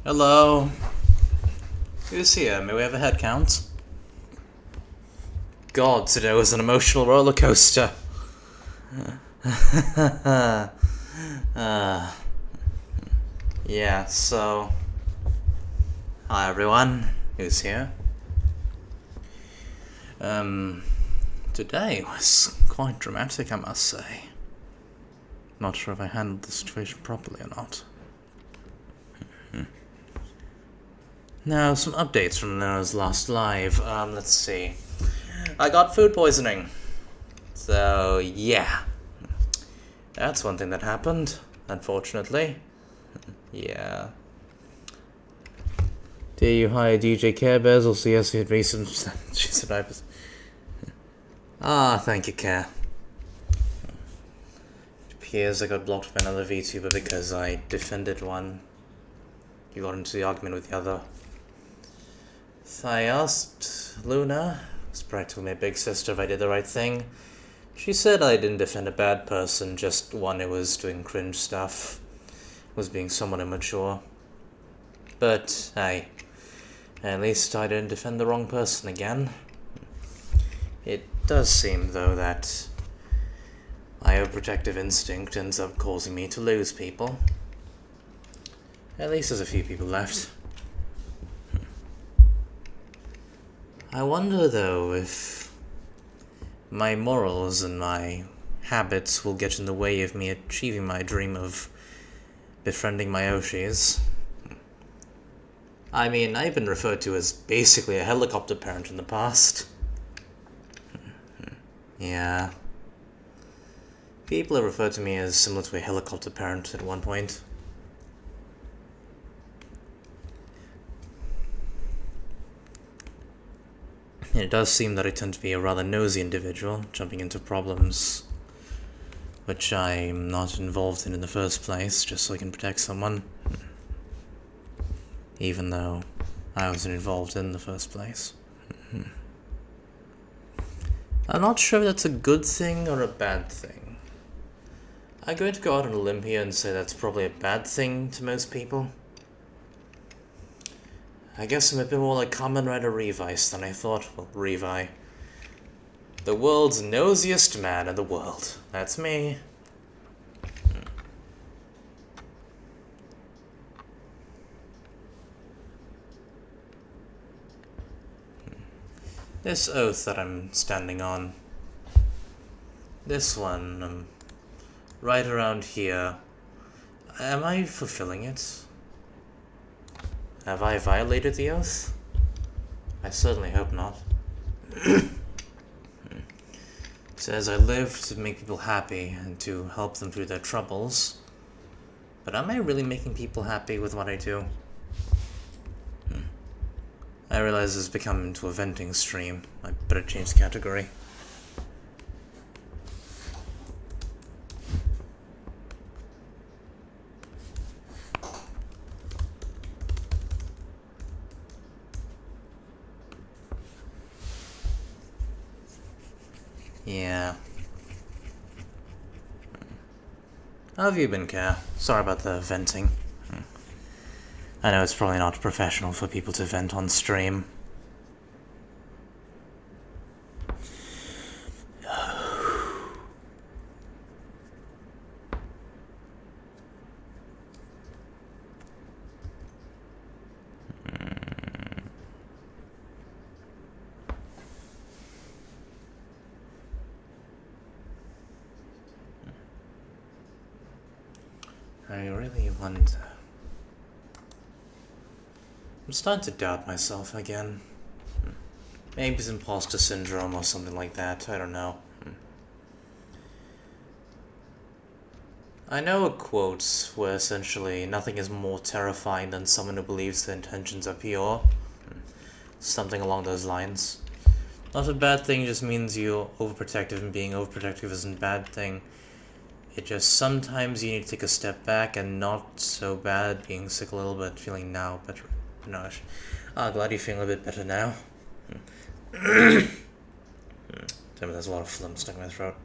Hello. Who's here? May we have a head count? God, today was an emotional roller coaster. Yeah, so... Hi everyone. Who's here? Today was quite dramatic, I must say. Not sure if I handled the situation properly or not. Now, some updates from Noah's last live. Let's see. I got food poisoning. So, yeah. That's one thing that happened, unfortunately. Yeah. Dare you hire DJ Care Bears or CS who had recent survivors? Thank you, Care. It appears I got blocked by another VTuber because I defended one. You got into the argument with the other. So I asked Luna, who's practically my big sister, if I did the right thing. She said I didn't defend a bad person, just one who was doing cringe stuff, was being somewhat immature. But, hey, at least I didn't defend the wrong person again. It does seem, though, that my overprotective instinct ends up causing me to lose people. At least there's a few people left. I wonder, though, if my morals and my habits will get in the way of me achieving my dream of befriending my Oshis. I mean, I've been referred to as basically a helicopter parent in the past. Yeah. People have referred to me as similar to a helicopter parent at one point. It does seem that I tend to be a rather nosy individual, jumping into problems which I'm not involved in the first place, just so I can protect someone. Even though I wasn't involved in the first place. I'm not sure if that's a good thing or a bad thing. I'm going to go out on a limb here and say that's probably a bad thing to most people. I guess I'm a bit more like Kamen Rider Revice than I thought. Well, Revi. The world's nosiest man in the world. That's me. This oath that I'm standing on. This one, right around here. Am I fulfilling it? Have I violated the oath? I certainly hope not. It says I live to make people happy and to help them through their troubles. But am I really making people happy with what I do? I realize it's become into a venting stream. I better change the category. Yeah. How have you been, Care? Sorry about the venting. I know it's probably not professional for people to vent on stream. I really wonder. I'm starting to doubt myself again. Maybe it's imposter syndrome or something like that, I don't know. I know a quote where essentially nothing is more terrifying than someone who believes their intentions are pure. Something along those lines. Not a bad thing, just means you're overprotective, and being overprotective isn't a bad thing. It just sometimes you need to take a step back and not so bad, being sick a little bit, feeling now better. No, glad you're feeling a bit better now. Damn it, there's a lot of phlegm stuck in my throat.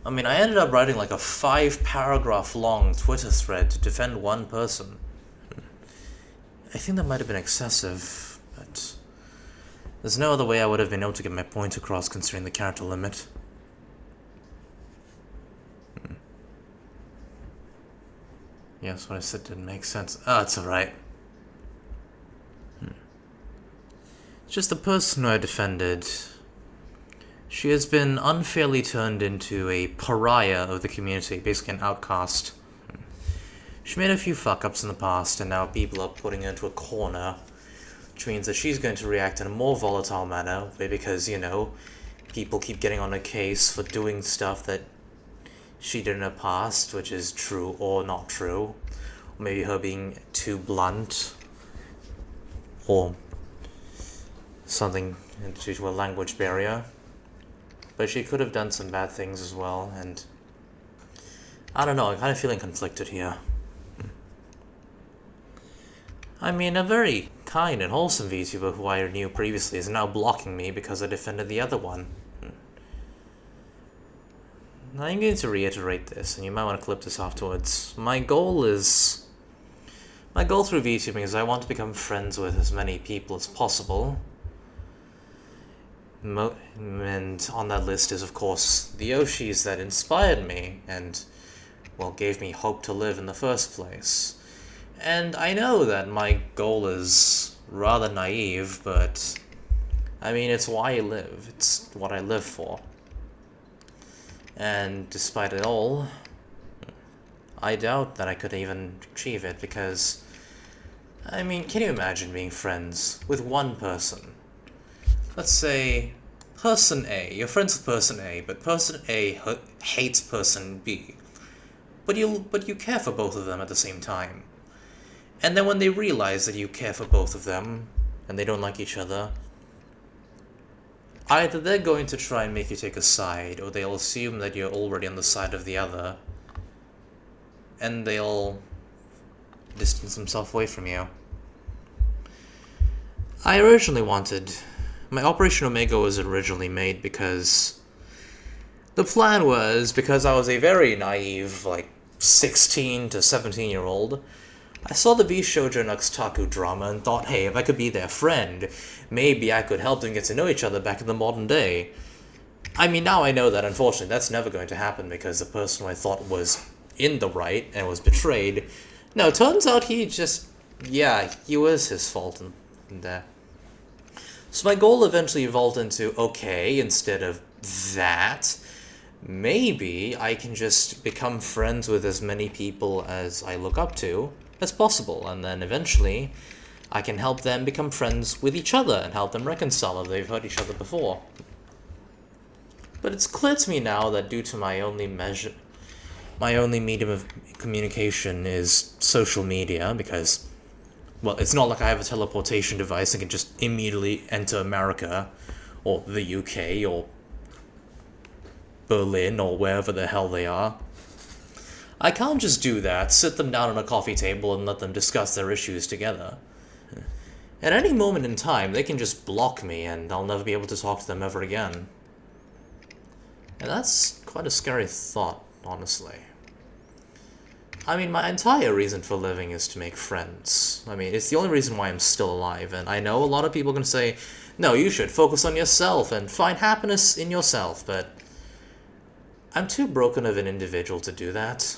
I mean, I ended up writing like a 5-paragraph long Twitter thread to defend one person. I think that might have been excessive, but there's no other way I would have been able to get my point across considering the character limit. Yes, what I said didn't make sense. Ah, it's alright. It's just the person who I defended. She has been unfairly turned into a pariah of the community, basically an outcast. She made a few fuck-ups in the past, and now people are putting her into a corner, which means that she's going to react in a more volatile manner, because, you know, people keep getting on her case for doing stuff that she did in her past, which is true or not true. Or maybe her being too blunt, or something due to a language barrier. But she could have done some bad things as well, and I don't know, I'm kind of feeling conflicted here. I mean, a very kind and wholesome VTuber who I knew previously is now blocking me because I defended the other one. I'm going to reiterate this, and you might want to clip this afterwards. My goal through VTubing is I want to become friends with as many people as possible. And on that list is, of course, the Yoshis that inspired me and, well, gave me hope to live in the first place. And I know that my goal is rather naive, but I mean, it's why I live. It's what I live for. And despite it all, I doubt that I could even achieve it because, I mean, can you imagine being friends with one person? Let's say, person A, you're friends with person A, but person A hates person B. But you care for both of them at the same time. And then when they realize that you care for both of them, and they don't like each other, either they're going to try and make you take a side, or they'll assume that you're already on the side of the other, and they'll distance themselves away from you. My Operation Omega was originally made because the plan was, because I was a very naive, 16 to 17-year-old, I saw the V-Shoujo Nuxtaku drama and thought, hey, if I could be their friend, maybe I could help them get to know each other back in the modern day. I mean, now I know that unfortunately that's never going to happen because the person who I thought was in the right and was betrayed, no, it turns out he was his fault in there. So my goal eventually evolved into, okay, instead of that, maybe I can just become friends with as many people as I look up to as possible, and then eventually I can help them become friends with each other and help them reconcile if they've hurt each other before. But it's clear to me now that due to my only medium of communication is social media, because, well, it's not like I have a teleportation device and can just immediately enter America, or the UK, or Berlin, or wherever the hell they are. I can't just do that, sit them down on a coffee table and let them discuss their issues together. At any moment in time, they can just block me and I'll never be able to talk to them ever again. And that's quite a scary thought, honestly. I mean, my entire reason for living is to make friends. I mean, it's the only reason why I'm still alive, and I know a lot of people can say, no, you should focus on yourself and find happiness in yourself, but I'm too broken of an individual to do that.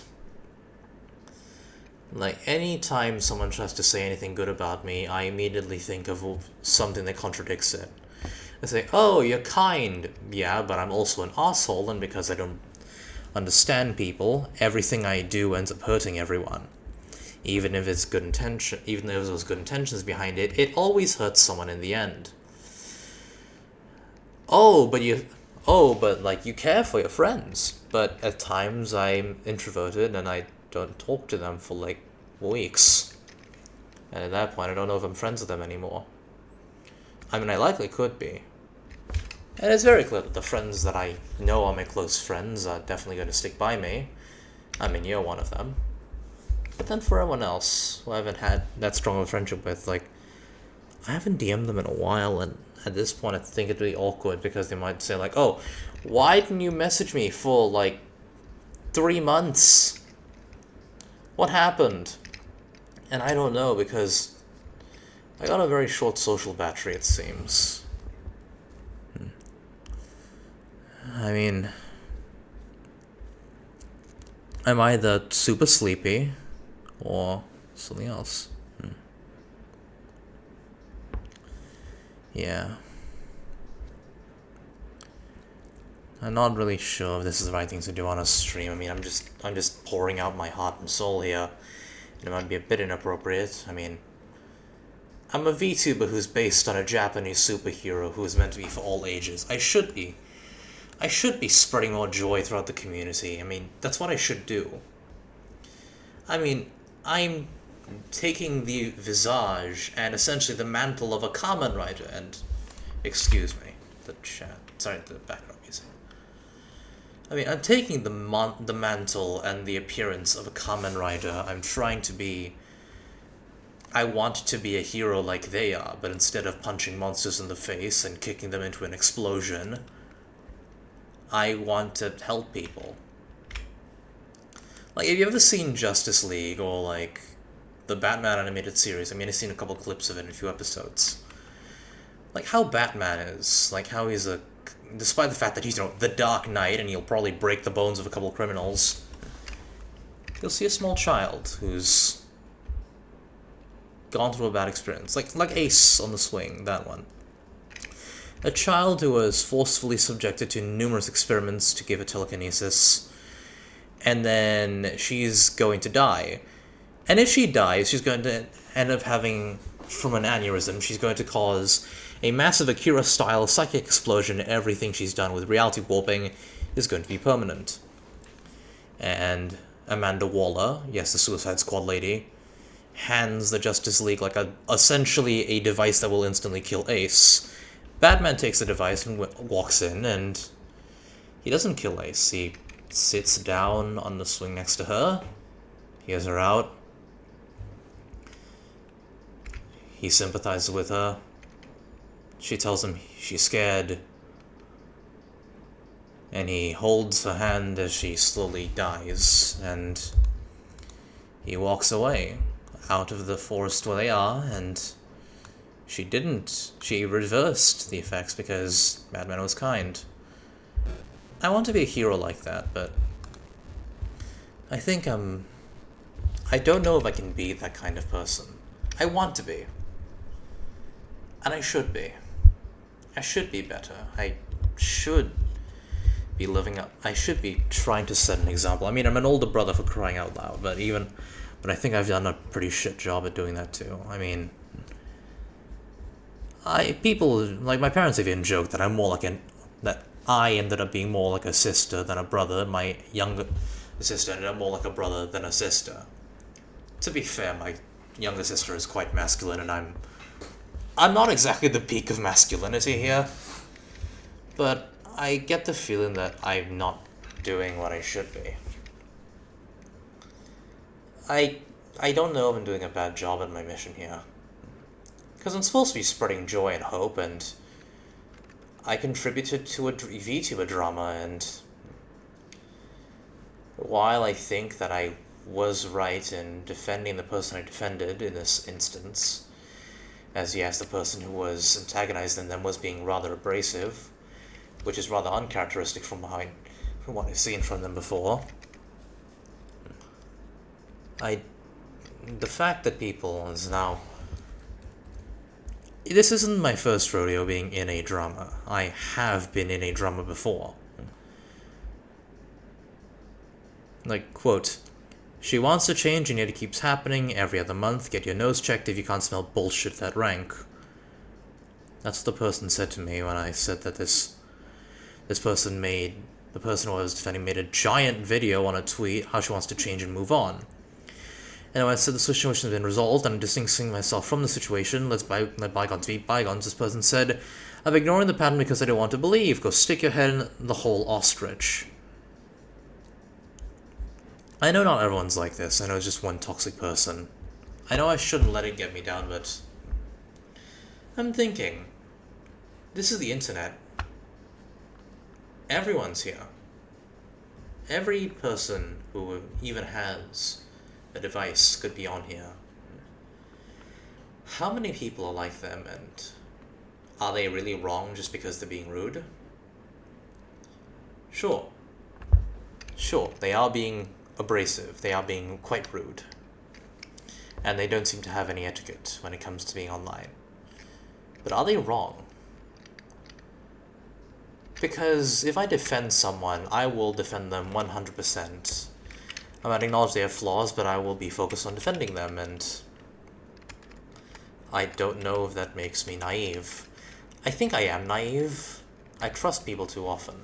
Any time someone tries to say anything good about me, I immediately think of something that contradicts it. I say, oh, you're kind. Yeah, but I'm also an asshole, and because I don't understand people, everything I do ends up hurting everyone. Even if there's good intentions behind it, it always hurts someone in the end. But you care for your friends. But at times I'm introverted and I don't talk to them for weeks. And at that point I don't know if I'm friends with them anymore. I mean, I likely could be. And it's very clear that the friends that I know are my close friends are definitely going to stick by me. I mean, you're one of them. But then for everyone else who I haven't had that strong of a friendship with, I haven't DM'd them in a while, and at this point I think it'd be awkward because they might say oh, why didn't you message me for 3 months. What happened? And I don't know, because I got a very short social battery, it seems. I mean, I'm either super sleepy or something else. Yeah. I'm not really sure if this is the right thing to do on a stream. I mean, I'm just pouring out my heart and soul here. And it might be a bit inappropriate. I mean, I'm a VTuber who's based on a Japanese superhero who is meant to be for all ages. I should be spreading more joy throughout the community. I mean, that's what I should do. I mean, I'm taking the visage and essentially the mantle of a Kamen Rider and... Excuse me, the chat. Sorry, the background music. I mean, I'm taking the mantle and the appearance of a Kamen Rider. I'm trying to be... I want to be a hero like they are, but instead of punching monsters in the face and kicking them into an explosion, I want to help people. Like, have you ever seen Justice League or, like, the Batman animated series? I mean, I've seen a couple clips of it in a few episodes. Like, how Batman is. Like, how he's a... Despite the fact that he's, the Dark Knight, and he'll probably break the bones of a couple of criminals, you'll see a small child who's gone through a bad experience. Like Ace on the Swing, that one. A child who was forcefully subjected to numerous experiments to give her telekinesis, and then she's going to die. And if she dies, she's going to end up having, from an aneurysm, she's going to cause a massive Akira-style psychic explosion. Everything she's done with reality warping is going to be permanent. And Amanda Waller, yes, the Suicide Squad lady, hands the Justice League like essentially a device that will instantly kill Ace. Batman takes the device and walks in, and he doesn't kill Ace. He sits down on the swing next to her, hears her out, he sympathizes with her, she tells him she's scared, and he holds her hand as she slowly dies, and he walks away out of the forest where they are, and she didn't. She reversed the effects because Batman was kind. I want to be a hero like that, but I think I don't know if I can be that kind of person. I want to be. And I should be. I should be better. I should be living up. I should be trying to set an example. I mean, I'm an older brother, for crying out loud, but I think I've done a pretty shit job at doing that too. I mean, people, like, my parents even joked that I'm more like that I ended up being more like a sister than a brother. My younger sister ended up more like a brother than a sister. To be fair, my younger sister is quite masculine, and I'm not exactly the peak of masculinity here, but I get the feeling that I'm not doing what I should be. I don't know if I'm doing a bad job at my mission here. Because I'm supposed to be spreading joy and hope, and I contributed to a VTuber drama, and while I think that I was right in defending the person I defended in this instance, as yes, the person who was antagonizing them was being rather abrasive, which is rather uncharacteristic from what I've seen from them before. The fact that people is now... This isn't my first rodeo being in a drama. I have been in a drama before. Like, quote, "She wants to change and yet it keeps happening every other month. Get your nose checked if you can't smell bullshit that rank." That's what the person said to me when I said that the person who I was defending made a giant video on a tweet how she wants to change and move on. And when I said the situation has been resolved and I'm distancing myself from the situation, let bygones be bygones, this person said, "I'm ignoring the pattern because I don't want to believe. Go stick your head in the hole, ostrich." I know not everyone's like this. I know it's just one toxic person. I know I shouldn't let it get me down, but I'm thinking, this is the internet. Everyone's here. Every person who even has a device could be on here. How many people are like them, and are they really wrong just because they're being rude? Sure, they are being abrasive, they are being quite rude, and they don't seem to have any etiquette when it comes to being online. But are they wrong? Because if I defend someone, I will defend them 100%. I might acknowledge they have flaws, but I will be focused on defending them, and I don't know if that makes me naive. I think I am naive. I trust people too often.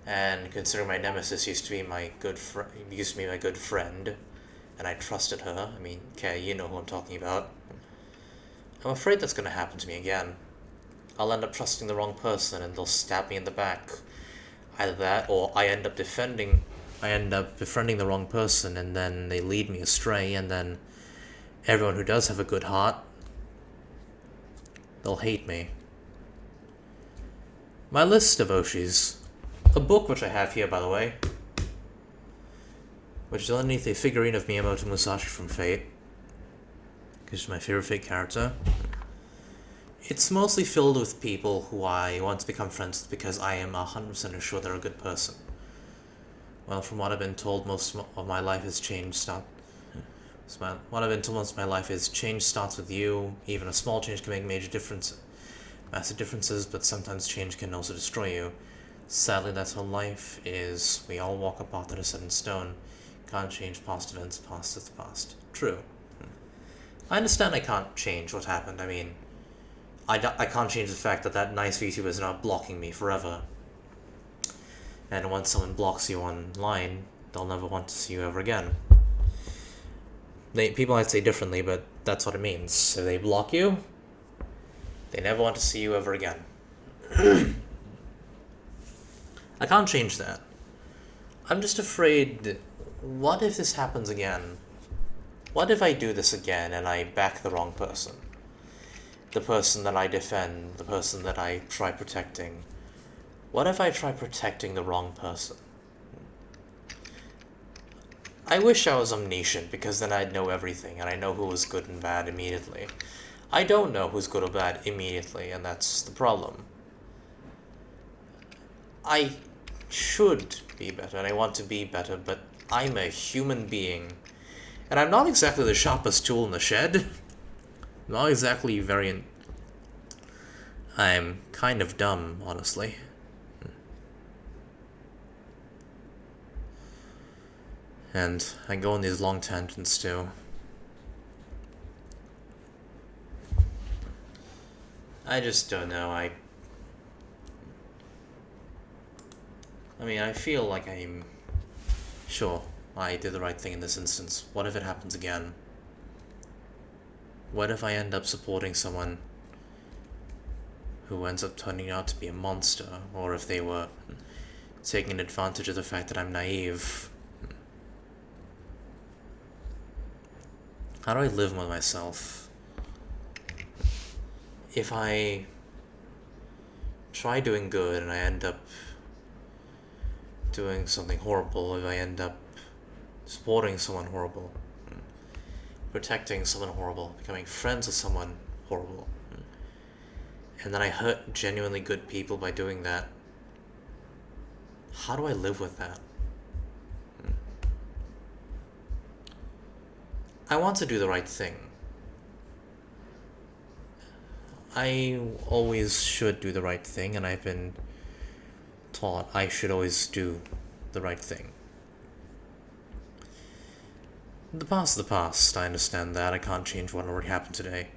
And considering my nemesis used to be my good friend, and I trusted her. I mean, okay, you know who I'm talking about. I'm afraid that's going to happen to me again. I'll end up trusting the wrong person, and they'll stab me in the back. Either that, or I end up befriending the wrong person, and then they lead me astray, and then everyone who does have a good heart, they'll hate me. My list of Oshis. A book which I have here, by the way, which is underneath a figurine of Miyamoto Musashi from Fate, which is my favorite Fate character. It's mostly filled with people who I want to become friends with because I am 100% sure they're a good person. Well, from what I've been told, most of my life has changed. What I've been told most of my life is change starts with you. Even a small change can make massive differences, but sometimes change can also destroy you. Sadly, that's how life is. We all walk a path that is set in stone. Can't change past events, past is the past. True. I understand I can't change what happened. I mean, I can't change the fact that nice VTuber is now blocking me forever. And once someone blocks you online, they'll never want to see you ever again. People might say differently, but that's what it means. So they block you, they never want to see you ever again. I can't change that. I'm just afraid, what if this happens again? What if I do this again and I back the wrong person? The person that I defend, the person that I try protecting. What if I try protecting the wrong person? I wish I was omniscient, because then I'd know everything, and I know who was good and bad immediately. I don't know who's good or bad immediately, and that's the problem. I should be better, and I want to be better, but I'm a human being. And I'm not exactly the sharpest tool in the shed. Not exactly I'm kind of dumb, honestly. And I go on these long tangents too. I just don't know. I mean, I feel like I'm sure I did the right thing in this instance. What if it happens again? What if I end up supporting someone who ends up turning out to be a monster, or if they were taking advantage of the fact that I'm naive? How do I live with myself? If I try doing good and I end up doing something horrible, if I end up supporting someone horrible, protecting someone horrible, becoming friends with someone horrible, and then I hurt genuinely good people by doing that, how do I live with that? I want to do the right thing. I always should do the right thing, and I've been taught I should always do the right thing. The past is the past, I understand that. I can't change what already happened today.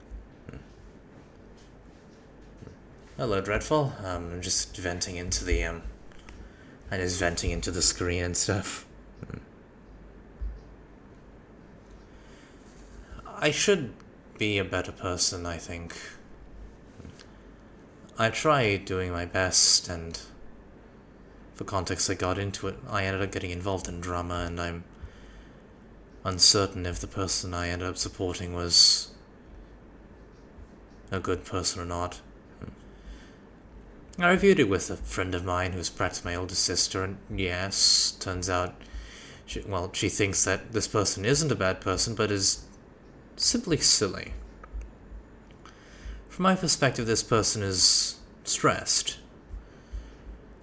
Hello, Dreadful. I'm just venting into the screen and stuff. I should be a better person, I think. I try doing my best, and for context, I ended up getting involved in drama, and I'm uncertain if the person I ended up supporting was a good person or not. I reviewed it with a friend of mine who's practically my older sister, and yes, turns out, she thinks that this person isn't a bad person, but is simply silly. From my perspective, this person is stressed.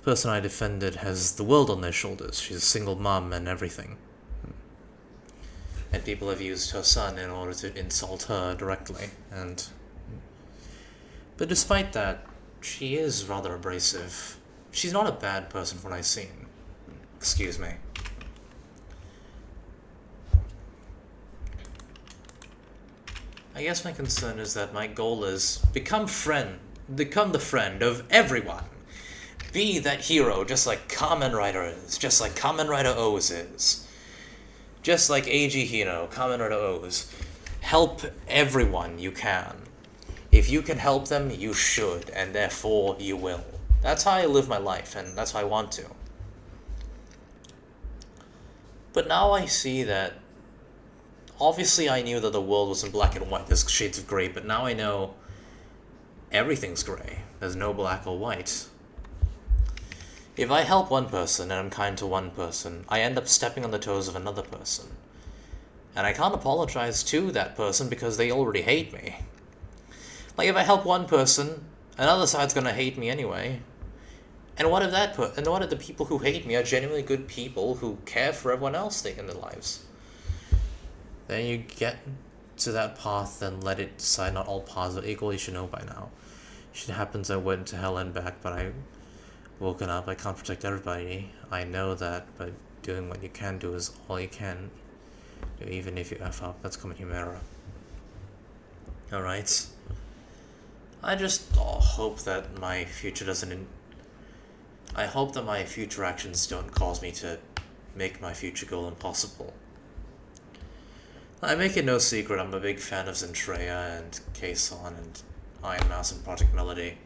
The person I defended has the world on their shoulders. She's a single mom and everything. And people have used her son in order to insult her directly, But despite that, she is rather abrasive. She's not a bad person from what I've seen. Excuse me. I guess my concern is that my goal is become the friend of everyone. Be that hero just like Kamen Rider is, just like Kamen Rider O's is. Just like Eiji Hino, Kamen Rider O's. Help everyone you can. If you can help them, you should, and therefore you will. That's how I live my life, and that's how I want to. But now I see that... Obviously I knew that the world wasn't black and white, there's shades of grey, but now I know everything's grey. There's no black or white. If I help one person and I'm kind to one person, I end up stepping on the toes of another person. And I can't apologize to that person because they already hate me. Like, if I help one person, another side's gonna hate me anyway. And what if the people who hate me are genuinely good people who care for everyone else in their lives? Then you get to that path and let it decide not all paths are equal. You should know by now. Shit happens, I went to hell and back, but I woken up. I can't protect everybody. I know that, but doing what you can do is all you can do, even if you F up. That's common human error. Alright. I just hope that my future I hope that my future actions don't cause me to make my future goal impossible. I make it no secret I'm a big fan of Zentreya and Kason and Iron Mouse and Project Melody.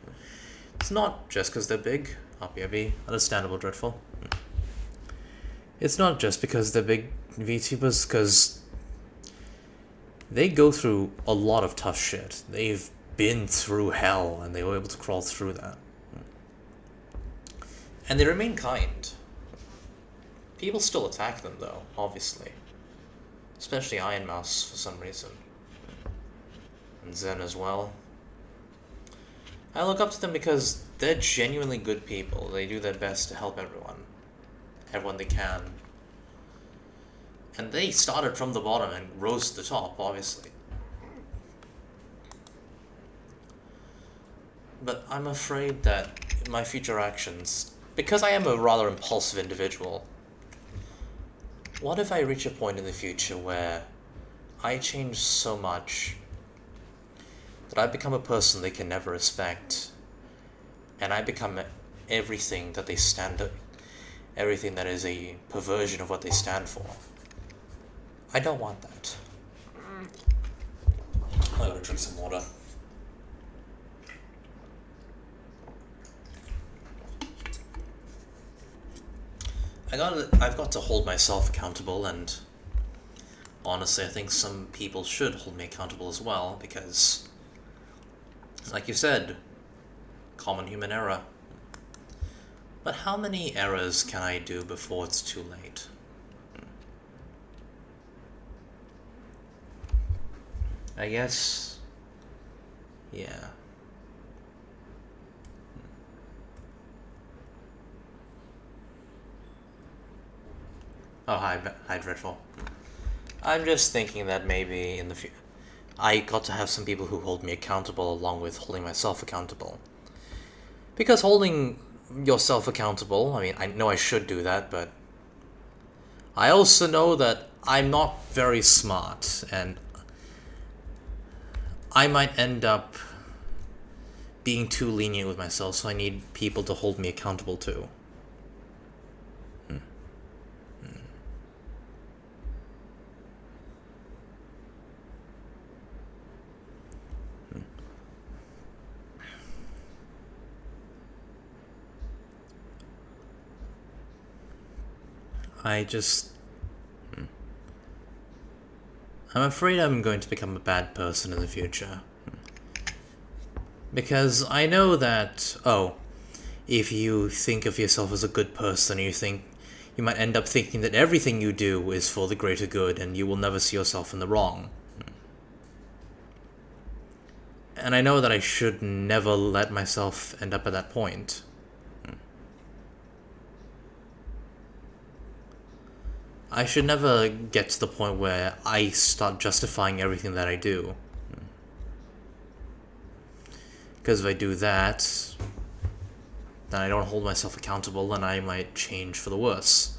It's not just because they're big. RPIB, understandable, dreadful. It's not just because they're big VTubers, because they go through a lot of tough shit. They've been through hell, and they were able to crawl through that. And they remain kind. People still attack them, though, obviously. Especially Iron Mouse, for some reason. And Zen as well. I look up to them because they're genuinely good people. They do their best to help everyone they can. And they started from the bottom and rose to the top, obviously. But I'm afraid that my future actions, because I am a rather impulsive individual, what if I reach a point in the future where I change so much that I become a person they can never respect, and I become everything that they everything that is a perversion of what they stand for? I don't want that. I'm gonna drink some water. I've got to hold myself accountable, and honestly I think some people should hold me accountable as well, because, like you said, common human error. But how many errors can I do before it's too late? I guess... yeah. Oh, hi Dreadful. I'm just thinking that maybe in the future I got to have some people who hold me accountable along with holding myself accountable. Because holding yourself accountable, I mean, I know I should do that, but I also know that I'm not very smart, and I might end up being too lenient with myself, so I need people to hold me accountable too. I'm afraid I'm going to become a bad person in the future. Because I know that... oh, if you think of yourself as a good person, you might end up thinking that everything you do is for the greater good and you will never see yourself in the wrong. And I know that I should never let myself end up at that point. I should never get to the point where I start justifying everything that I do. Because if I do that, then I don't hold myself accountable and I might change for the worse.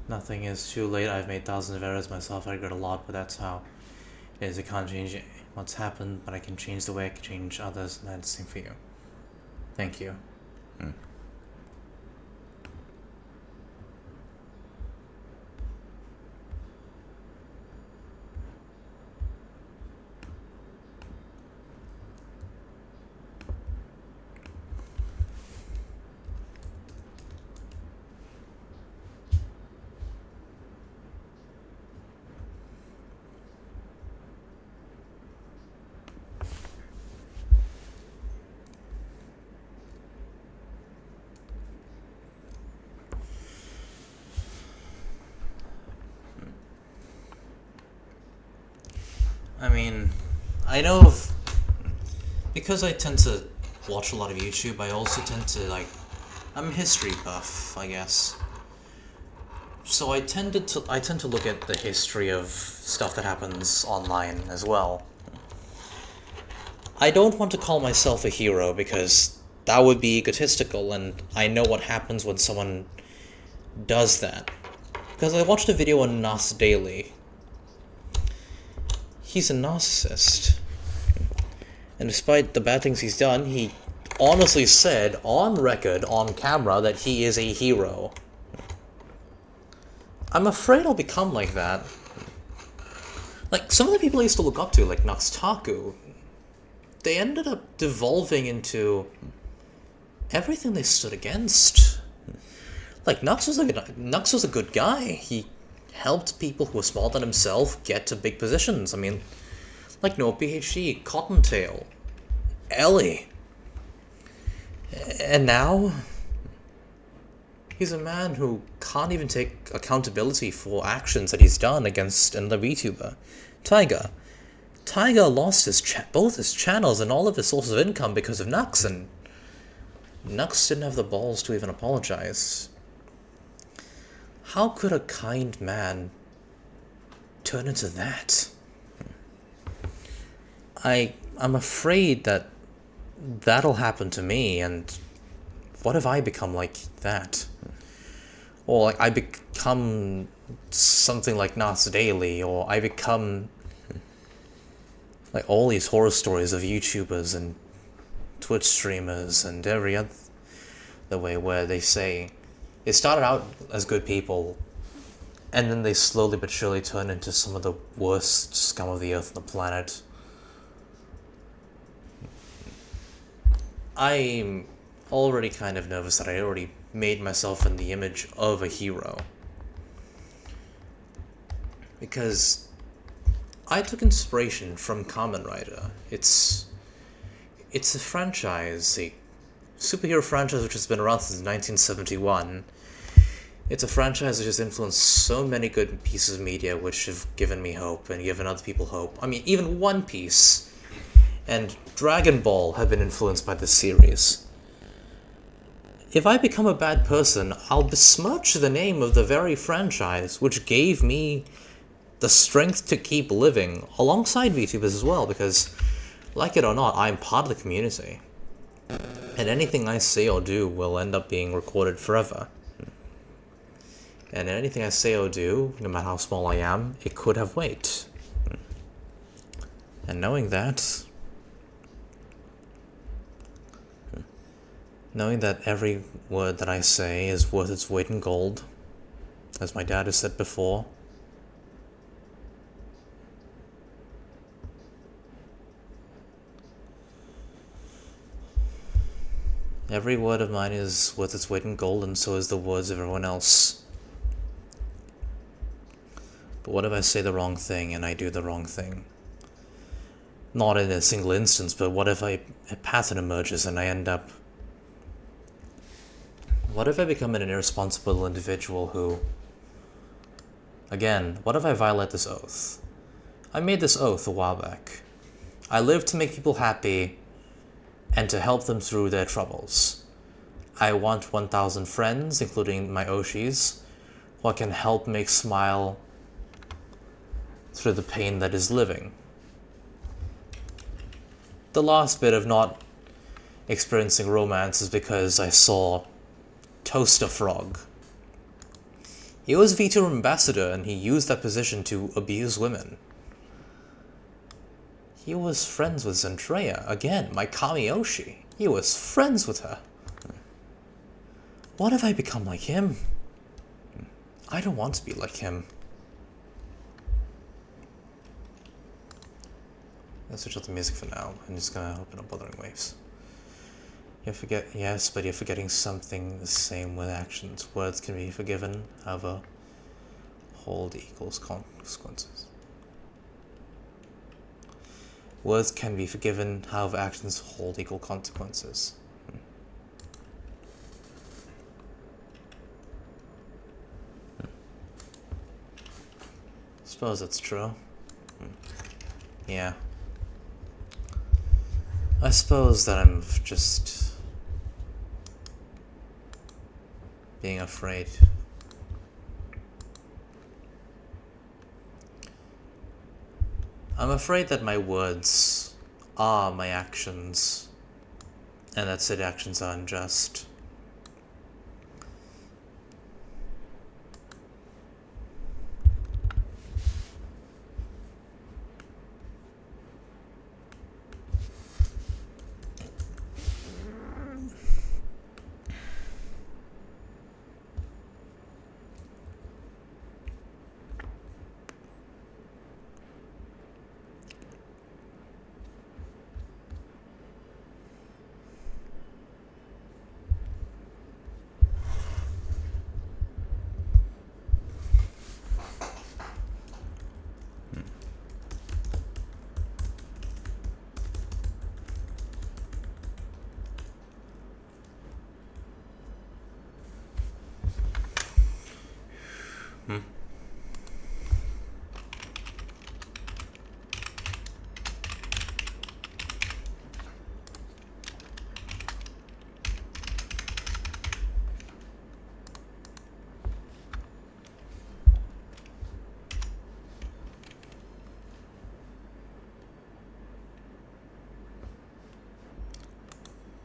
Nothing is too late. I've made thousands of errors myself. I regret a lot, but that's how it is. I can't change what's happened, but I can change the way I can change others, and that's the same for you. Thank you. I mean, I know of... Because I tend to watch a lot of YouTube, I also tend to, I'm a history buff, I guess. So I tend to look at the history of stuff that happens online as well. I don't want to call myself a hero because that would be egotistical, and I know what happens when someone does that. Because I watched a video on Nas Daily. He's a narcissist. And despite the bad things he's done, he honestly said, on record, on camera, that he is a hero. I'm afraid I'll become like that. Like, some of the people I used to look up to, like Noxtaku, they ended up devolving into everything they stood against. Like, Nux was a good guy. He helped people who were smaller than himself get to big positions. I mean, like No PhD, Cottontail, Ellie. And now, he's a man who can't even take accountability for actions that he's done against another VTuber, Taiga. Taiga lost both his channels and all of his sources of income because of Nux, and Nux didn't have the balls to even apologize. How could a kind man turn into that? I'm afraid that that'll happen to me, and what if I become like that? Or like I become something like Nas Daily, or I become like all these horror stories of YouTubers and Twitch streamers and every other way where they say it started out as good people, and then they slowly but surely turn into some of the worst scum of the earth on the planet. I'm already kind of nervous that I already made myself in the image of a hero. Because I took inspiration from Kamen Rider. It's a franchise, a superhero franchise which has been around since 1971. It's a franchise that has influenced so many good pieces of media which have given me hope and given other people hope. I mean, even One Piece and Dragon Ball have been influenced by this series. If I become a bad person, I'll besmirch the name of the very franchise which gave me the strength to keep living, alongside VTubers as well, because, like it or not, I'm part of the community. And anything I say or do will end up being recorded forever. And anything I say or do, no matter how small I am, it could have weight. And knowing that every word that I say is worth its weight in gold, As my dad has said before, every word of mine is worth its weight in gold, and so is the words of everyone else. But what if I say the wrong thing and I do the wrong thing? Not in a single instance, but what if a pattern emerges and I end up... What if I become an irresponsible individual who... Again, what if I violate this oath? I made this oath a while back. I live to make people happy and to help them through their troubles. I want 1,000 friends, including my Oshis, who I can help make smile through the pain that is living. The last bit of not experiencing romance is because I saw Toaster Frog. He was VTuber ambassador and he used that position to abuse women. He was friends with Zendrea. Again, my Kami Oshi. He was friends with her. What if I become like him? I don't want to be like him. Let's switch out the music for now. I'm just gonna open up Wuthering Waves. Yes, but you're forgetting something the same with actions. Words can be forgiven, however, hold equals consequences. Words can be forgiven, however, actions hold equal consequences. Suppose that's true. Yeah. I suppose that I'm just being afraid. I'm afraid that my words are my actions, and that said actions are unjust.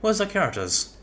Where's the characters?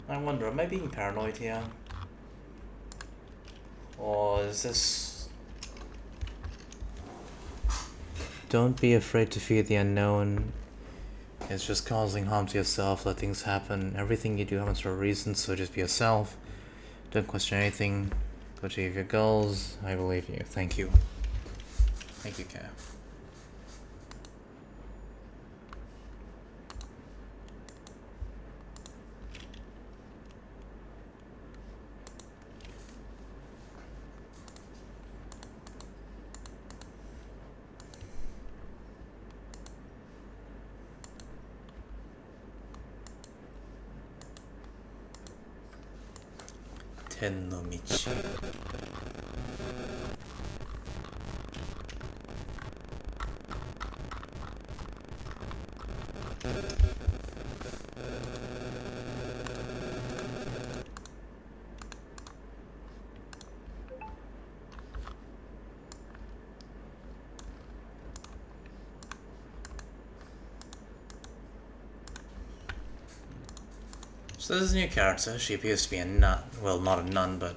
I wonder, am I being paranoid here? Or is this... Don't be afraid to fear the unknown. It's just causing harm to yourself. Let things happen. Everything you do happens for a reason, so just be yourself. Don't question anything. Go achieve your goals. I believe you. Thank you. Thank you, Kat. Ten no Michi. So this is a new character. She appears to be a nun. Well, not a nun, but...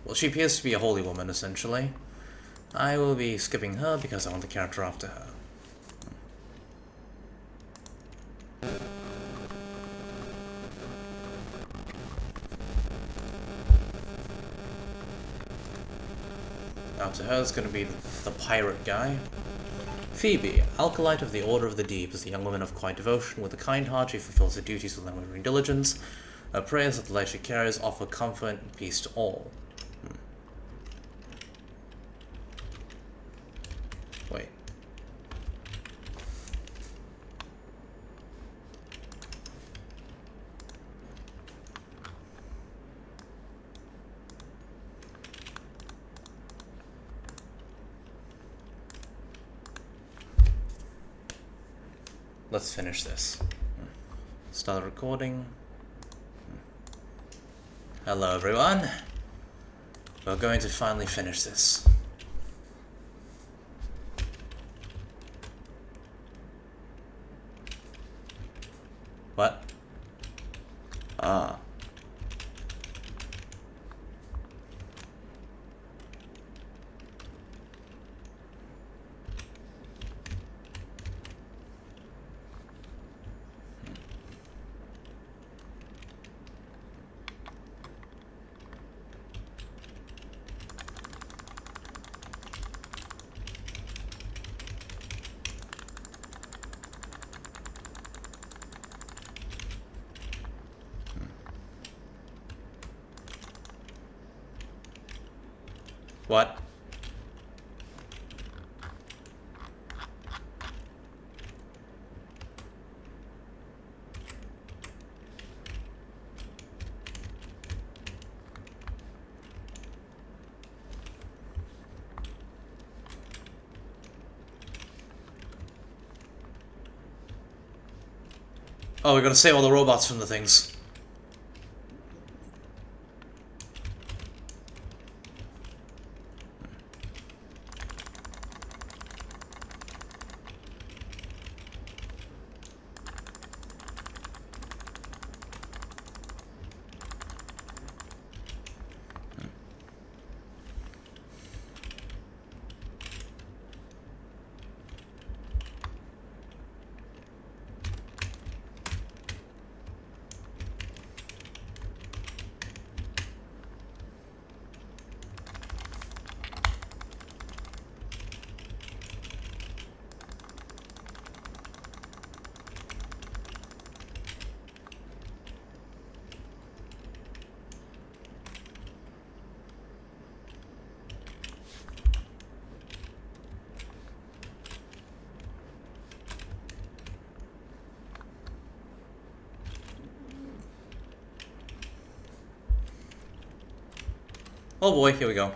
Well, she appears to be a holy woman, essentially. I will be skipping her because I want the character after her. After her is going to be the pirate guy. Phoebe, Alkalite of the Order of the Deep, is a young woman of quiet devotion. With a kind heart, she fulfills her duties with unwavering diligence. Her prayers that the light she carries offer comfort and peace to all. Wait. Let's finish this. Start recording. Hello everyone. We're going to finally finish this. What? Ah. What? Oh, we gotta save all the robots from the things. Oh boy, here we go.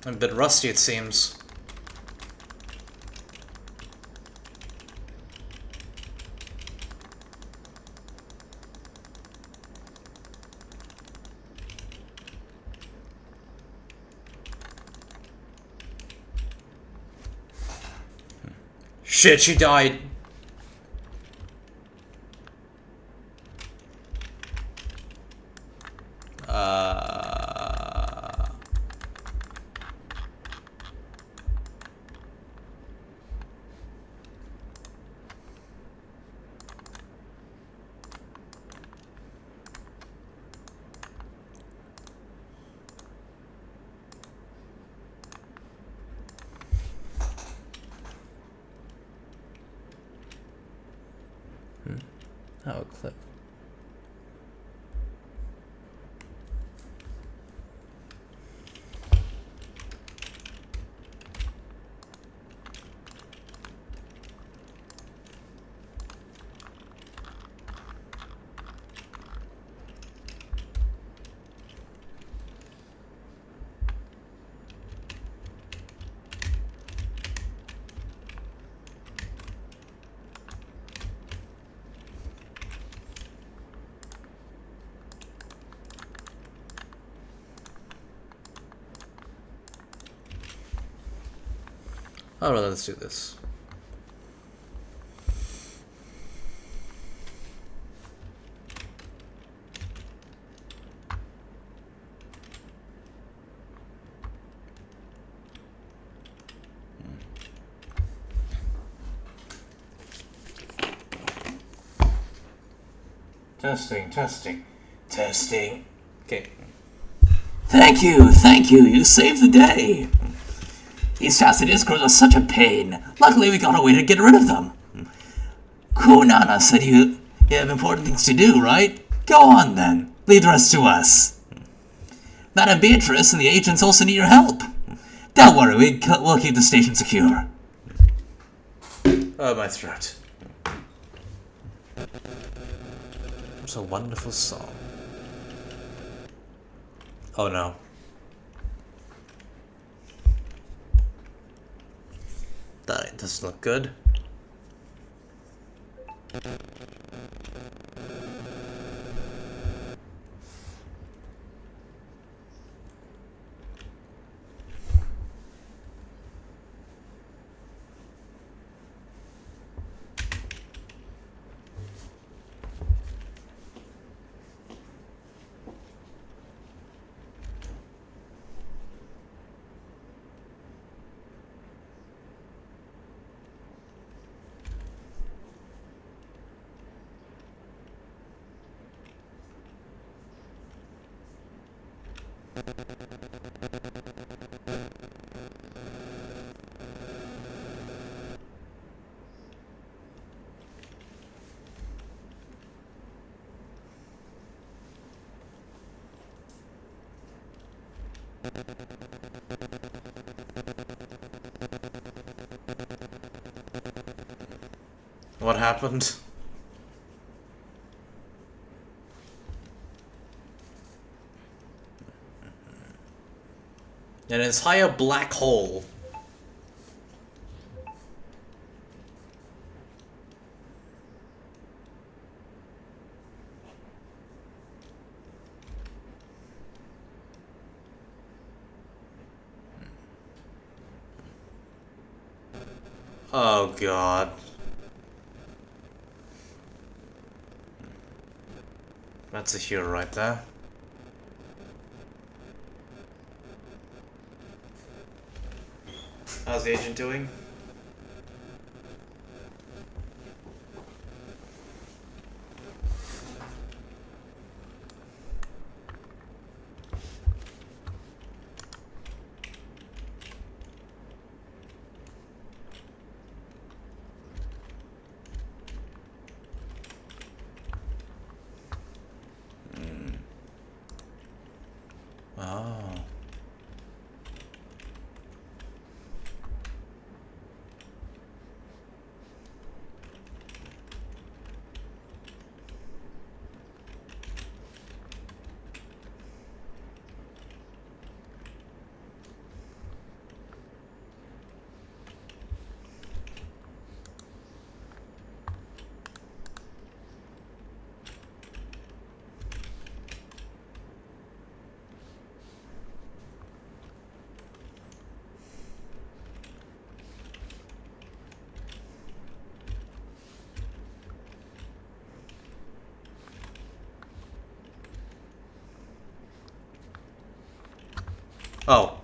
I'm a bit rusty, it seems. Shit, she died. Oh, clip. Alright, let's do this. Testing. Okay. Thank you, you saved the day. These chassis discords are such a pain. Luckily we got a way to get rid of them. Kunana said you have important things to do, right? Go on then, leave the rest to us. Madam Beatrice and the agents also need your help. Don't worry, we'll keep the station secure. Oh, my throat. It's a wonderful song. Oh no. That doesn't look good. What happened? An entire black hole. Oh god. That's a hero right there. How's the agent doing? Oh. Oh.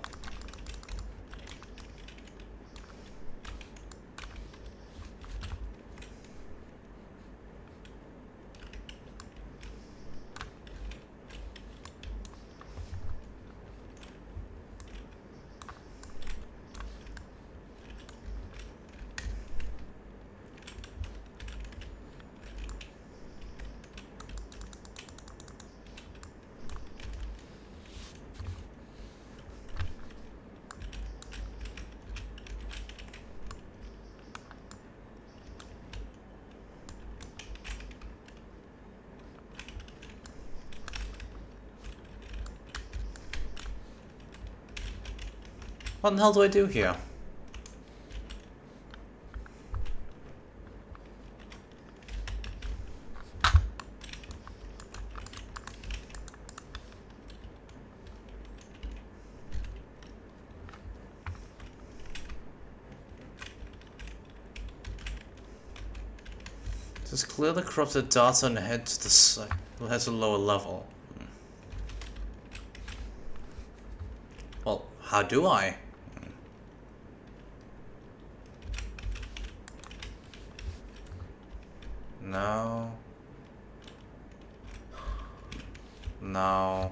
What the hell do I do here? Just clear the corrupted data and head to the lower level. Well, how do I? No. No.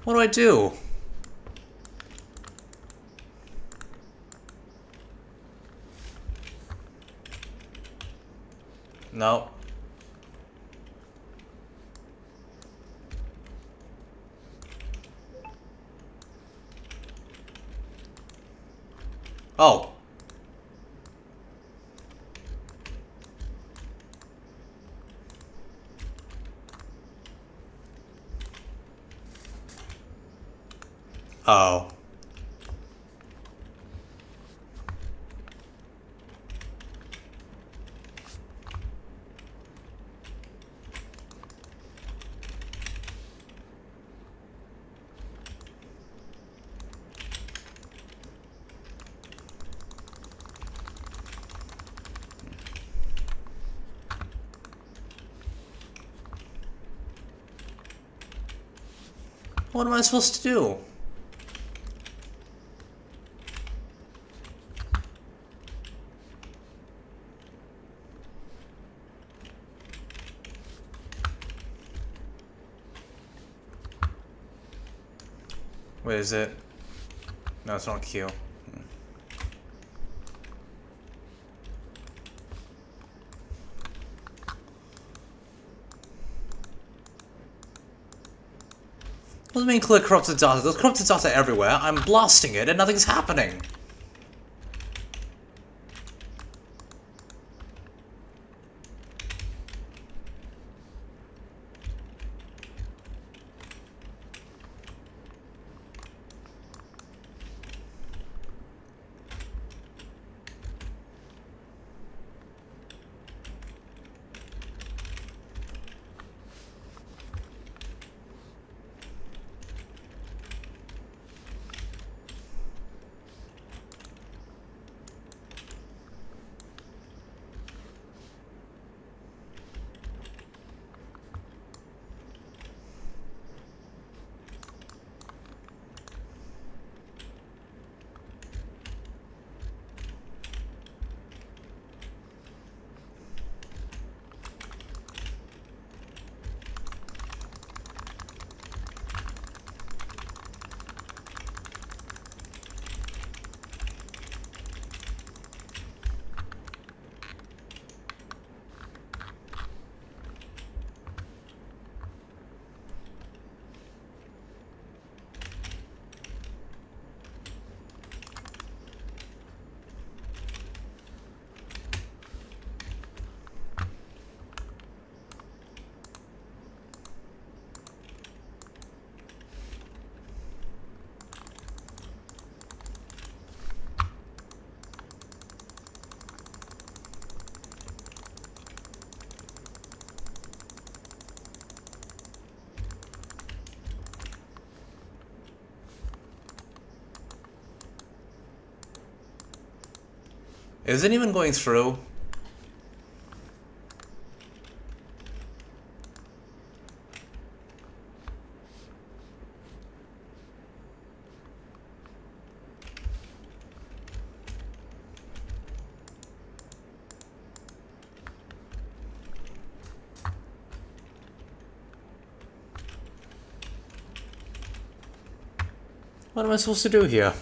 What do I do? No. Oh. Oh. What am I supposed to do? Wait, is it? No, it's not Q. What do you mean clear corrupted data? There's corrupted data everywhere. I'm blasting it and nothing's happening. Is it even going through? What am I supposed to do here?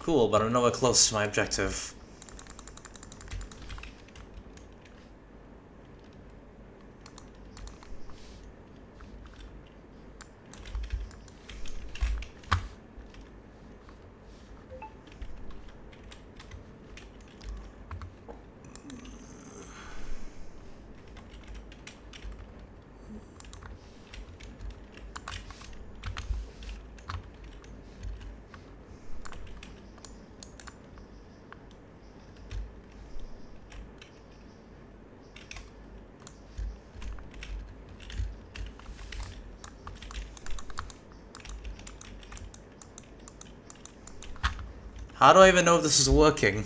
Cool, but I'm nowhere close to my objective. How do I even know if this is working?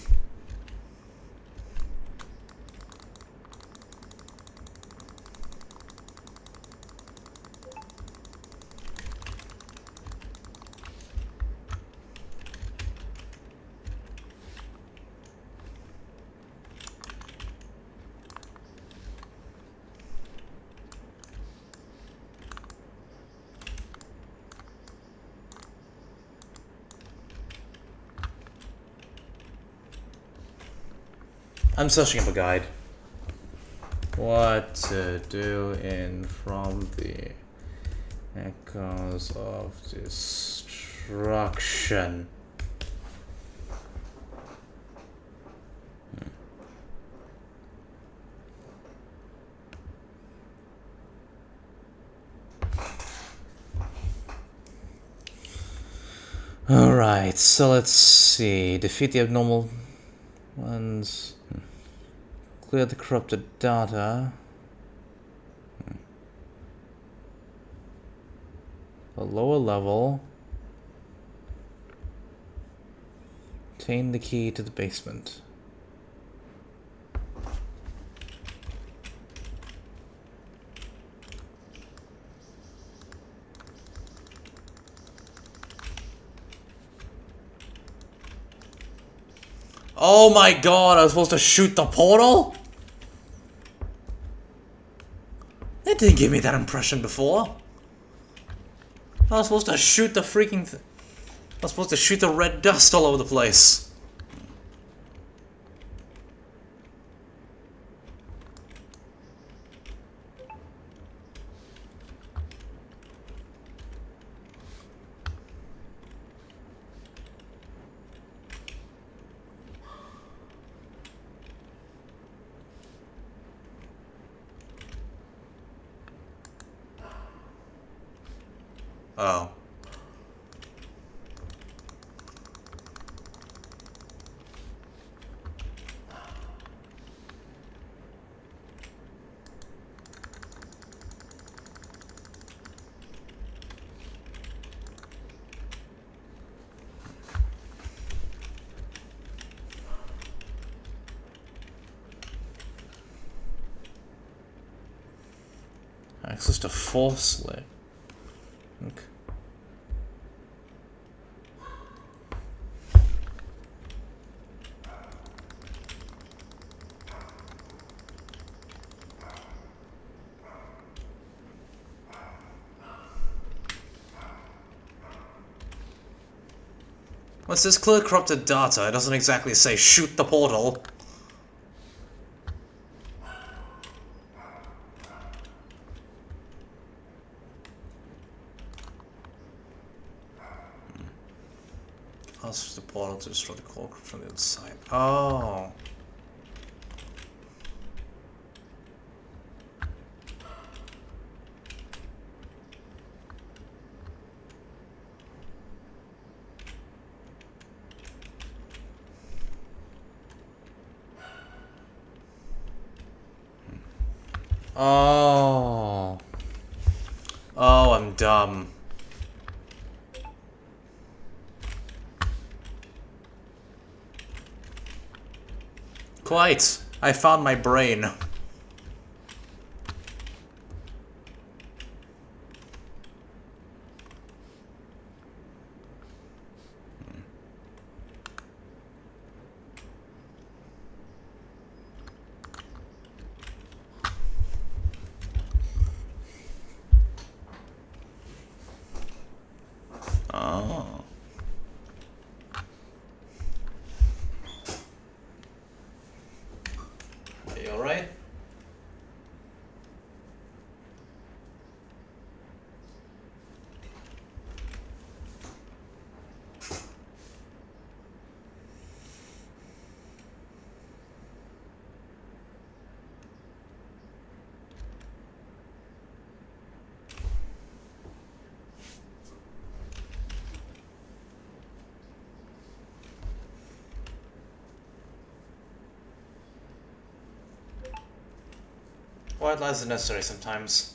I'm searching up a guide. What to do in From the Echoes of Destruction. Alright, so let's see. Defeat the abnormal ones. Clear the corrupted data. A lower level. Obtain the key to the basement. Oh my god, I was supposed to shoot the portal? It didn't give me that impression before. I was supposed to shoot the freaking I was supposed to shoot the red dust all over the place. Oh. Access to force lit. Okay. What's this clear corrupted data? It doesn't exactly say shoot the portal. Pass the portal to destroy the core from the inside. Oh. Oh. Oh, I'm dumb. Quite. I found my brain. Oh. Are you alright? White lies are necessary sometimes.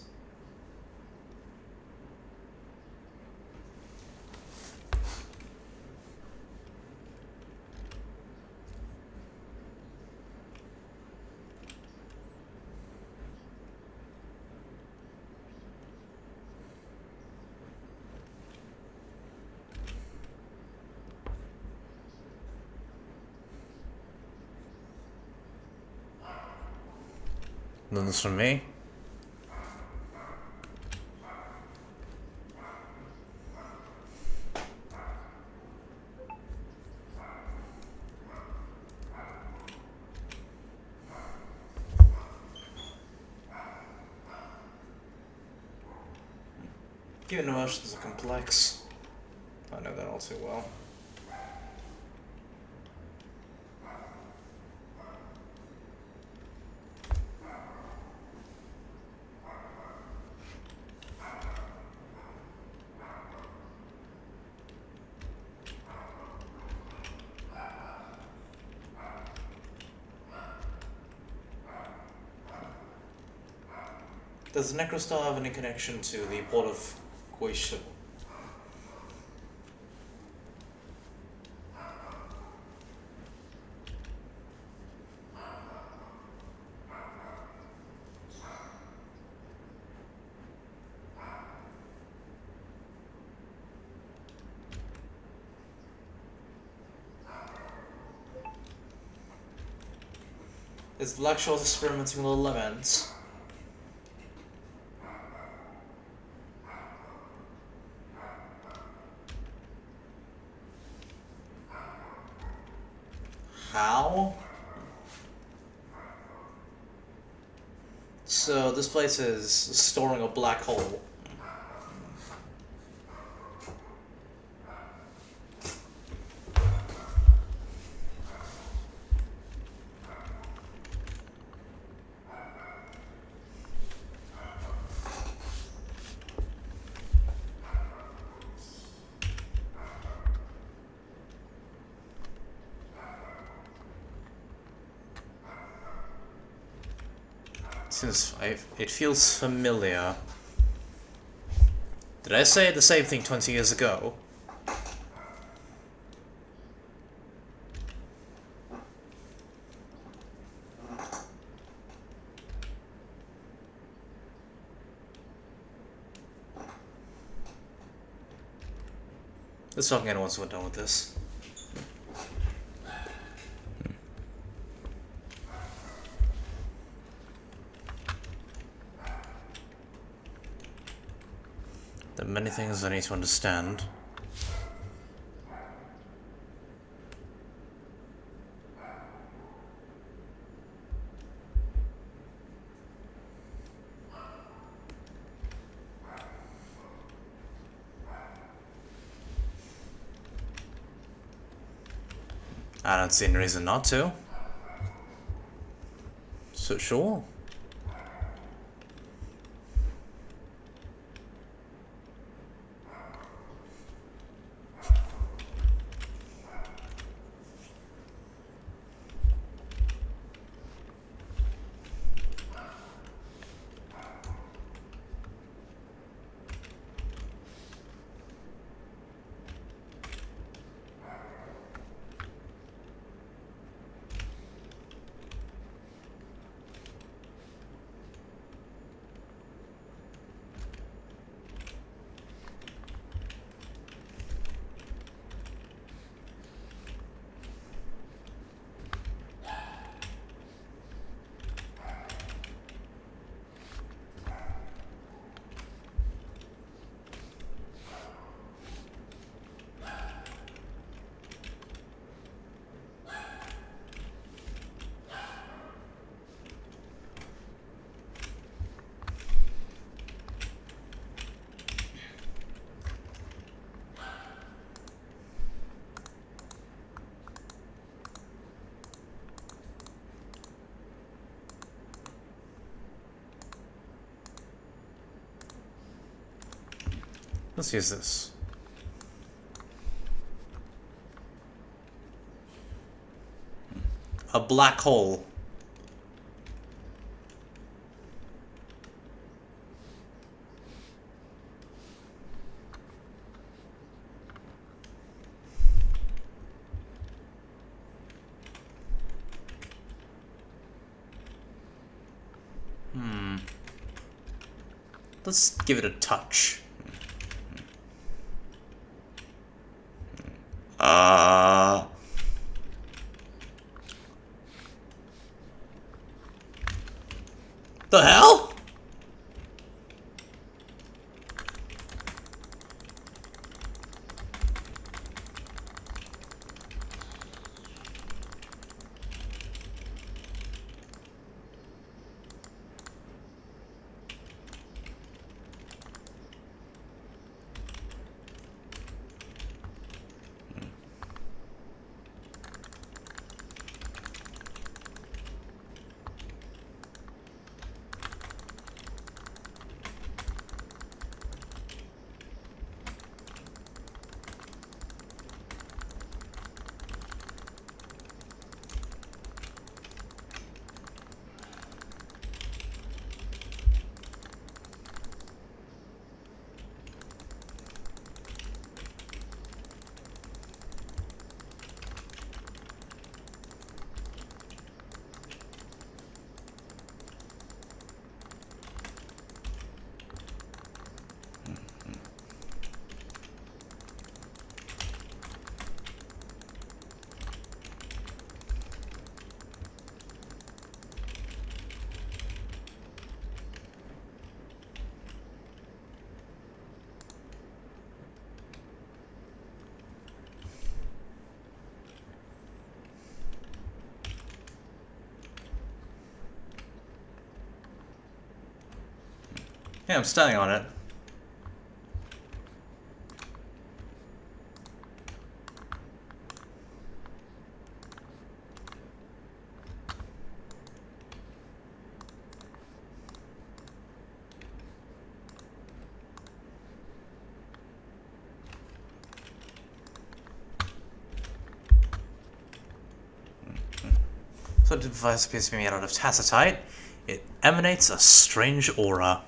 None from me. Human emotions are complex. I know that all too well. Does Necrostar have any connection to the port of Guishu? Is Blackshaw's experimenting with elements? How? So this place is storing a black hole. It feels familiar. Did I say the same thing 20 years ago? Let's talk again once we're done with this. There are many things I need to understand. I don't see any reason not to. So sure. Let's use this. A black hole. Let's give it a touch. The hell? Yeah, I'm standing on it. So the device appears to be made out of tacitite. It emanates a strange aura.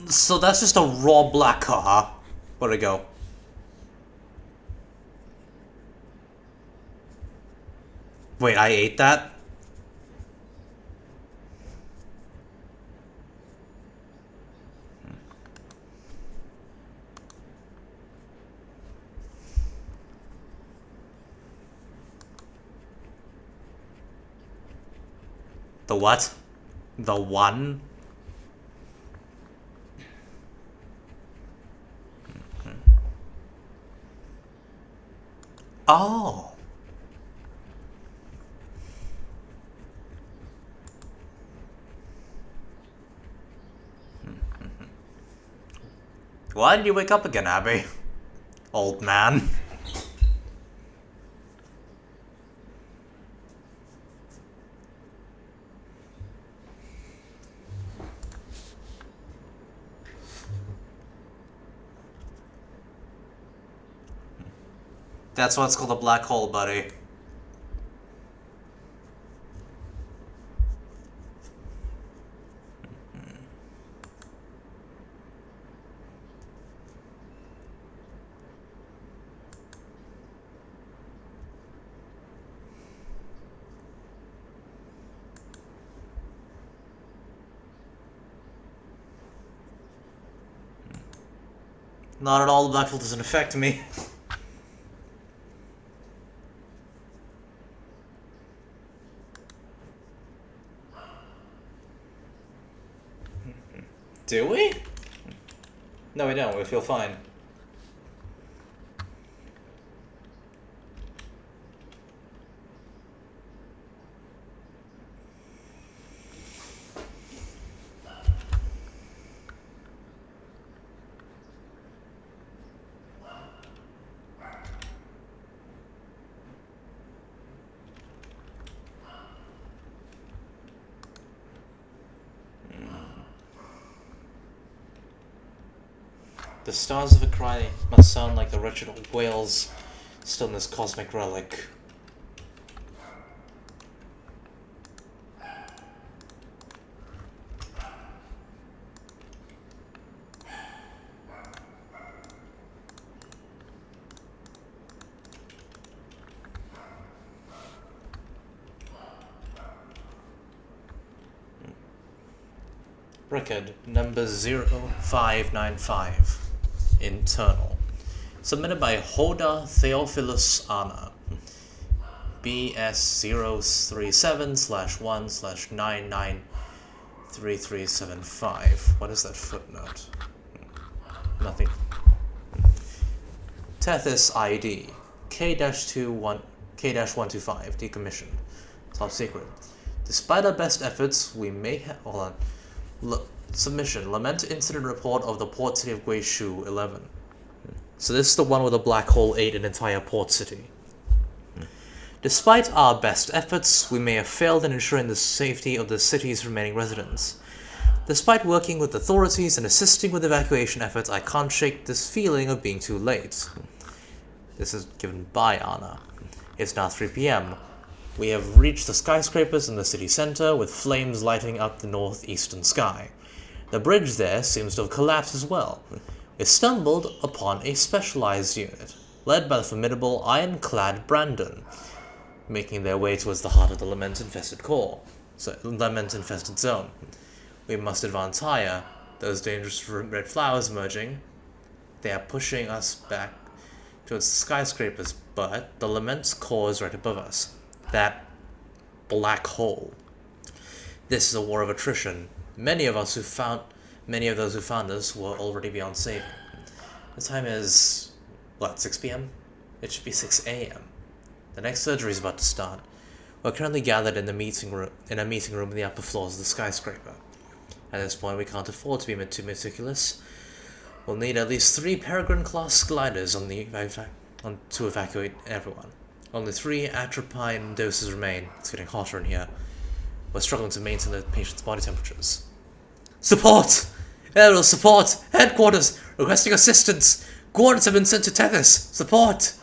So that's just a raw black car. Where'd it go? Wait, I ate that? The what? The one? Oh. Why did you wake up again, Abby? Old man. That's why it's called a black hole, buddy. Not at all, the black hole doesn't affect me. Do we? No, we don't. We feel fine. The stars of a cry must sound like the wretched old whales still in this cosmic relic. Record number 0595. Internal. Submitted by Hoda Theophilus Anna. BS037/1/993375. What is that footnote? Nothing. Tethys ID K-125 decommissioned. Top secret. Despite our best efforts, we may have. Hold on. Submission. Lament incident report of the port city of Guizhou 11. So this is the one where the black hole ate an entire port city. Despite our best efforts, we may have failed in ensuring the safety of the city's remaining residents. Despite working with authorities and assisting with evacuation efforts, I can't shake this feeling of being too late. This is given by Anna. It's now 3 p.m. We have reached the skyscrapers in the city center, with flames lighting up the northeastern sky. The bridge there seems to have collapsed as well. We stumbled upon a specialized unit, led by the formidable ironclad Brandon, making their way towards the heart of the lament-infested zone. We must advance higher. Those dangerous red flowers emerging. They are pushing us back towards the skyscrapers, but the lament's core is right above us. That black hole. This is a war of attrition. Many of those who found us were already beyond saving. The time is 6 p.m. It should be 6 a.m. The next surgery is about to start. We're currently gathered in a meeting room in the upper floors of the skyscraper. At this point, we can't afford to be too meticulous. We'll need at least 3 Peregrine-class gliders to evacuate everyone. Only 3 atropine doses remain. It's getting hotter in here. We're struggling to maintain the patient's body temperatures. Support! Aerial support! Headquarters! Requesting assistance! Coordinates have been sent to Tethys! Support!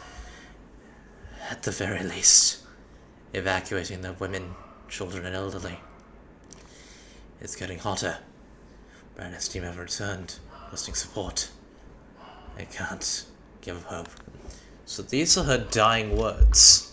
At the very least, evacuating the women, children, and elderly. It's getting hotter. Brandon's team have returned, requesting support. I can't give up hope. So these are her dying words.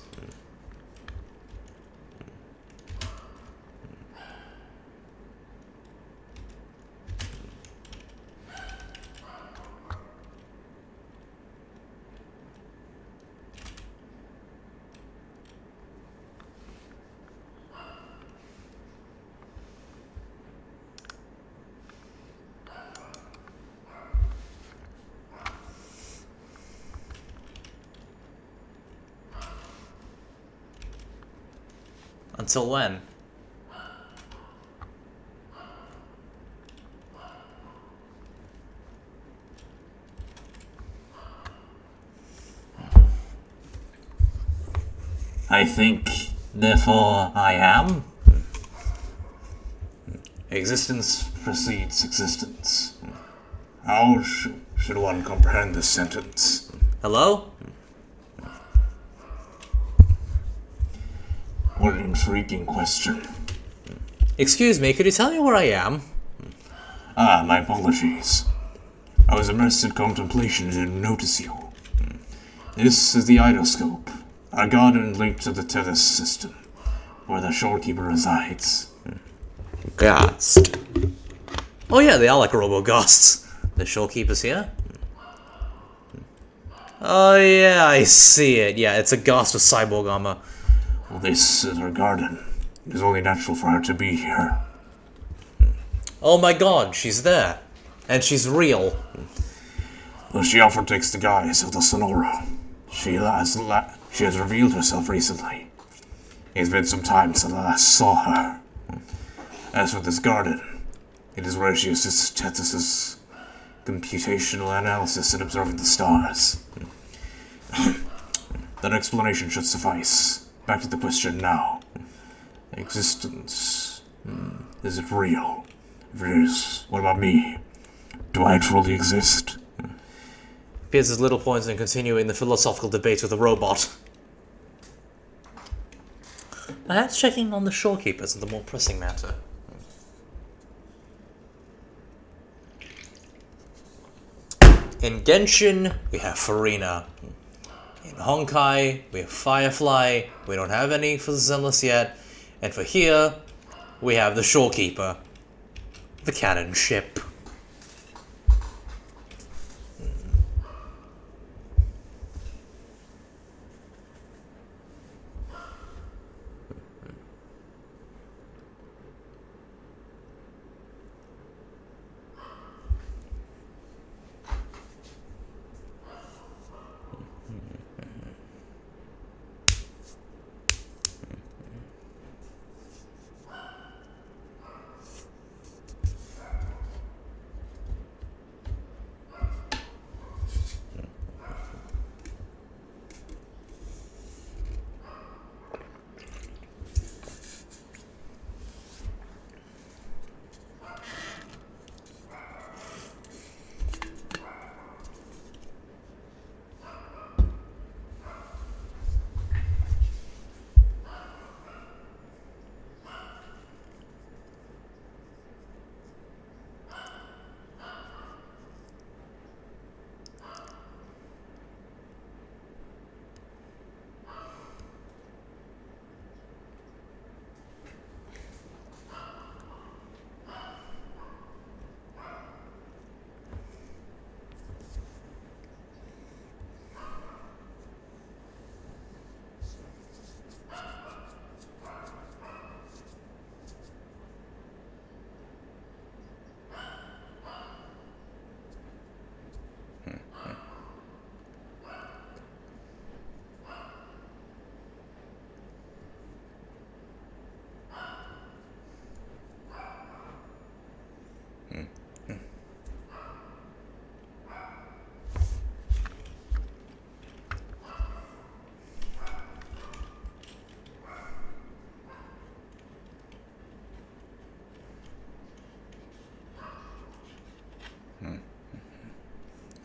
Until when? I think, therefore I am. Existence precedes existence. How should one comprehend this sentence? Hello? What an intriguing question. Excuse me, could you tell me where I am? Ah, my apologies. I was immersed in contemplation and didn't notice you. This is the Idoscope, our garden linked to the Tethys system, where the shorekeeper resides. Ghost. Oh yeah, they are like robo-ghosts. The shorekeeper's here? Oh yeah, I see it. Yeah, it's a ghost with cyborg armor. Well, this is her garden. It is only natural for her to be here. Oh my god, she's there. And she's real. Well, she often takes the guise of the Sonora. She has revealed herself recently. It's been some time since I last saw her. As for this garden, it is where she assists Tethys' computational analysis in observing the stars. That explanation should suffice. Back to the question now. Existence. Is it real? If it is, what about me? Do I truly exist? appears as little point in continuing the philosophical debate with a robot. Perhaps checking on the shorekeepers is the more pressing matter. In Genshin, we have Farina. In Honkai, we have Firefly. We don't have any for Zenless yet. And for here, we have the Shorekeeper. The cannon ship.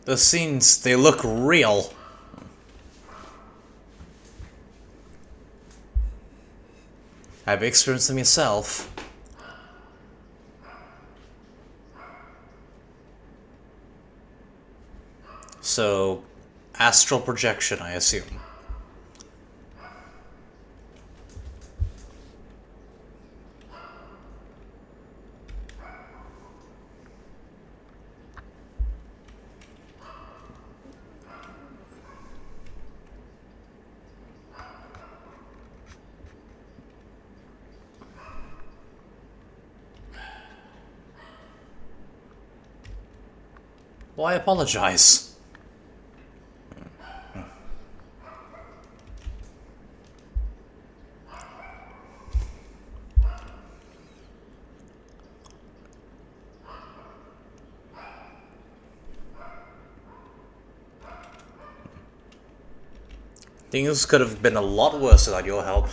The scenes, they look real. I've experienced them myself. So, astral projection, I assume. Why apologize? Things could have been a lot worse without your help.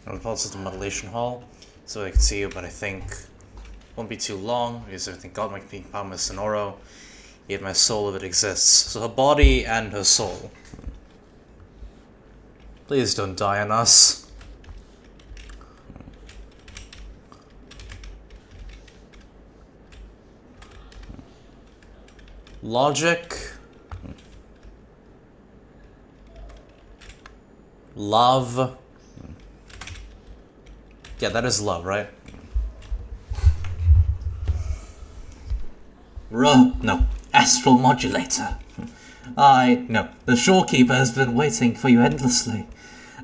I'll pause to the modulation hall so I can see you, but I think it won't be too long because I think God might be found with Sonoro, yet my soul if it exists. So her body and her soul. Please don't die on us. Logic. Love. Yeah, that is love, right? No. Astral modulator. No. The shorekeeper has been waiting for you endlessly.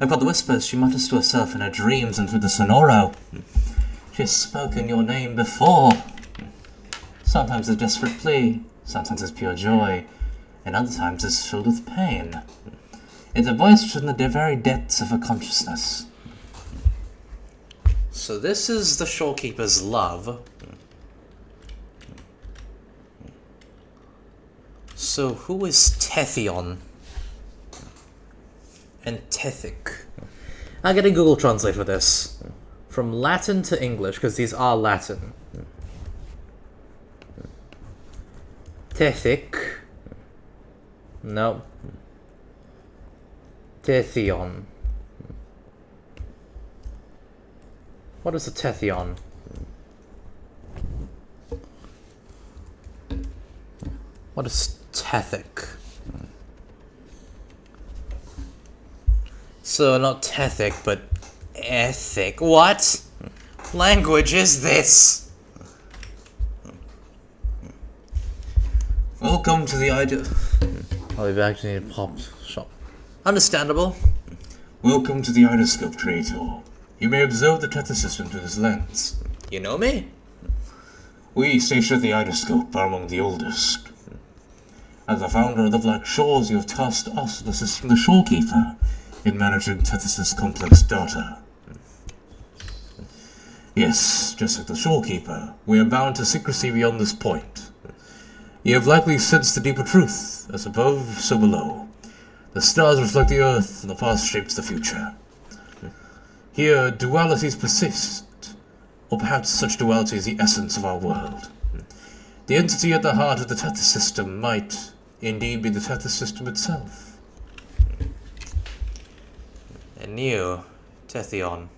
I've got the whispers she mutters to herself in her dreams and through the sonoro. She has spoken your name before. Sometimes a desperate plea, sometimes it's pure joy, and other times it's filled with pain. It's a voice from the very depths of her consciousness. So this is the shorekeeper's love. So who is Tethion? And Tethic? I'm getting Google Translate for this. From Latin to English, because these are Latin. Tethic. No. Tethion. What is a Tethion? What is Tethic? So not Tethic, but ethic. What language is this? Welcome to the idea. I'll be back to need a pop shop. Understandable. Welcome to the Idoscope, Creator. You may observe the tether system through this lens. You know me? We, stationed at the Idoscope, are among the oldest. As the founder of the Black Shores, you have tasked us with assisting the Shorekeeper in managing Tethys' complex data. Yes, just like the Shorekeeper, we are bound to secrecy beyond this point. You have likely sensed the deeper truth, as above, so below. The stars reflect the earth, and the past shapes the future. Here, dualities persist, or perhaps such duality is the essence of our world. The entity at the heart of the Tethys system might indeed be the Tethys system itself. And you, Tethion.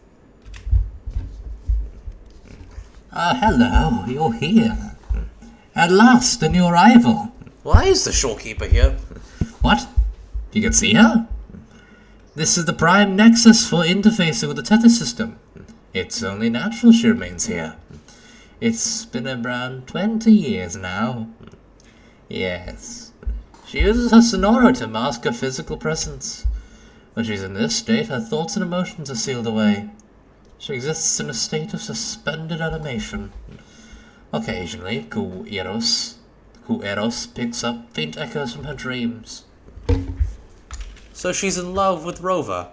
Hello, you're here. At last, a new arrival. Why is the shorekeeper here? What? You can see her? This is the prime nexus for interfacing with the Tethys system. It's only natural she remains here. It's been around 20 years now. Yes. She uses her sonoro to mask her physical presence. When she's in this state, her thoughts and emotions are sealed away. She exists in a state of suspended animation. Occasionally, Ku Eros picks up faint echoes from her dreams. So she's in love with Rover.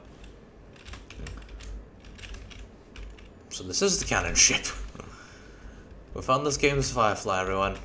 So this is the canon ship. We found this game's Firefly, everyone.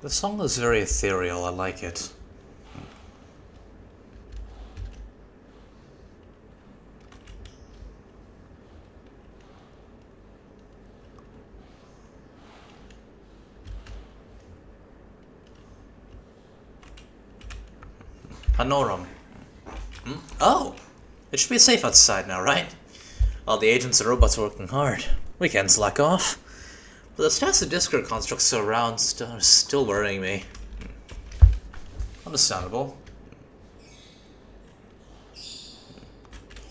The song is very ethereal, I like it. Panoram. Oh! It should be safe outside now, right? All the agents and robots are working hard. We can't slack off. But the stats of Discord constructs around are still worrying me. Understandable.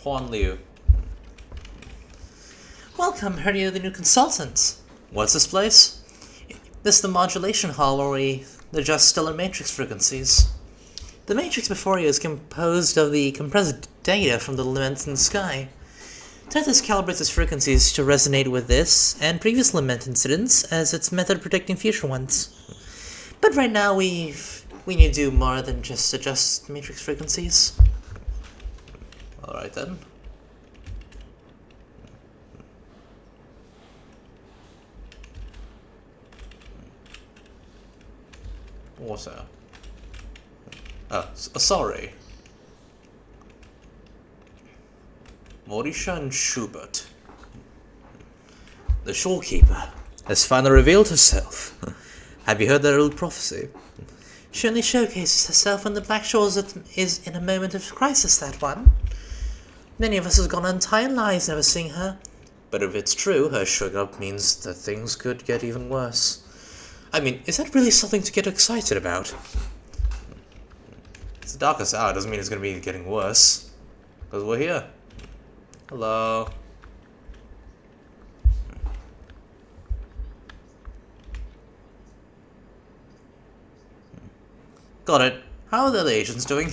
Huan Liu. Welcome, heard you the new consultant. What's this place? This is the modulation hall where we adjust stellar matrix frequencies. The matrix before you is composed of the compressed data from the laments in the sky. Tethys calibrates its frequencies to resonate with this and previous lament incidents as its method of predicting future ones. But right now we need to do more than just adjust matrix frequencies. Alright then. Water. Sorry. Morisha and Schubert. The Shorekeeper has finally revealed herself. Have you heard that old prophecy? She only showcases herself when the Black Shores is in a moment of crisis, that one. Many of us have gone our entire lives never seeing her. But if it's true, her showing up means that things could get even worse. I mean, is that really something to get excited about? It's the darkest hour, doesn't mean it's going to be getting worse. Because we're here. Hello. Got it. How are the other agents doing?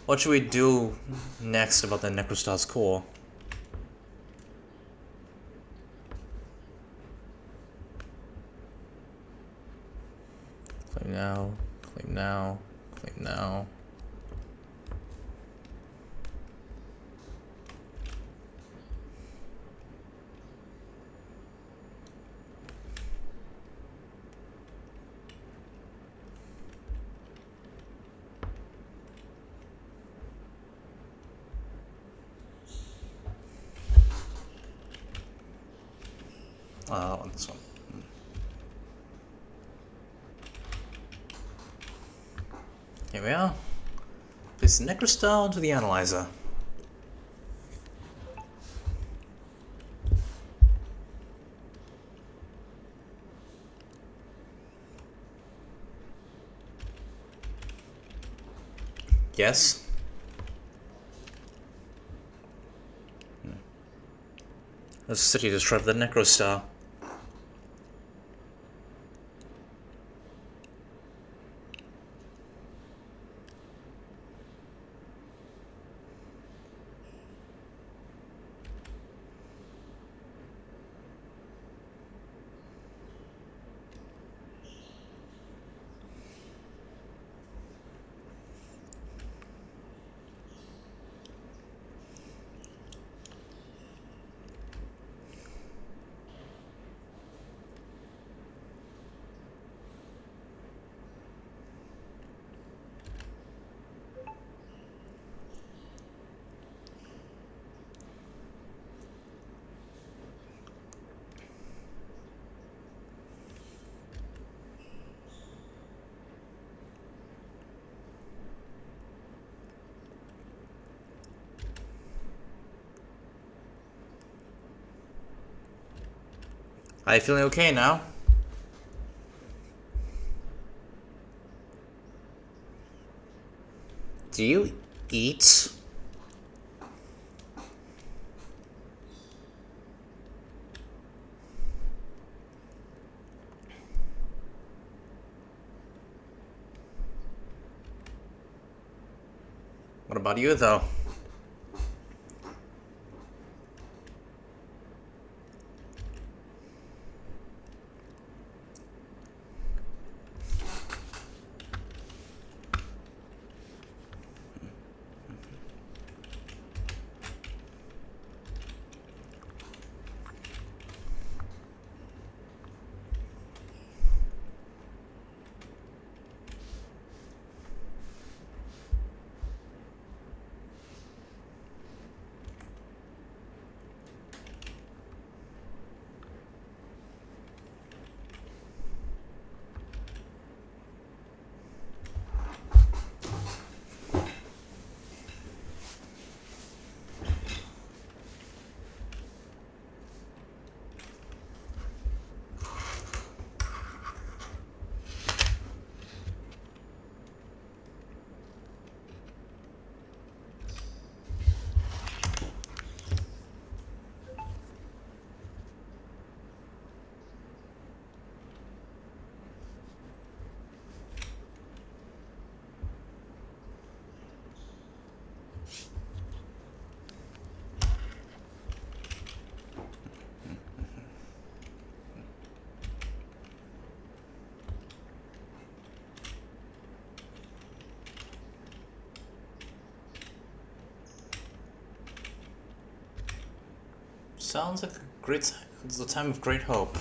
What should we do next about the Necrostar's core? Claim now, claim now, claim now. I want this one. Here we are. Place the Necrostar onto the analyzer. Yes. The city destroyed the Necrostar. Are you feeling okay now? Do you eat? What about you, though? Sounds like a great time. It's a time of great hope.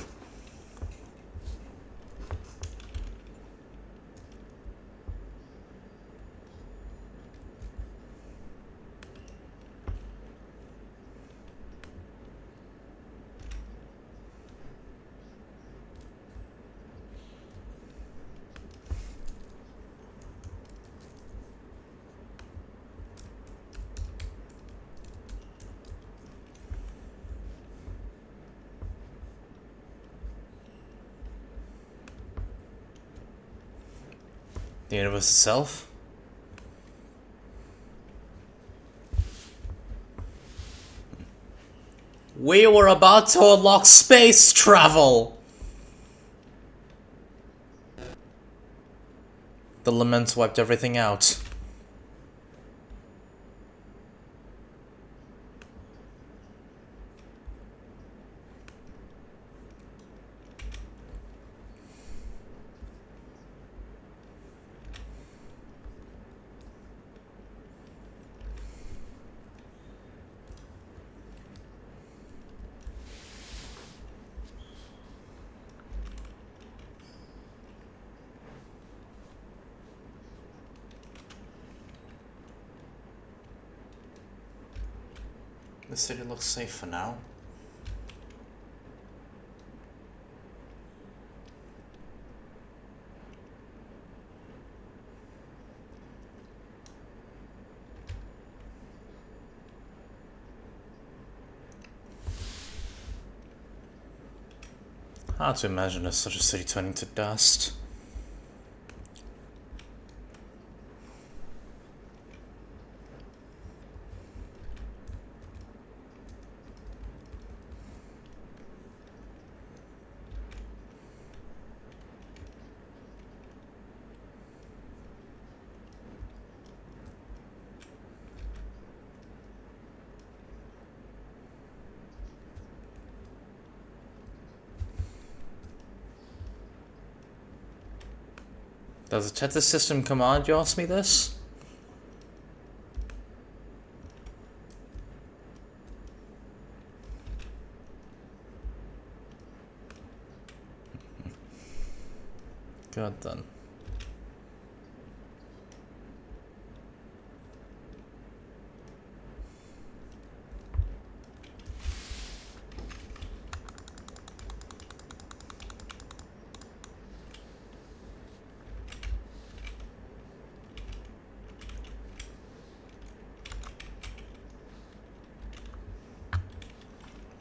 The universe itself? We were about to unlock space travel! The lament wiped everything out. The city looks safe for now. Hard to imagine such a city turning to dust. Does the Tether system command you ask me this? Good then.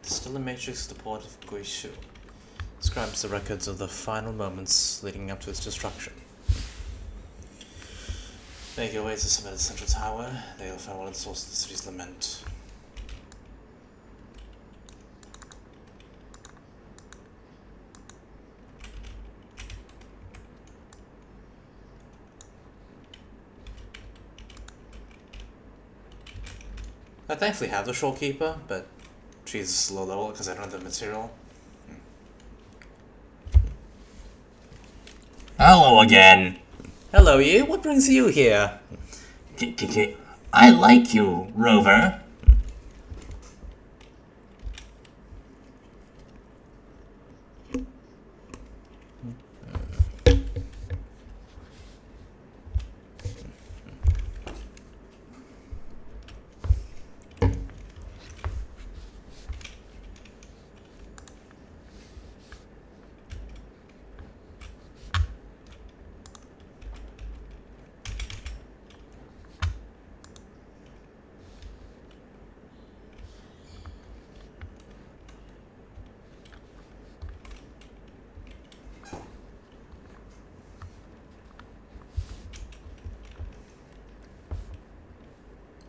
Still a matrix at the port of Guishu. Describes the records of the final moments leading up to its destruction. Make your way to the summit of the central tower. There you'll find one of the sources of the city's lament. I thankfully have the Shorekeeper, but she's low level because I don't have the material. Hello again. Hello, you. What brings you here? I like you, Rover.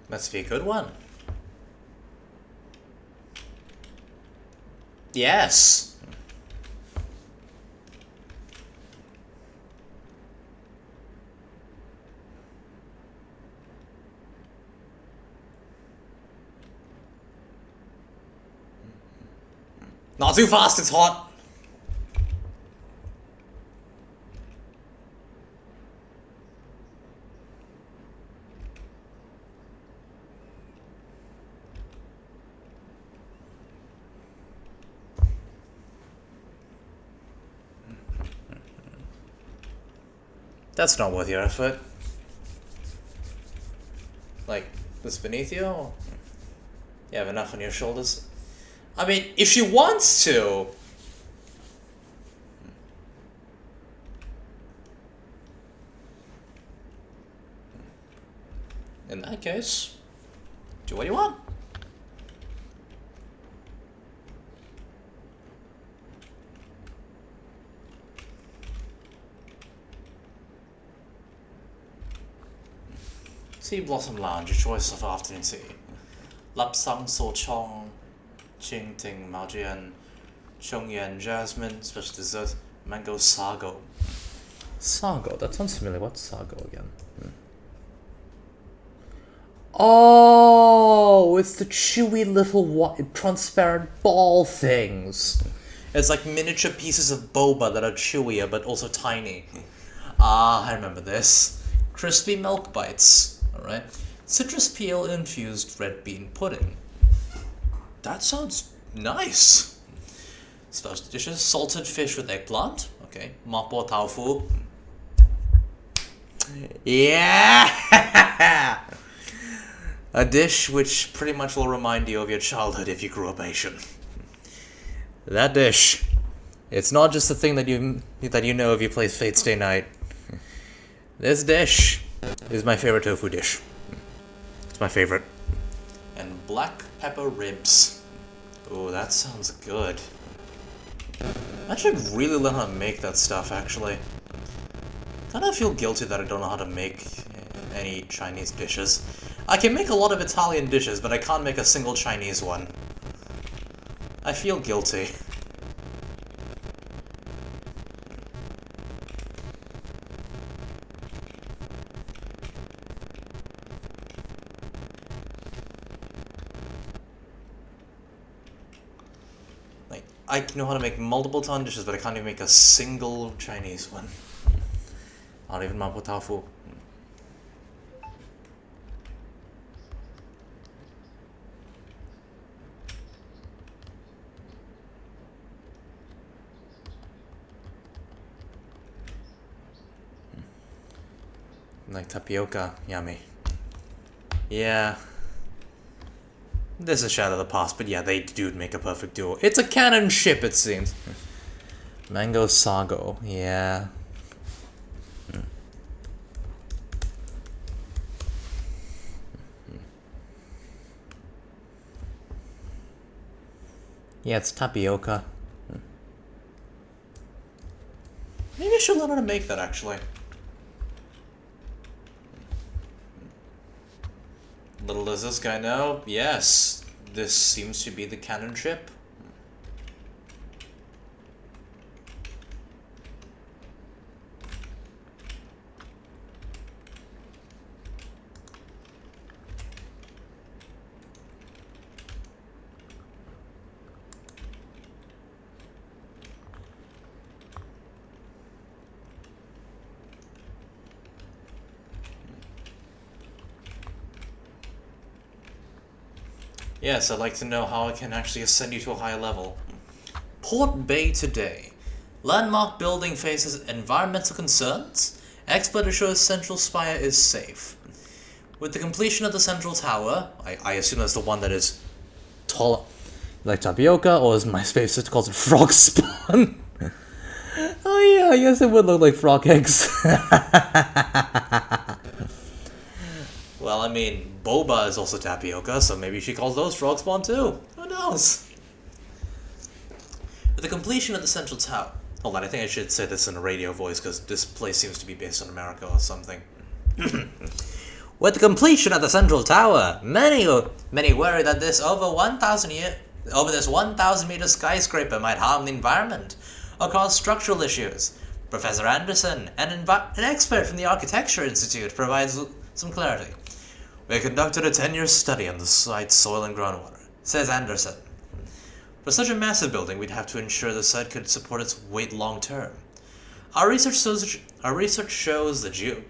Must be a good one. Yes. Not too fast, it's hot. That's not worth your effort. Like, this beneath you? Or you have enough on your shoulders? I mean, if she wants to... In that case, do what you want. Tea Blossom Lounge, your choice of afternoon tea. Lapsang So Chong, Qing Ting Mao Jian, Chong Yan Jasmine, special dessert, mango sago. Sago, that sounds familiar. What's sago again? Oh, it's the chewy little white, transparent ball things. It's like miniature pieces of boba that are chewier but also tiny. Ah, I remember this. Crispy milk bites. Alright. Citrus peel infused red bean pudding. That sounds nice. Special dishes, salted fish with eggplant. Okay. Mapo tofu. Yeah! A dish which pretty much will remind you of your childhood if you grew up Asian. That dish. It's not just the thing that you know if you play Fate Stay Night. This dish is my favorite tofu dish. It's my favorite. And black pepper ribs. Oh, that sounds good. I should really learn how to make that stuff, actually. Kinda feel guilty that I don't know how to make any Chinese dishes. I can make a lot of Italian dishes, but I can't make a single Chinese one. I feel guilty. Like, I know how to make multiple ton dishes, but I can't even make a single Chinese one. Not even mapo tofu. Like tapioca, yummy. Yeah. This is a shadow of the past, but yeah, they do make a perfect duo. It's a canon ship, it seems. Mango sago, yeah. Yeah, it's tapioca. Maybe I should learn how to make that, actually. Little does this guy know, yes, this seems to be the cannon ship. Yes, I'd like to know how I can actually ascend you to a higher level. Port Bay today. Landmark building faces environmental concerns. Expert assures Central Spire is safe. With the completion of the Central Tower, I assume that's the one that is tall, like tapioca, or as my space it calls it frog spawn. Oh yeah, I guess it would look like frog eggs. Well, I mean, boba is also tapioca, so maybe she calls those frog spawn too. Who knows? With the completion of the Central Tower... Hold on, I think I should say this in a radio voice, because this place seems to be based in America or something. With the completion of the Central Tower, many worry that this over 1,000 meter skyscraper might harm the environment or cause structural issues. Professor Anderson, an expert from the Architecture Institute, provides some clarity. We conducted a 10-year study on the site's soil and groundwater, says Anderson. For such a massive building, we'd have to ensure the site could support its weight long term. Our research shows the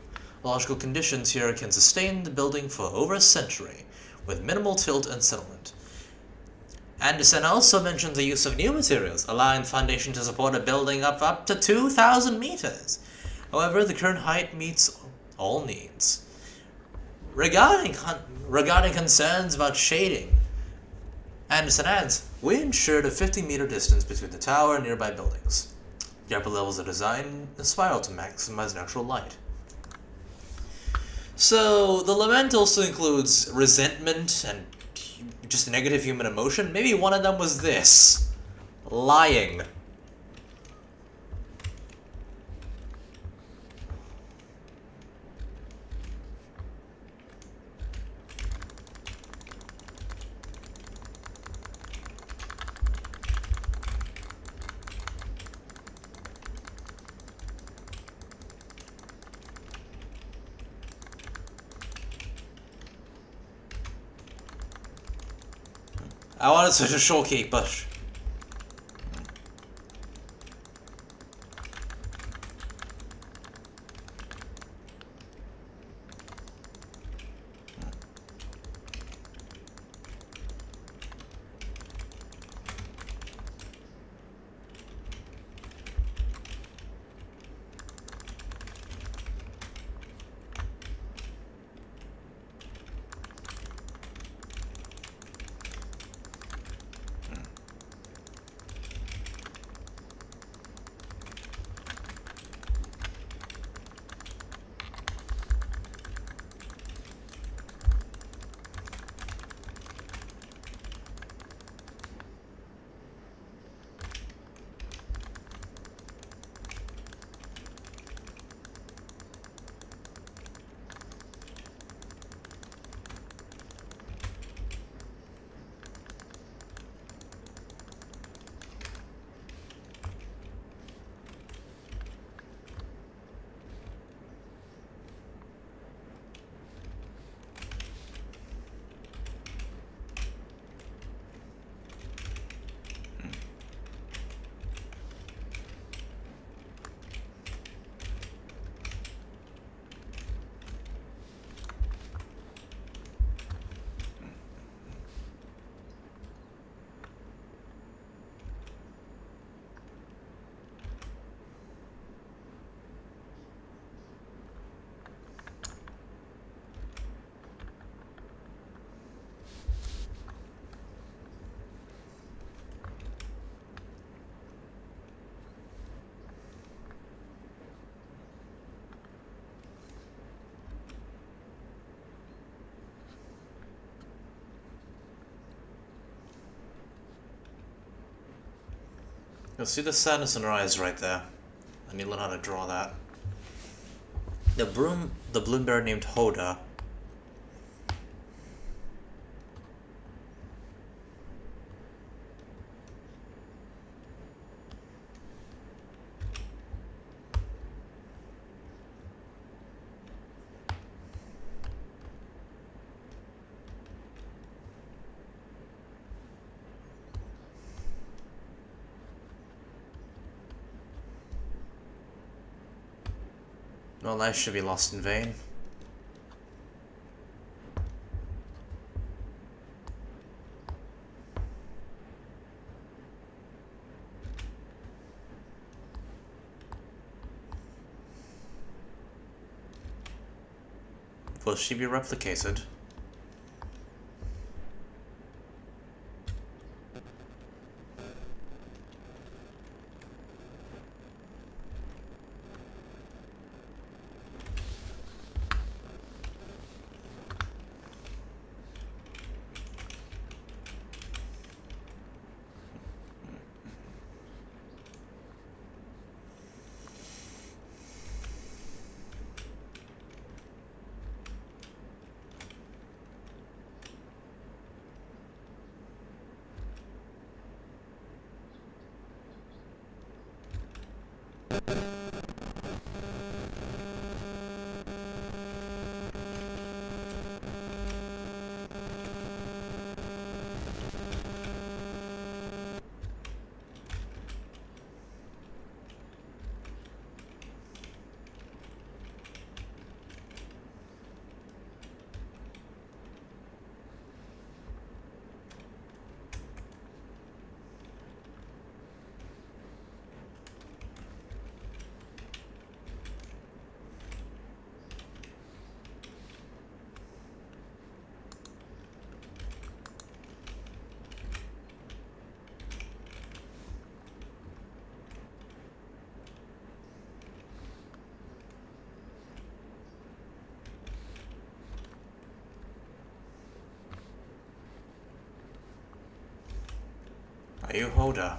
geological conditions here can sustain the building for over a century, with minimal tilt and settlement. Anderson also mentioned the use of new materials, allowing the foundation to support a building up to 2,000 meters. However, the current height meets all needs. Regarding concerns about shading, Anderson adds, we ensured a 50-meter distance between the tower and nearby buildings. The upper levels are designed in a spiral to maximize natural light. So, the lament also includes resentment and just negative human emotion. Maybe one of them was this. Lying. I wanted such a short cake, but... You'll see the sadness in her eyes right there. I need to learn how to draw that. The bloom bear named Hoda. No life should be lost in vain. Will she be replicated? Are you Hoda?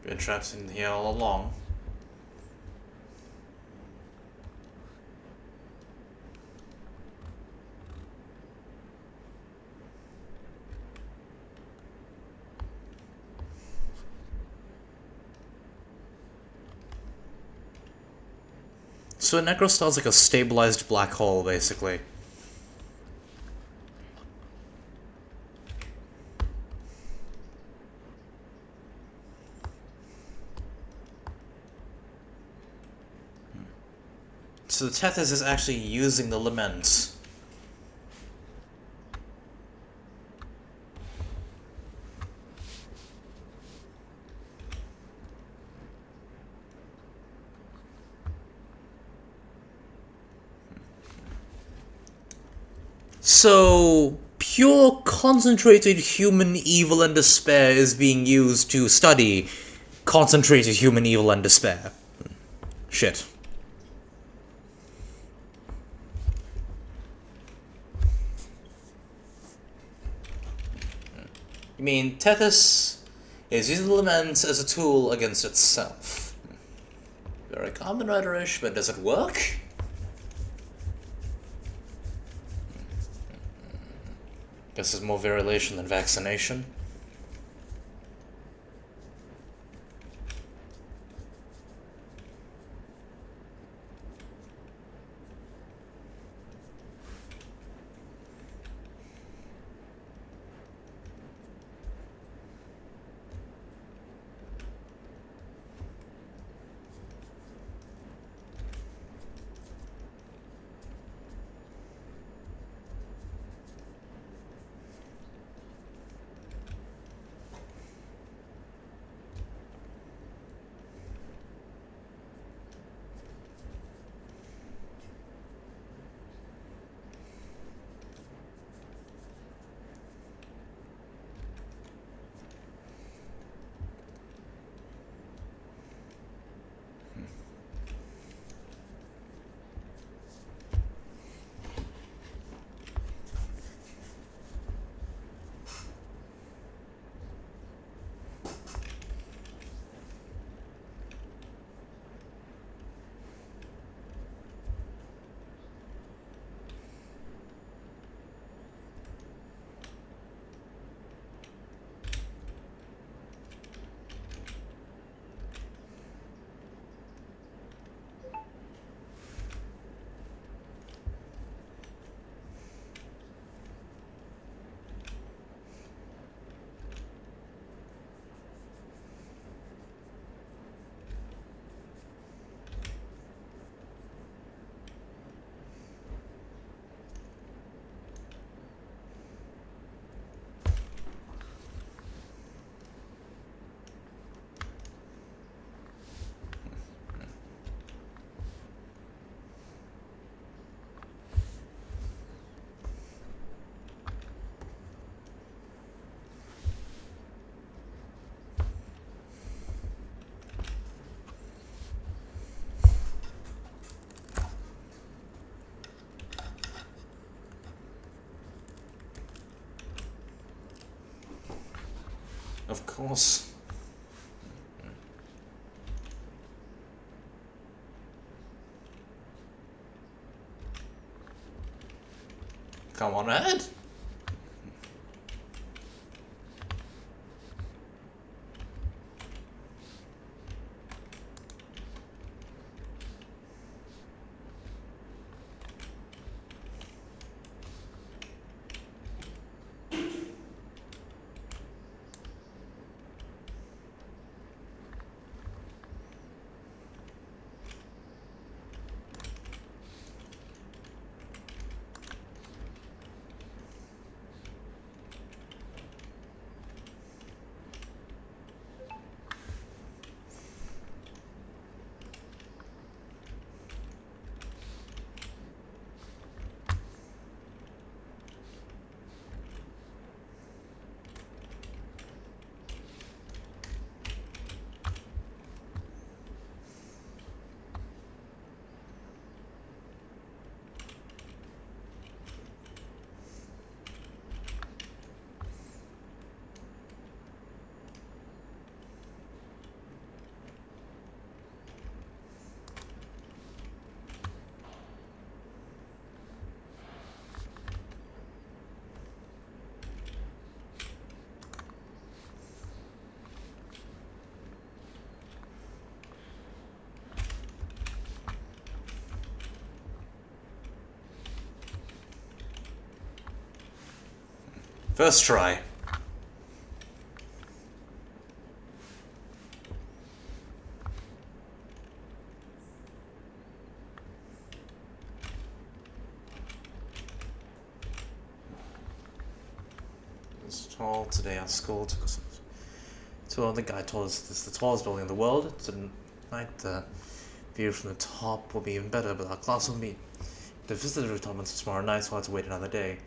Been trapped in here all along. So a Necrostar is like a stabilized black hole, basically. So the Tethys is actually using the Laments. So, pure concentrated human evil and despair is being used to study concentrated human evil and despair. Shit. You mean Tethys is using the Laments as a tool against itself? Very common rhetoric, but does it work? Guess it's more variolation than vaccination. Of course. Come on ahead. First try. It's tall today at school. The guy told us this is the tallest building in the world. Tonight the view from the top will be even better, but our class will meet. The visitor retirement tomorrow night, so I'll have to wait another day.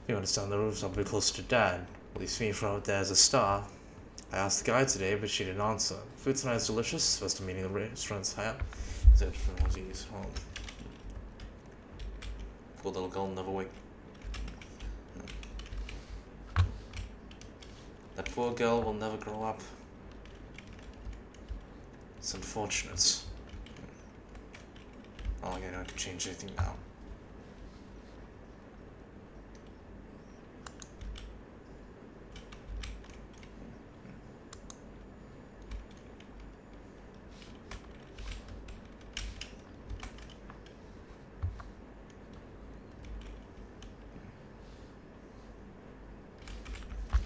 You understand the roofs, I'll be closer to Dad. At least me from out there as a star. I asked the guide today, but she didn't answer. Food tonight is delicious. First I'm eating the restaurant's high up. Is it from Ozzy's home? Poor little girl never wake. That poor girl will never grow up. It's unfortunate. Oh, I don't have to change anything now.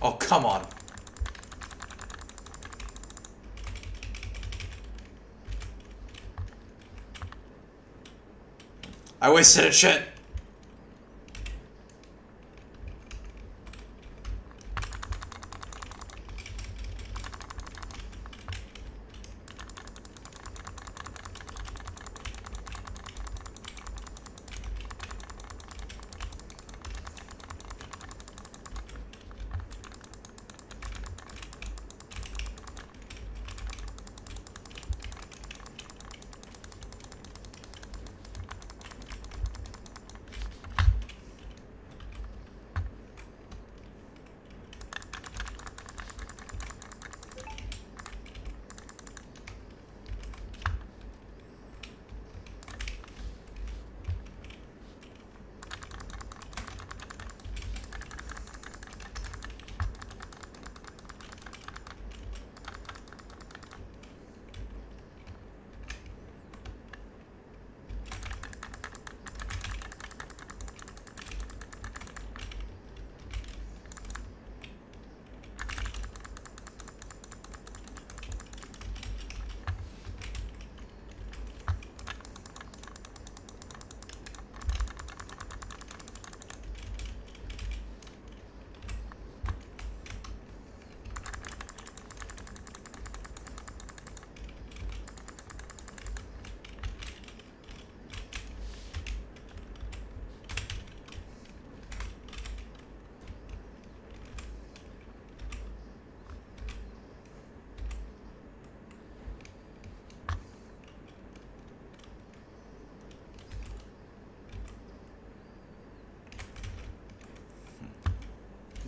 Oh, come on. I wasted it, shit.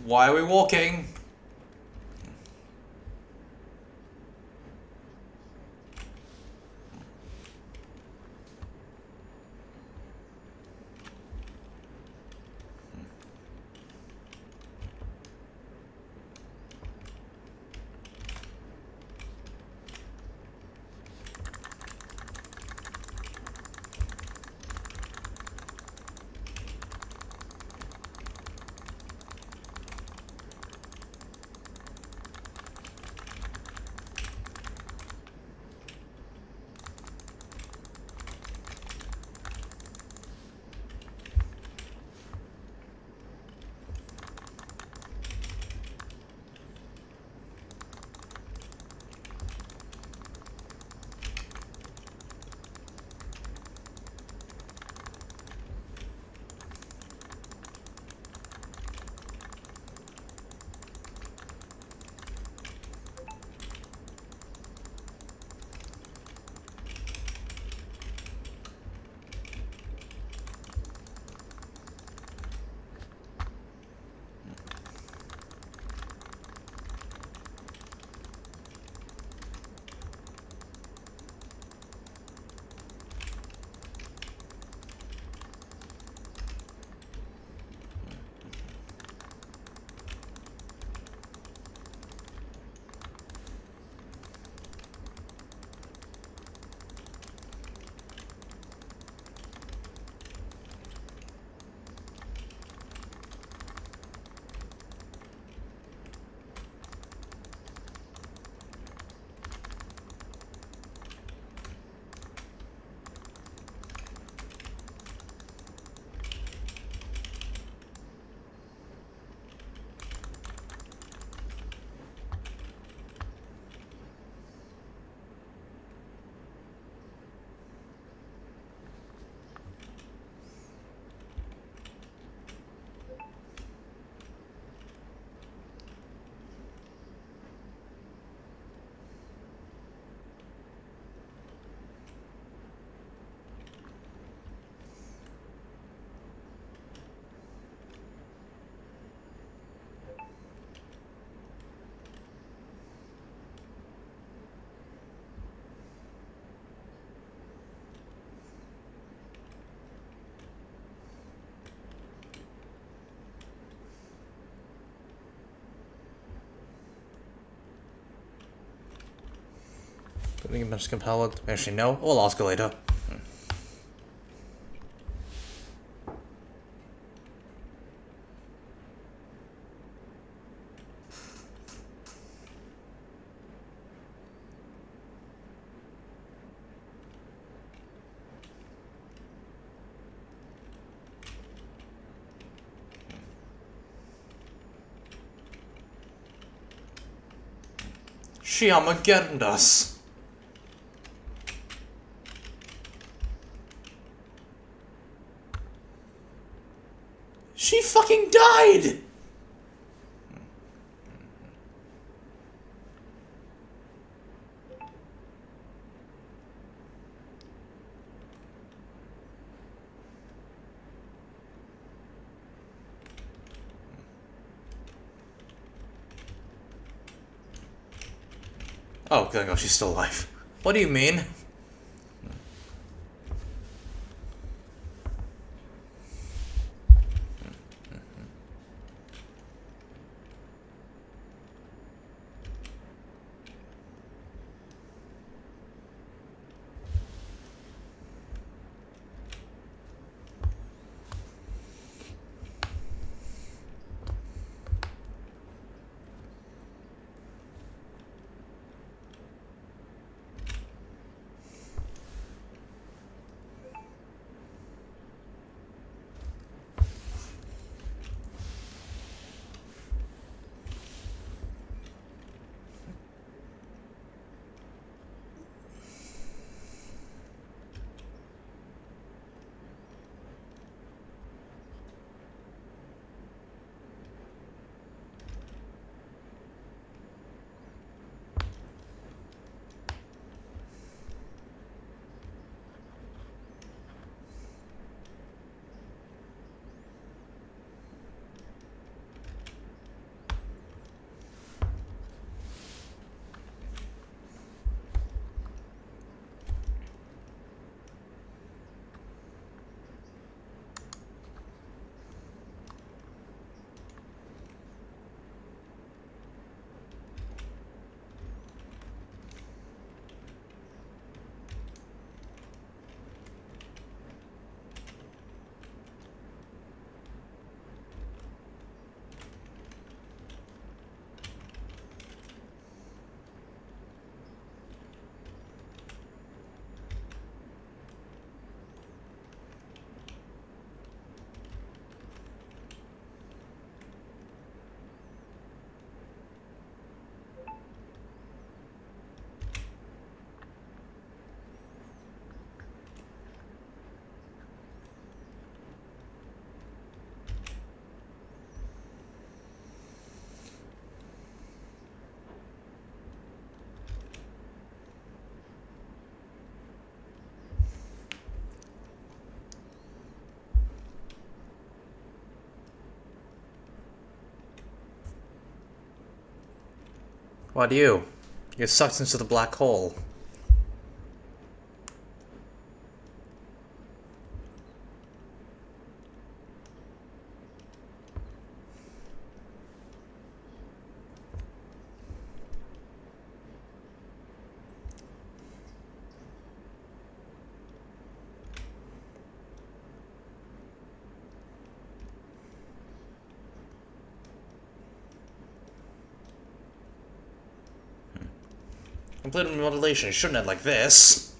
Why are we walking? Getting a bunch compelled. Actually, no. We'll ask her later. She Armageddoned us. She fucking died! Oh, good God, she's still alive. What do you mean? What do you? You're sucked into the black hole. Complete modulation shouldn't end like this.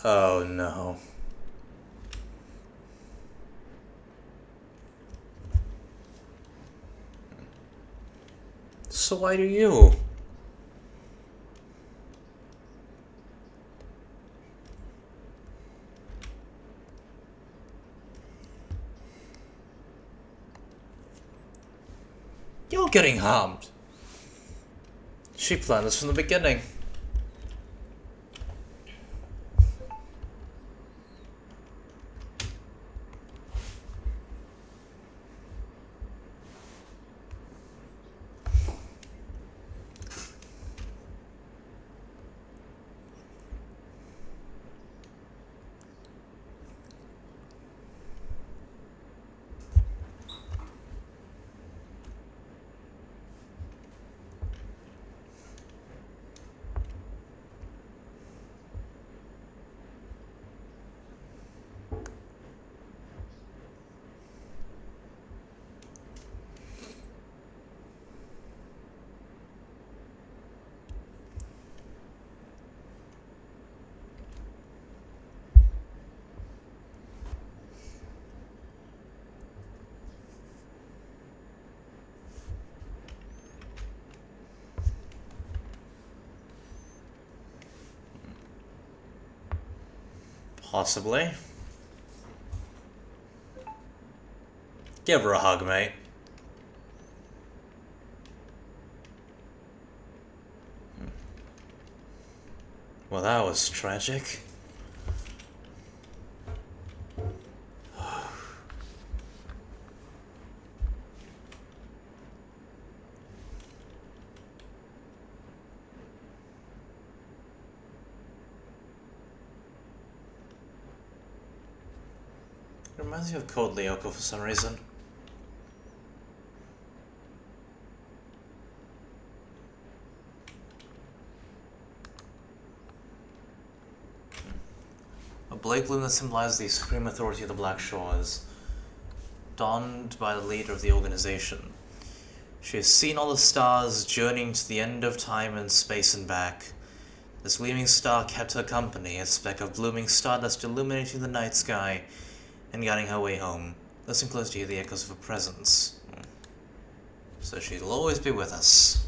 Oh no. So why do you? You're getting harmed. She planned this from the beginning. Possibly. Give her a hug, mate. Well, that was tragic. It reminds me of Code Lyoko for some reason. A Blake bloom that symbolizes the supreme authority of the Black Shores, donned by the leader of the organization. She has seen all the stars journeying to the end of time and space and back. This gleaming star kept her company, a speck of blooming stardust illuminating the night sky and guiding her way home. Listen close to hear the echoes of her presence. So she'll always be with us.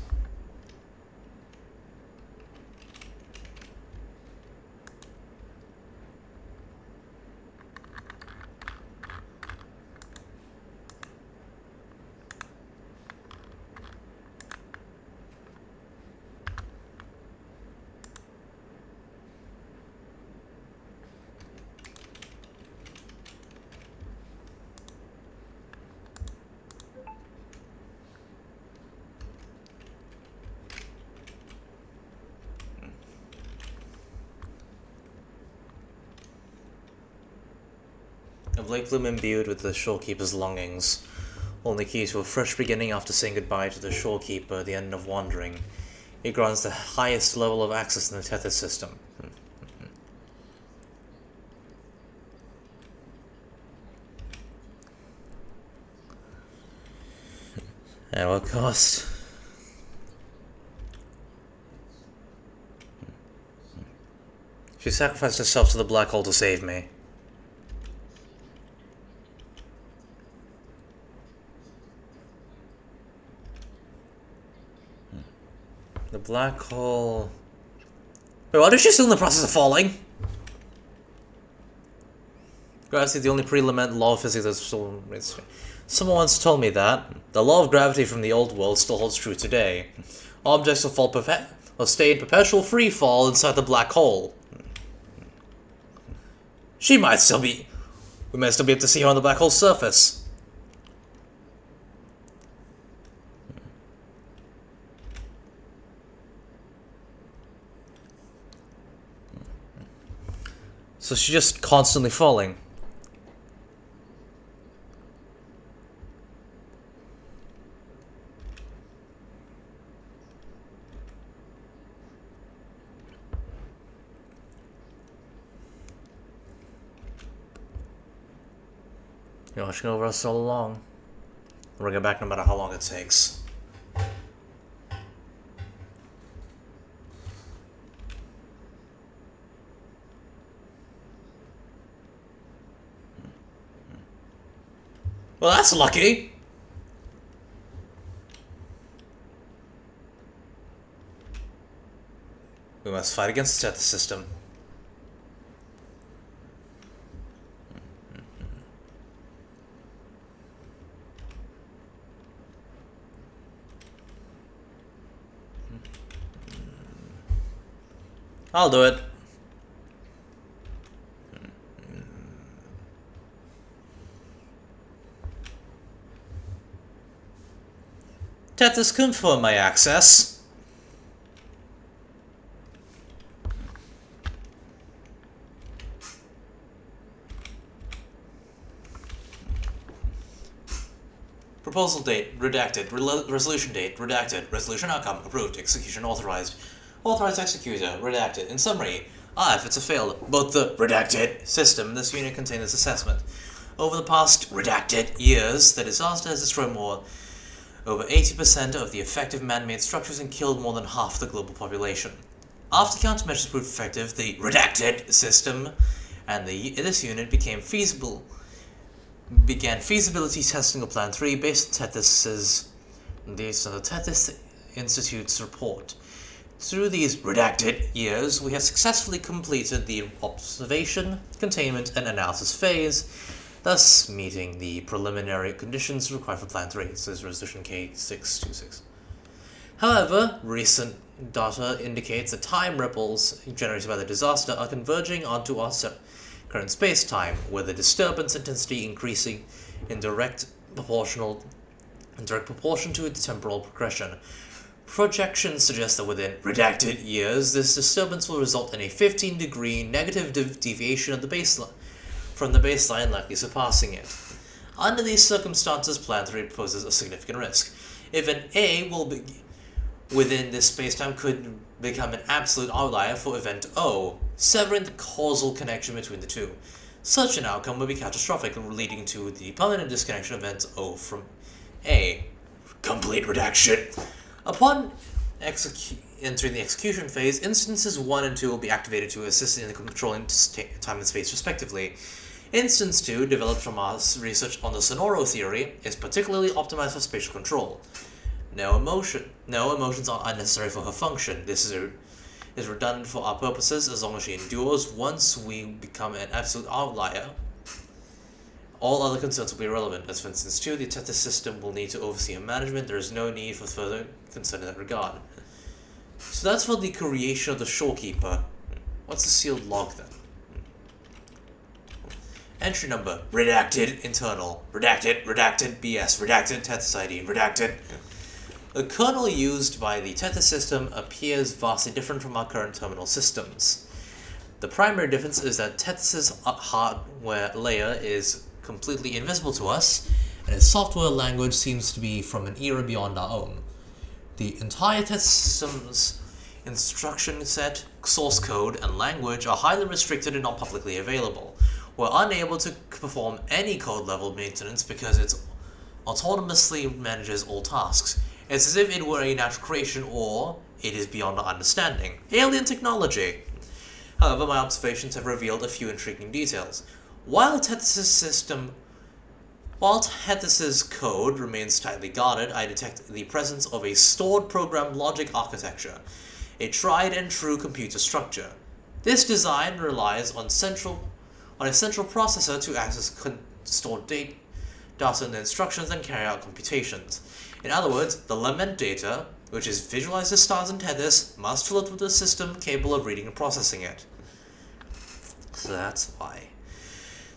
A Blake bloom imbued with the shorekeeper's longings, only key to a fresh beginning after saying goodbye to the shorekeeper at the end of wandering. It grants the highest level of access in the Tethys system. At what cost? She sacrificed herself to the black hole to save me. The black hole... Wait, what? Is she still in the process of falling? Gravity is the only pre-lament law of physics that's still... Someone once told me that. The law of gravity from the old world still holds true today. Objects will stay in perpetual free fall inside the black hole. She might still be... We might still be able to see her on the black hole's surface. So she's just constantly falling. You're watching over us all along. We'll get back no matter how long it takes. Well, that's lucky. We must fight against the Tethys system. I'll do it. Tethys, confirm my access. Proposal date, redacted. Resolution date, redacted. Resolution outcome, approved. Execution authorized. Authorized executor, redacted. In summary, efforts have failed. Both the redacted system and this unit contain this assessment. Over the past redacted years, the disaster has destroyed over 80% of the effective man-made structures and killed more than half the global population. After countermeasures proved effective, the redacted system and this unit began feasibility testing of Plan 3 based on the Tethys Institute's report. Through these redacted years, we have successfully completed the observation, containment, and analysis phase, thus meeting the preliminary conditions required for Plan 3. So this is Resolution K626. However, recent data indicates that time ripples generated by the disaster are converging onto our current space-time, with the disturbance intensity increasing in direct proportion to its temporal progression. Projections suggest that within redacted years, this disturbance will result in a 15-degree negative deviation of the baseline from the baseline, likely surpassing it. Under these circumstances, Plan 3 poses a significant risk. If an A within this spacetime could become an absolute outlier for event O, severing the causal connection between the two. Such an outcome would be catastrophic, leading to the permanent disconnection of event O from A. Complete redaction. Upon entering the execution phase, instances 1 and 2 will be activated to assist in controlling time and space respectively. Instance 2, developed from our research on the Sonoro theory, is particularly optimized for spatial control. No emotions are unnecessary for her function. This is redundant for our purposes as long as she endures. Once we become an absolute outlier, all other concerns will be irrelevant. As for instance 2, the Tethys system will need to oversee her management. There is no need for further concern in that regard. So that's for the creation of the Shorekeeper. What's the sealed log then? Entry number, redacted, internal, redacted, BS, redacted, Tethys ID, redacted. The kernel used by the Tethys system appears vastly different from our current terminal systems. The primary difference is that Tethys' hardware layer is completely invisible to us, and its software language seems to be from an era beyond our own. The entire Tethys system's instruction set, source code, and language are highly restricted and not publicly available. We're unable to perform any code-level maintenance because it autonomously manages all tasks. It's as if it were a natural creation, or it is beyond our understanding. Alien technology! However, my observations have revealed a few intriguing details. While Tethys' code remains tightly guarded, I detect the presence of a stored program logic architecture, a tried and true computer structure. This design relies on a central processor to access stored data and instructions and carry out computations. In other words, the lament data, which is visualized as stars in Tethys, must float with a system capable of reading and processing it. So that's why.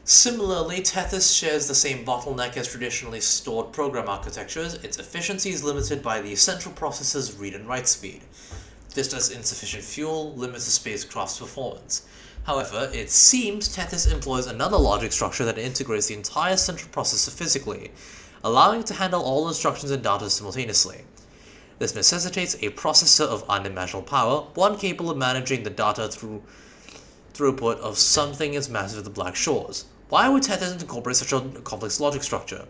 Similarly, Tethys shares the same bottleneck as traditionally stored program architectures. Its efficiency is limited by the central processor's read and write speed. Just as insufficient fuel limits the spacecraft's performance. However, it seems Tethys employs another logic structure that integrates the entire central processor physically, allowing it to handle all instructions and data simultaneously. This necessitates a processor of unimaginable power, one capable of managing the data throughput of something as massive as the Black Shores. Why would Tethys incorporate such a complex logic structure?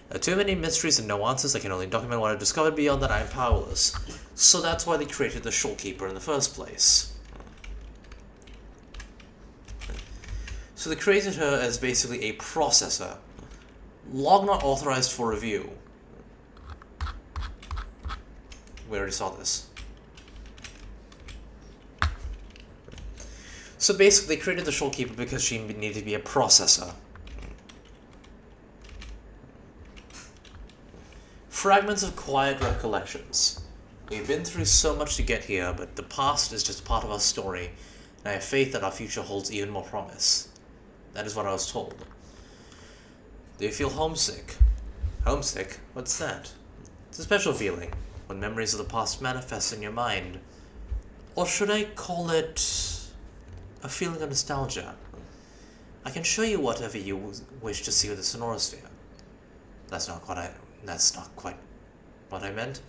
There are too many mysteries and no answers. I can only document what I've discovered. Beyond that, I am powerless. So that's why they created the Shorekeeper in the first place. So they created her as basically a processor. Log not authorized for review. We already saw this. So basically they created the Shorekeeper because she needed to be a processor. Fragments of quiet recollections. We've been through so much to get here, but the past is just part of our story, and I have faith that our future holds even more promise. That is what I was told. Do you feel homesick? Homesick? What's that? It's a special feeling, when memories of the past manifest in your mind. Or should I call it a feeling of nostalgia? I can show you whatever you wish to see with the Sonorosphere. That's not quite what I meant.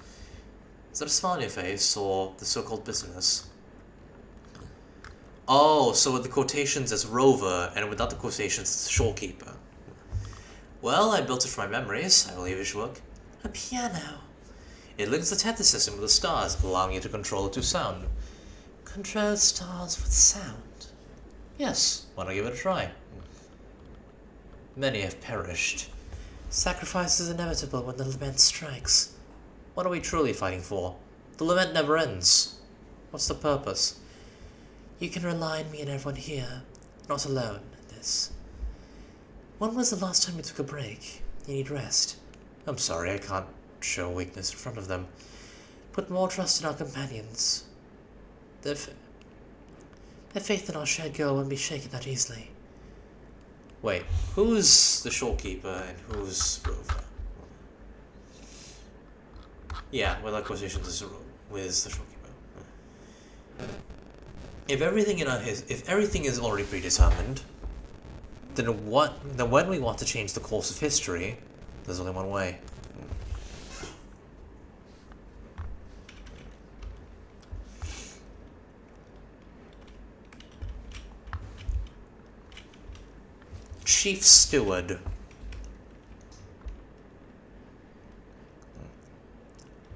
Is that a smile on your face, or the so-called business? Oh, so with the quotations it's rover, and without the quotations it's Shorekeeper. Well, I built it from my memories. I believe it should work. A piano. It links the Tethys system with the stars, allowing you to control it to sound. Control stars with sound? Yes, why not give it a try? Many have perished. Sacrifice is inevitable when the lament strikes. What are we truly fighting for? The lament never ends. What's the purpose? You can rely on me and everyone here. Not alone in this. When was the last time you took a break? You need rest. I'm sorry, I can't show weakness in front of them. Put more trust in our companions. Their faith in our shared goal won't be shaken that easily. Wait, who's the shorekeeper and who's Rover? Yeah, with acquisitions with the shorekeeper. If everything is already predetermined, then when we want to change the course of history, there's only one way. Chief Steward.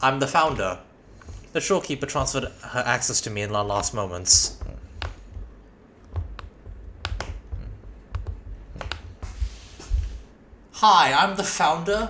I'm the founder. The shorekeeper transferred her access to me in the last moments. Hi, I'm the founder.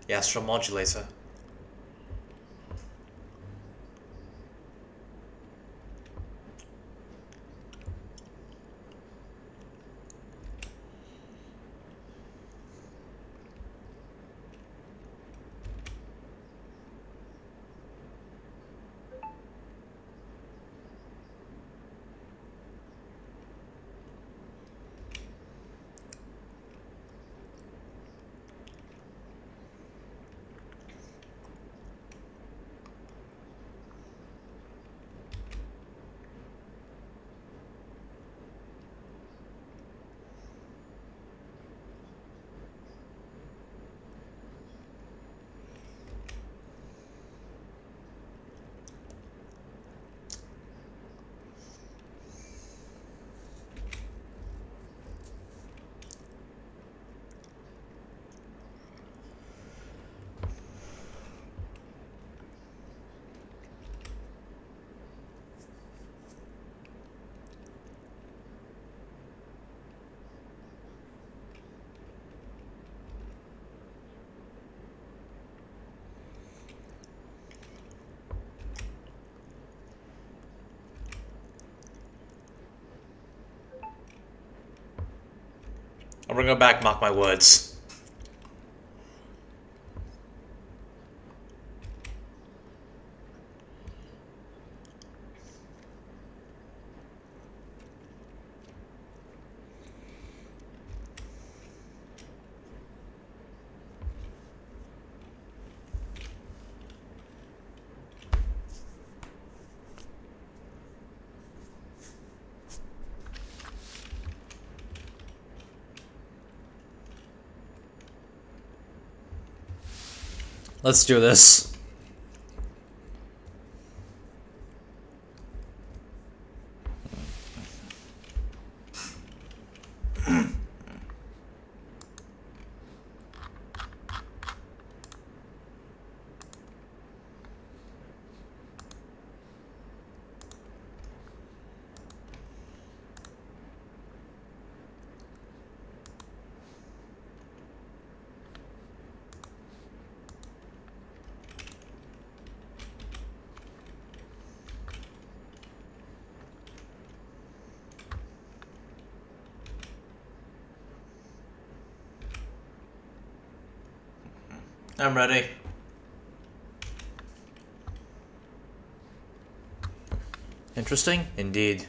The astral modulator. I'll bring her back, mark my words. Let's do this. I'm ready. Interesting? Indeed.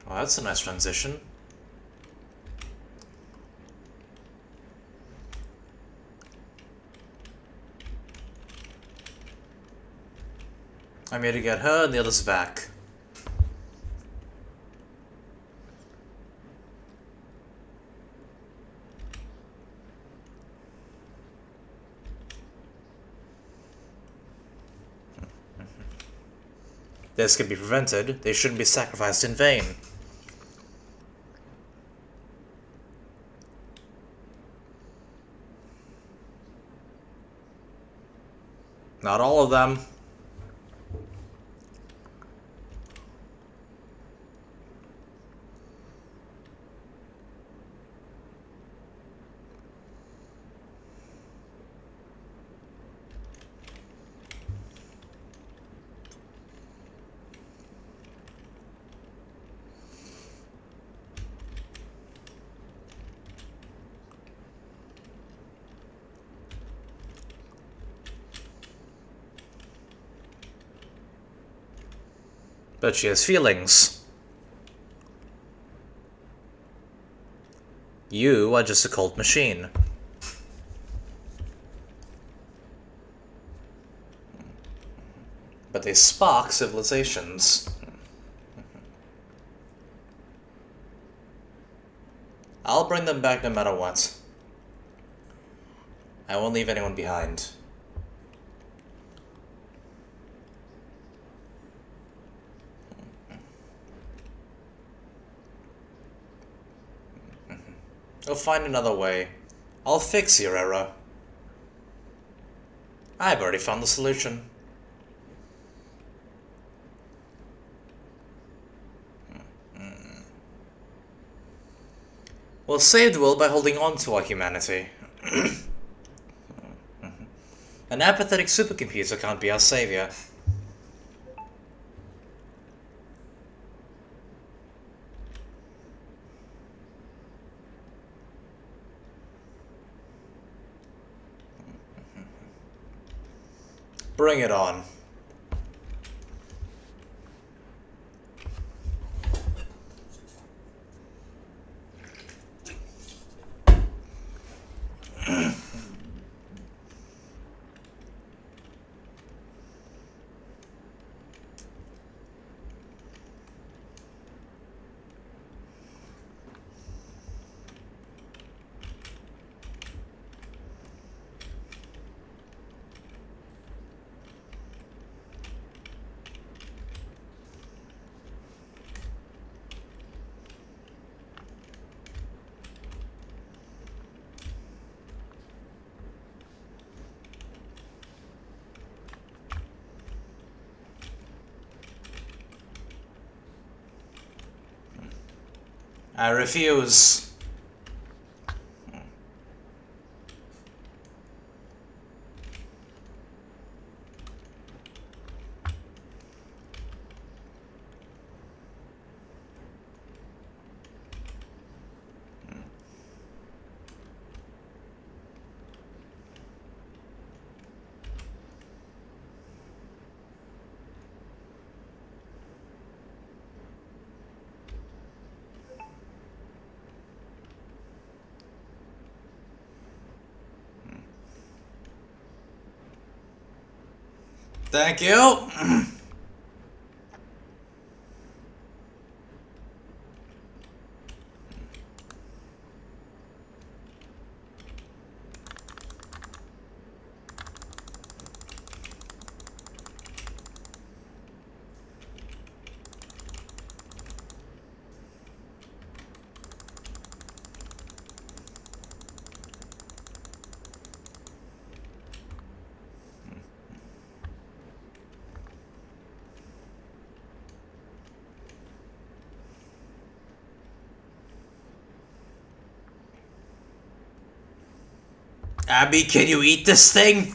Well, that's a nice transition. I'm here to get her and the others back. This can be prevented. They shouldn't be sacrificed in vain. Not all of them. But she has feelings. You are just a cold machine. But they spark civilizations. I'll bring them back no matter what. I won't leave anyone behind. You'll find another way. I'll fix your error. I've already found the solution. We'll save the world by holding on to our humanity. An apathetic supercomputer can't be our savior. Bring it on. I refuse. Thank you. Abby, can you eat this thing?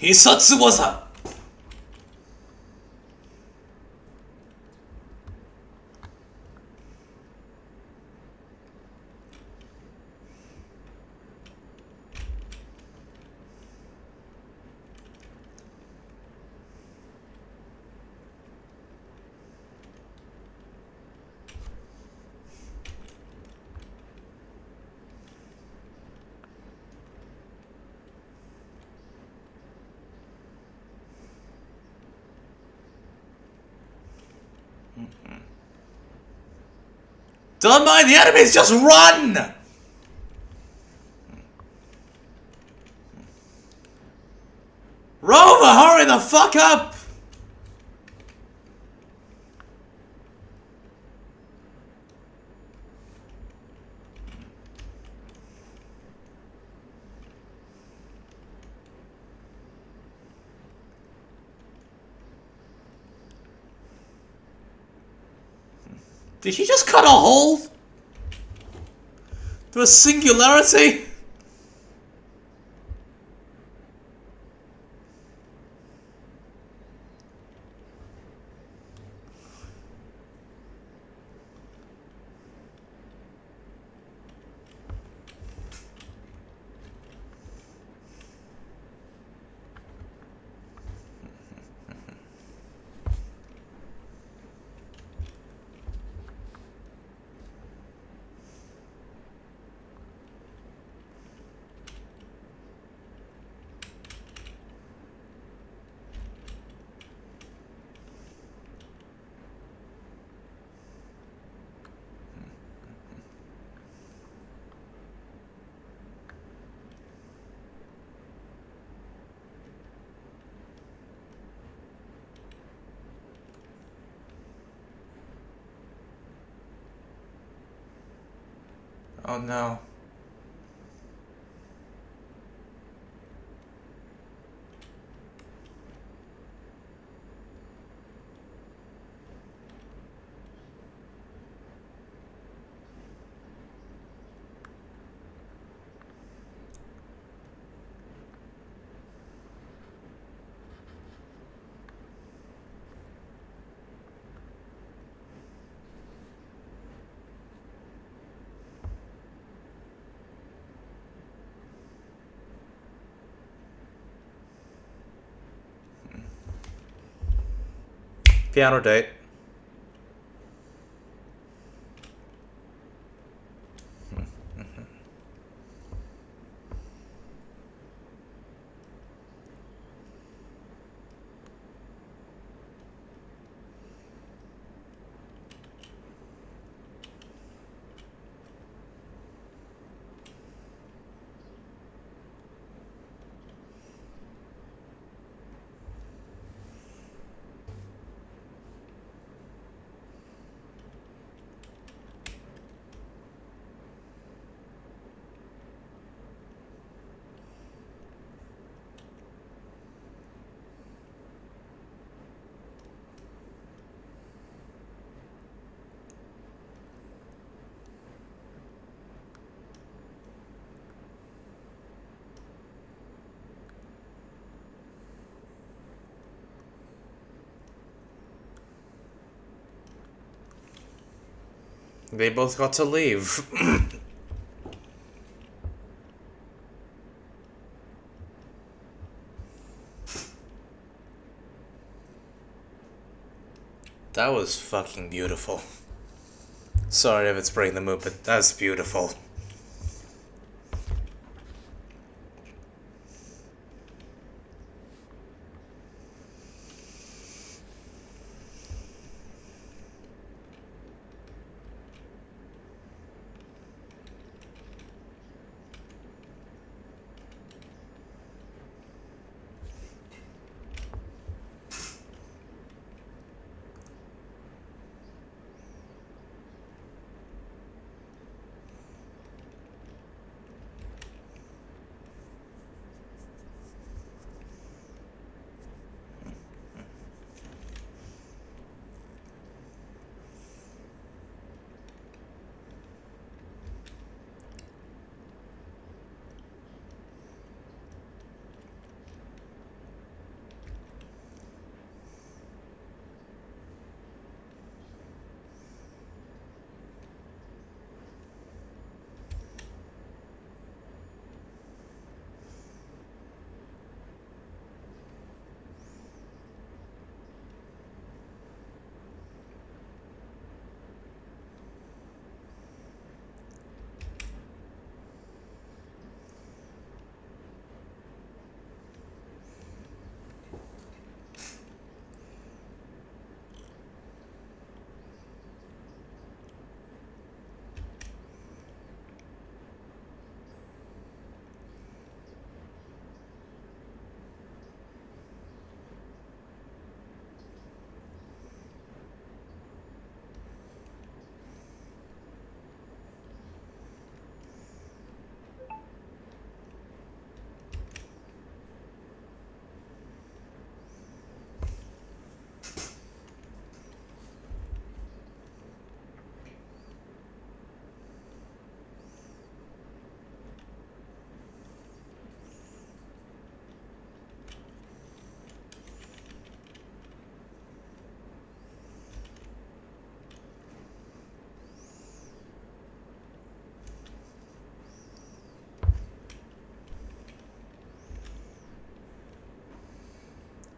Hisatsuwaza! Don't mind the enemies, just run! Rover, hurry the fuck up! Did he just cut a hole? To a singularity? Oh no. Piano date. They both got to leave. That was fucking beautiful. Sorry if it's breaking the mood, but that's beautiful.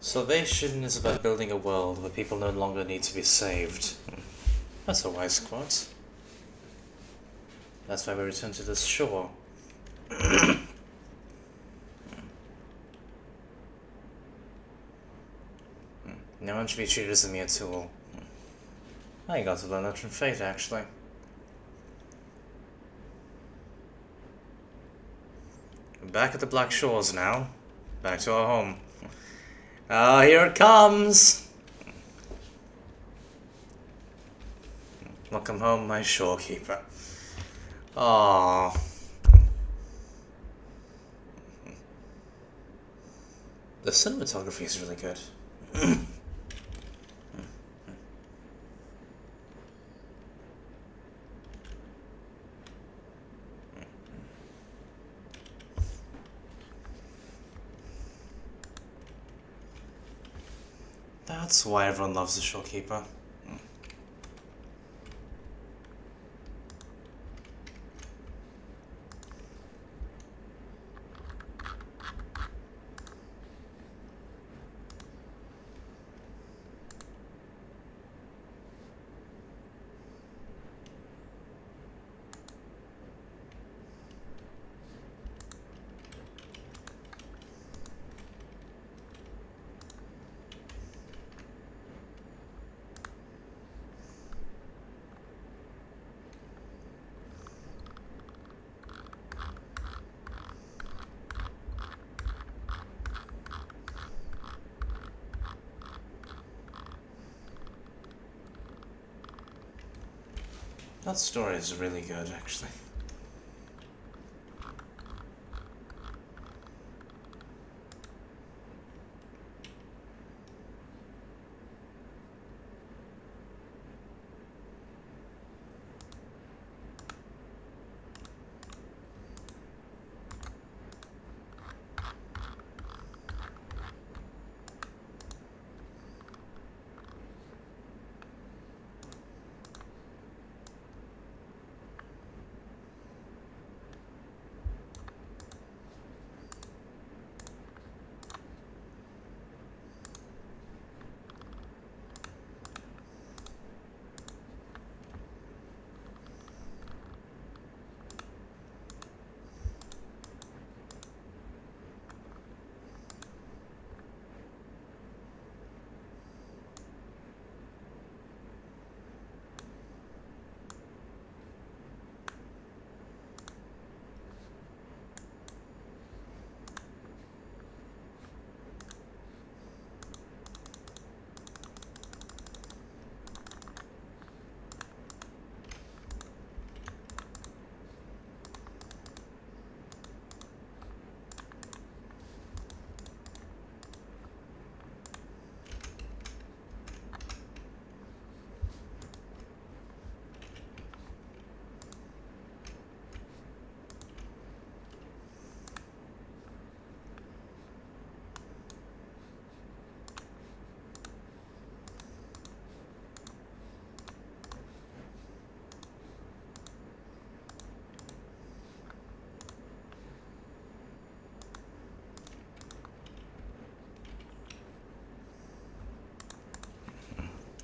Salvation is about building a world where people no longer need to be saved. That's a wise quote. That's why we return to this shore. No one should be treated as a mere tool. I got to learn that from Fate, actually. We're back at the Black Shores now. Back to our home. Ah, here it comes! Welcome home, my shorekeeper. Aww. The cinematography is really good. That's why everyone loves the shorekeeper. That story is really good, actually.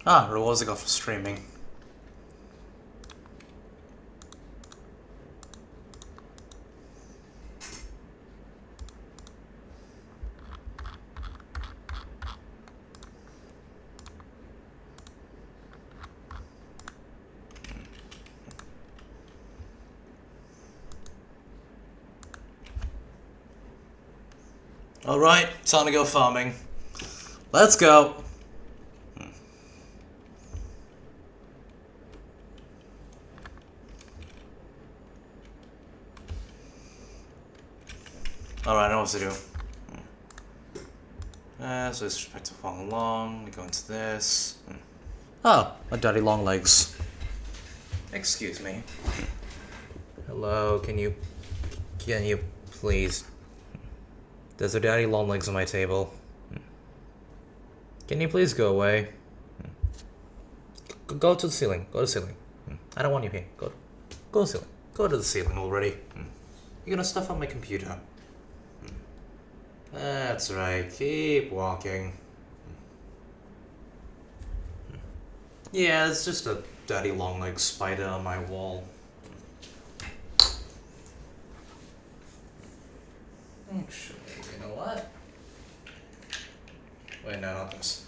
Ah, rewards I got for streaming. Alright, time to go farming. Let's go! Alright, I know what to do. So let's expect to follow along. We go into this. Oh, my daddy long legs. Excuse me. Hello, can you please? There's a daddy long legs on my table. Can you please go away? Go to the ceiling. Go to the ceiling. I don't want you here. Go to the ceiling. Go to the ceiling already. You're gonna stuff on my computer. That's right. Keep walking. Yeah, it's just a daddy long leg spider on my wall. Actually, you know what? Wait, no, not this.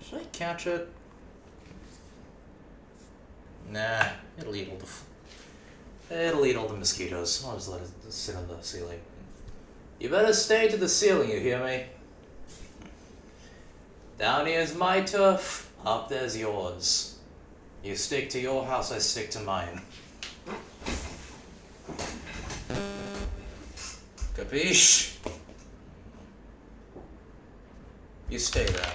Should I catch it? Nah, it'll eat all the mosquitoes. I'll just let it sit on the ceiling. You better stay to the ceiling, you hear me? Down here's my turf, up there's yours. You stick to your house, I stick to mine. Capiche? You stay there.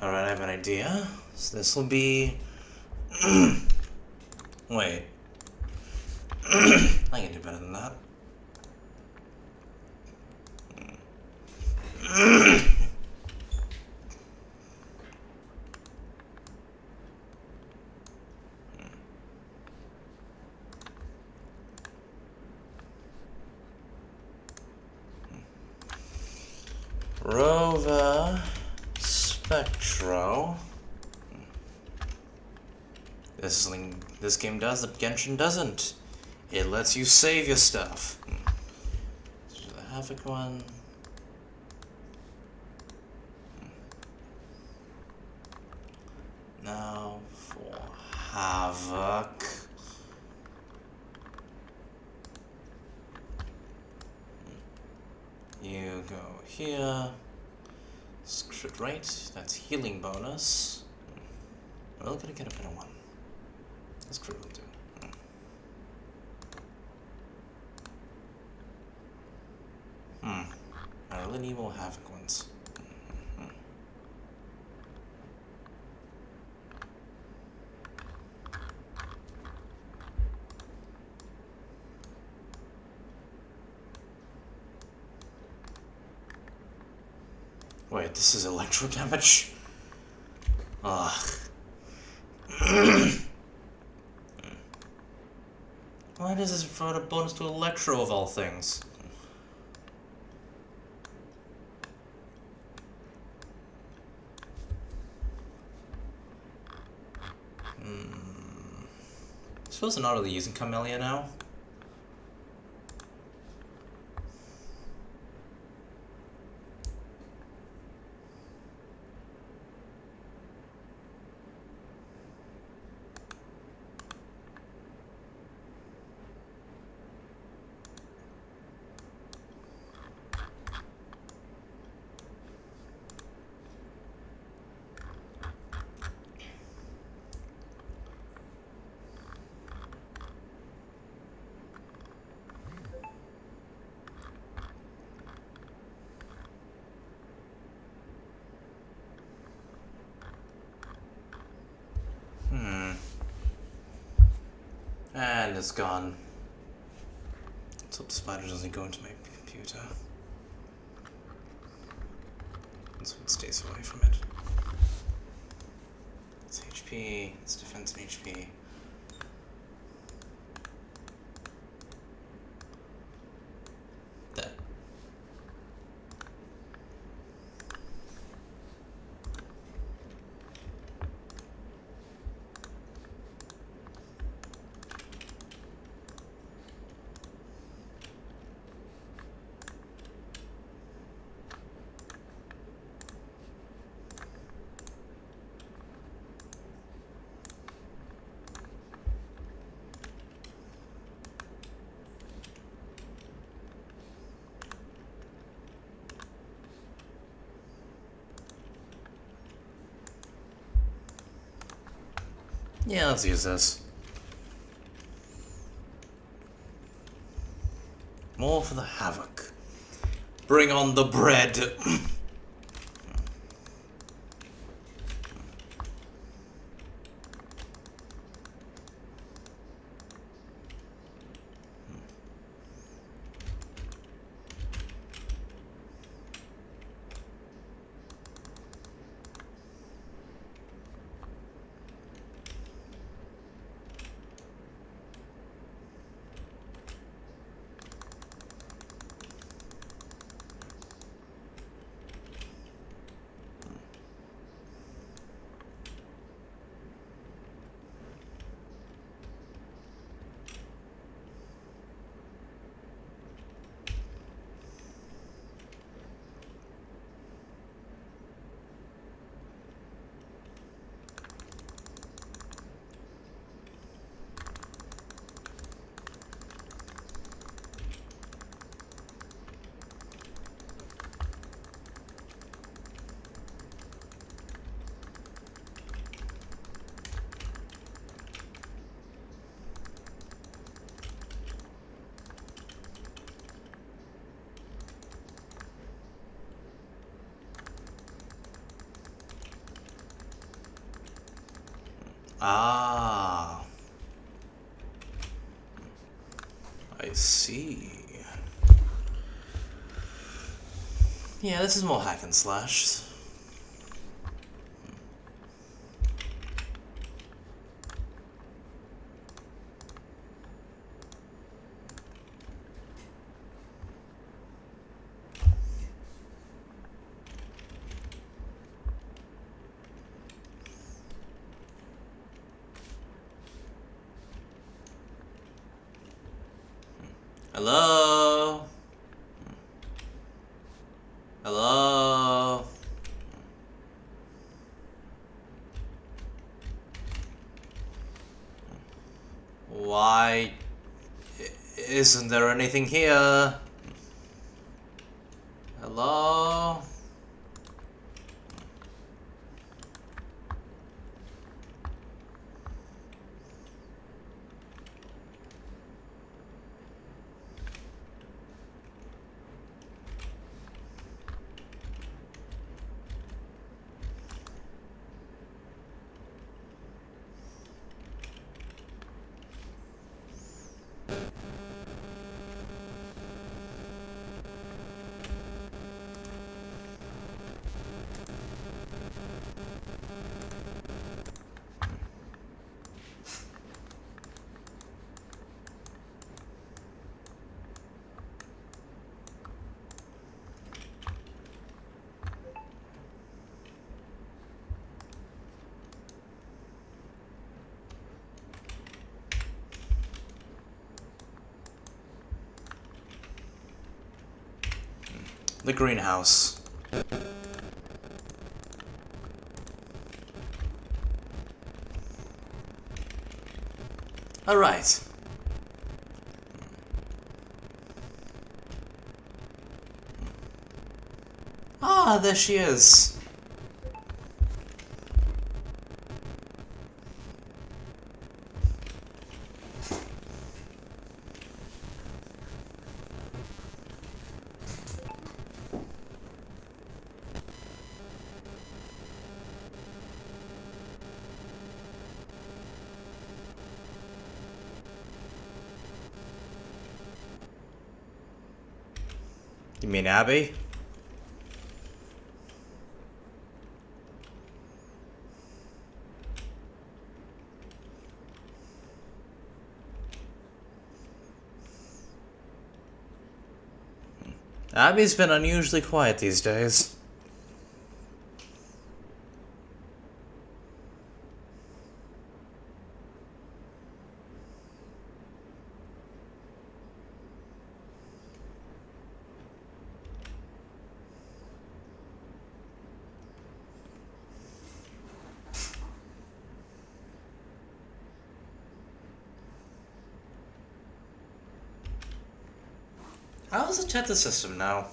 Alright, I have an idea. So this will be... Wait. I can do better than that. Rover Spectro. This game does that Genshin doesn't. It lets you save your stuff. So the Havoc one. Now for Havoc. You go here. Crit rate, that's healing bonus. We're gonna get a better one. This crit will do. I really need more Havoc ones. Wait, this is electro damage? Ugh. Why does this provide a bonus to electro of all things? I suppose they're not really using Camellia now. And it's gone. Let's hope the spider doesn't go into my computer. So it stays away from it. It's HP, it's defense and HP. That. Yeah, let's use this. More for the havoc. Bring on the bread. Ah, I see. Yeah, this is more hack and slash. Hello? Hello? Why isn't there anything here? Hello? The greenhouse. Alright. Ah, there she is. You mean Abby? Abby's been unusually quiet these days. How's the chatter system now?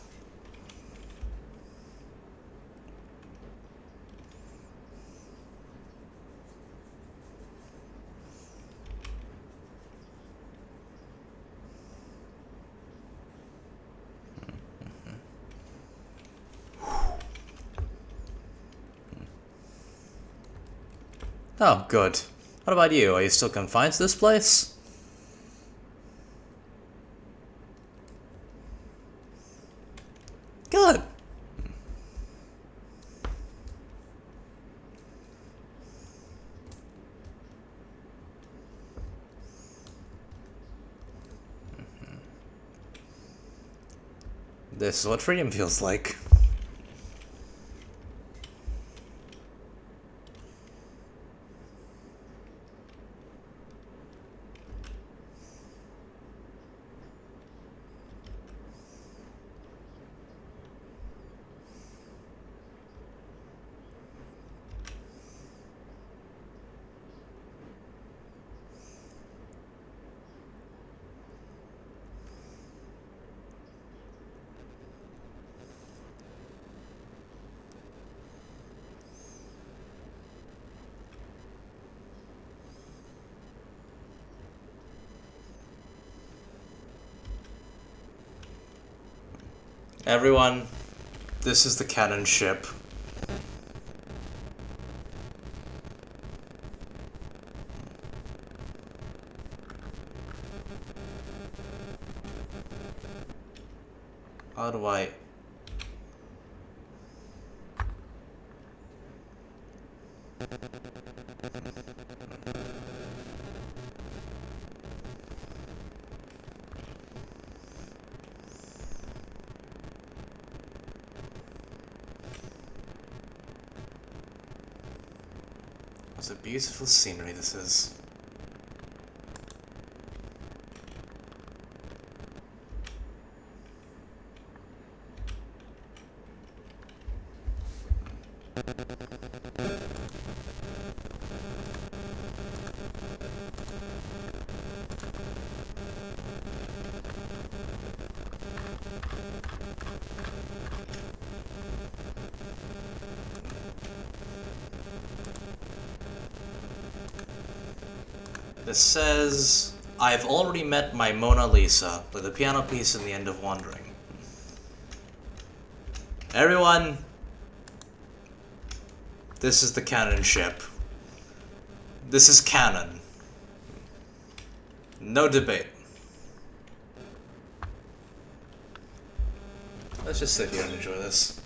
Oh, good. What about you? Are you still confined to this place? Good. This is what freedom feels like. Everyone, this is the cannon ship. How do I... It's a beautiful scenery this is. This says, I've already met my Mona Lisa, with the piano piece and the end of Wandering. Everyone, this is the cannon ship. This is canon. No debate. Let's just sit here and enjoy this.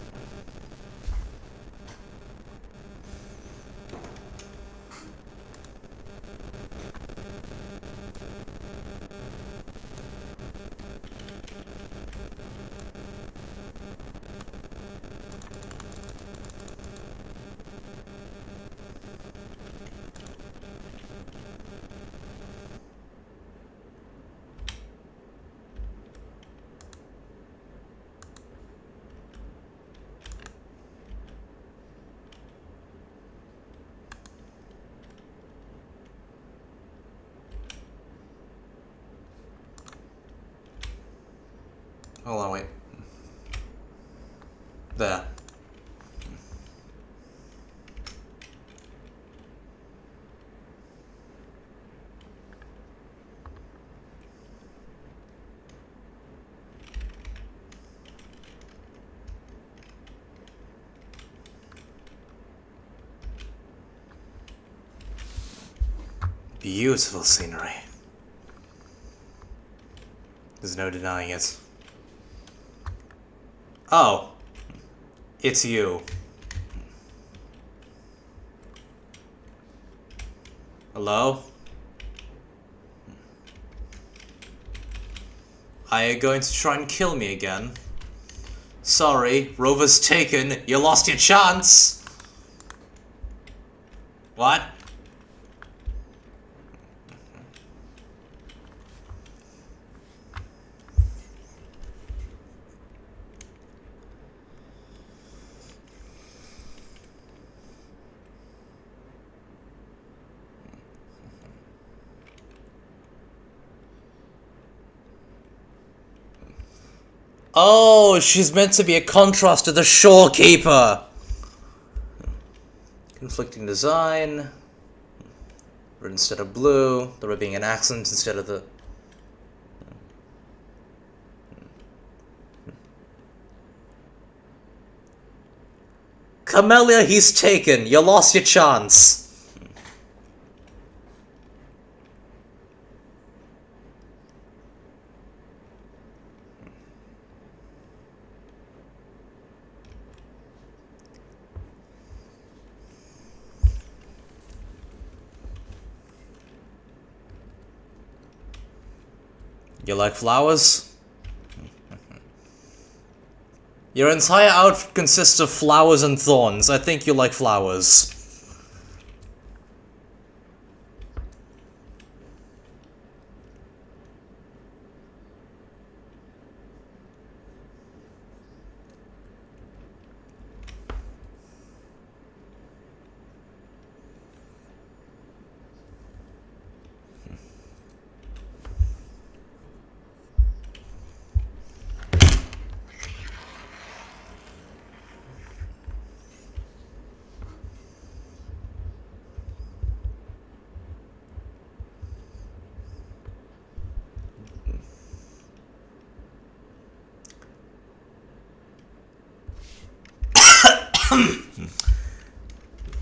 Hold on, wait. There. Beautiful scenery. There's no denying it. Oh. It's you. Hello? Are you going to try and kill me again? Sorry, Rover's taken. You lost your chance. What? Oh, she's meant to be a contrast to the Shorekeeper. Conflicting design. Red instead of blue. The red being an accent instead of the... Camellia, he's taken. You lost your chance. You like flowers? Your entire outfit consists of flowers and thorns. I think you like flowers.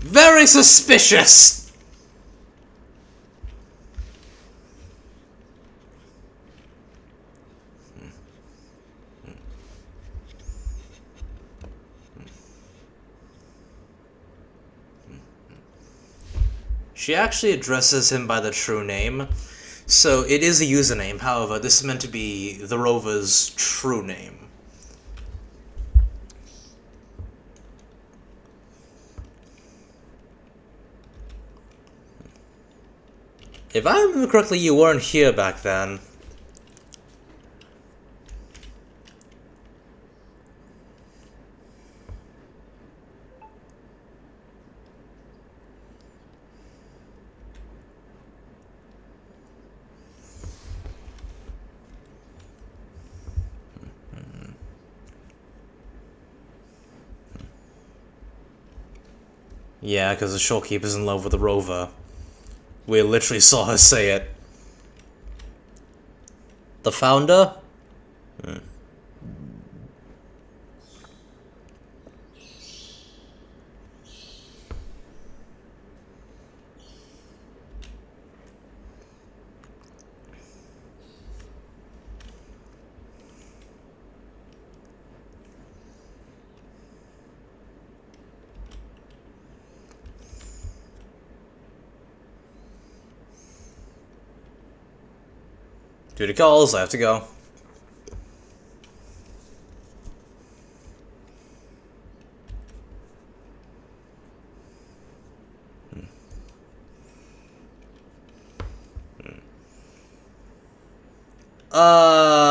Very suspicious! She actually addresses him by the true name, so it is a username. However, this is meant to be the rover's true name. If I remember correctly, you weren't here back then. Yeah, because the shopkeeper's in love with the rover. We literally saw her say it. The founder? Duty calls, I have to go. Uh...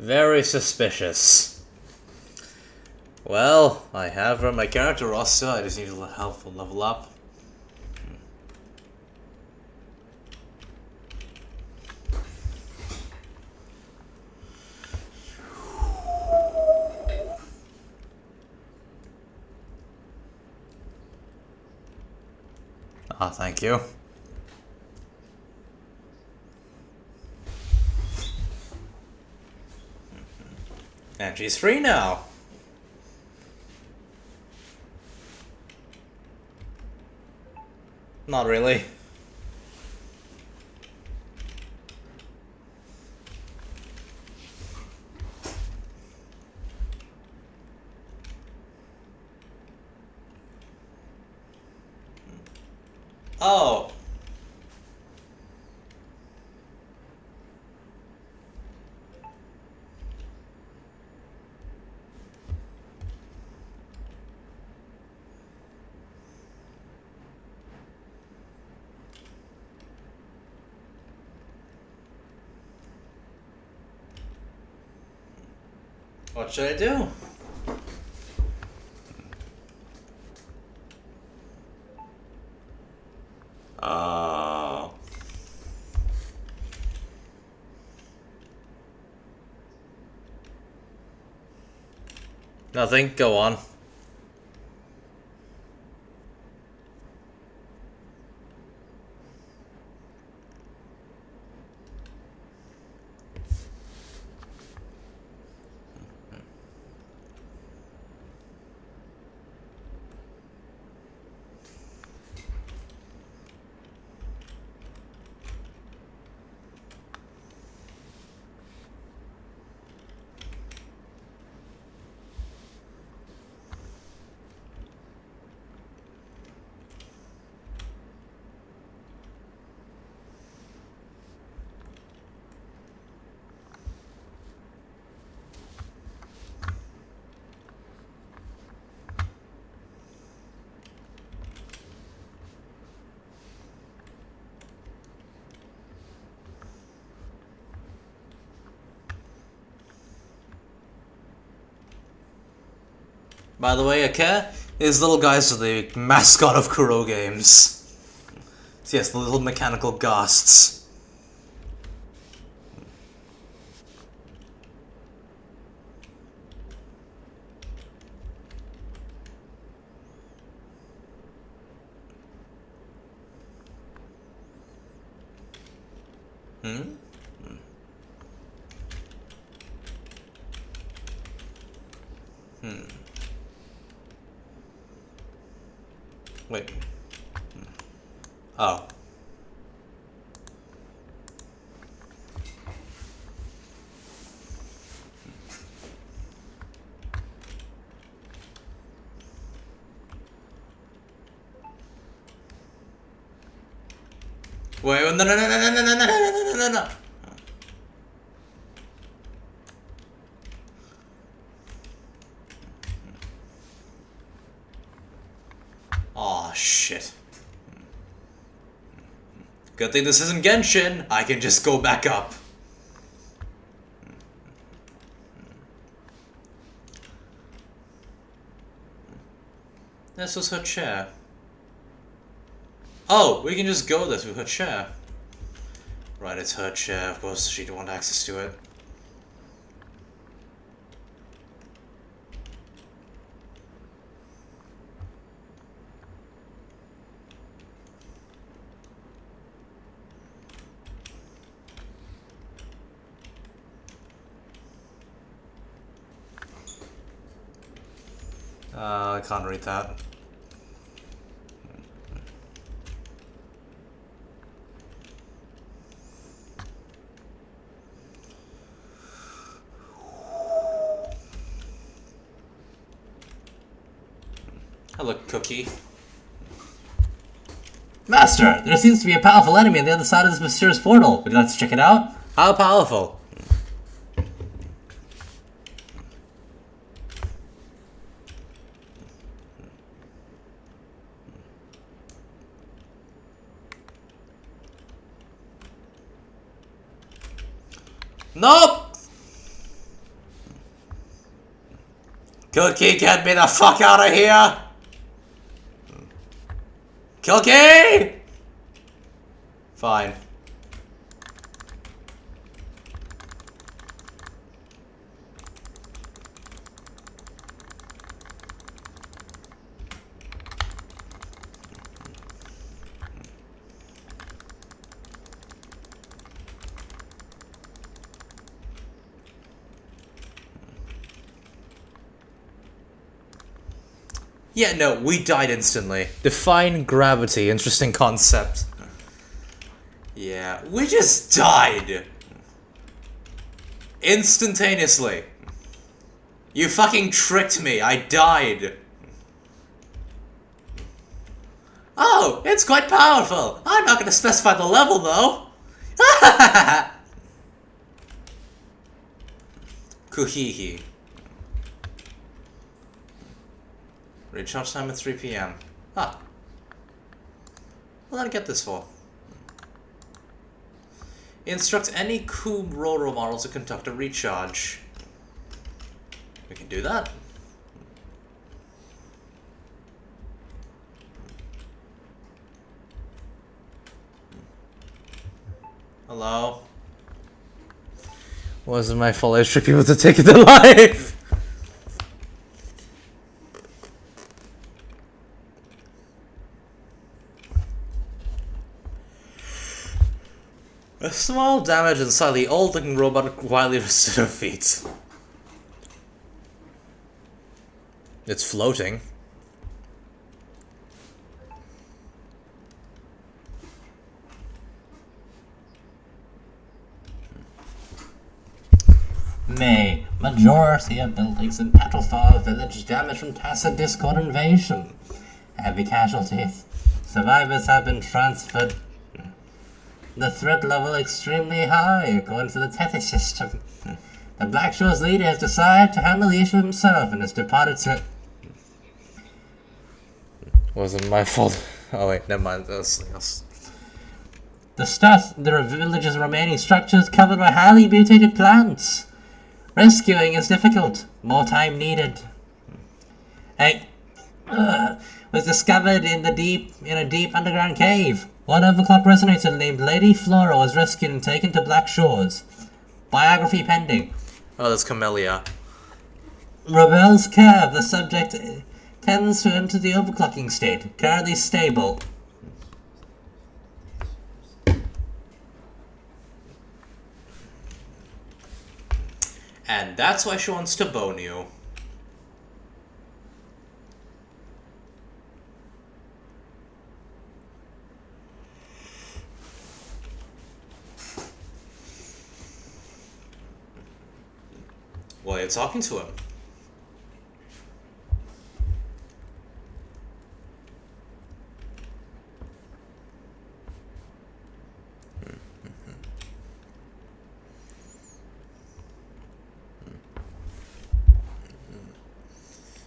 Very suspicious. Well, I have run my character roster, I just need to help level up. Ah, thank you. And she's free now. Not really. Oh. What should I do? Nothing, go on. By the way, okay? These little guys are the mascot of Kuro games. So yes, the little mechanical ghasts. Wait. Oh. Wait, no, no, no, no, no, no, no, no, no, no, no, no. Aw, shit. Good thing this isn't Genshin. I can just go back up. This was her chair. Oh, we can just go this with her chair. Right, it's her chair. Of course, she'd want access to it. I can't read that. Hello, Cookie. Master, there seems to be a powerful enemy on the other side of this mysterious portal. Would you like to check it out? How powerful? Nope! Cookie, get me the fuck out of here! Cookie! Fine. Yeah, no, we died instantly. Define gravity, interesting concept. Yeah, we just died. Instantaneously. You fucking tricked me, I died. Oh, it's quite powerful. I'm not gonna specify the level, though. Kuhihi. Recharge time at 3 PM. Ah. What did I get this for? Instruct any Coom Roro model to conduct a recharge. We can do that. Hello? Wasn't my fault I tricked people to take it alive! A small damage and slightly old-looking robot quietly rested her feet. It's floating. May. Majority of buildings in Petalfar village damaged from tacit Discord invasion. Heavy casualties. Survivors have been transferred. The threat level extremely high, according to the Tethys system. The Black Shore's leader has decided to handle the issue himself and has departed to... Wasn't my fault. Oh wait, never mind. That's something else. The village's remaining structures covered by highly mutated plants. Rescuing is difficult. More time needed. Hey, was discovered in a deep underground cave. One overclock resonator named Lady Flora was rescued and taken to Black Shores. Biography pending. Oh, that's Camellia. Rebel's curve. The subject tends to enter the overclocking state. Currently stable. And that's why she wants to bone you. Well, you're talking to him.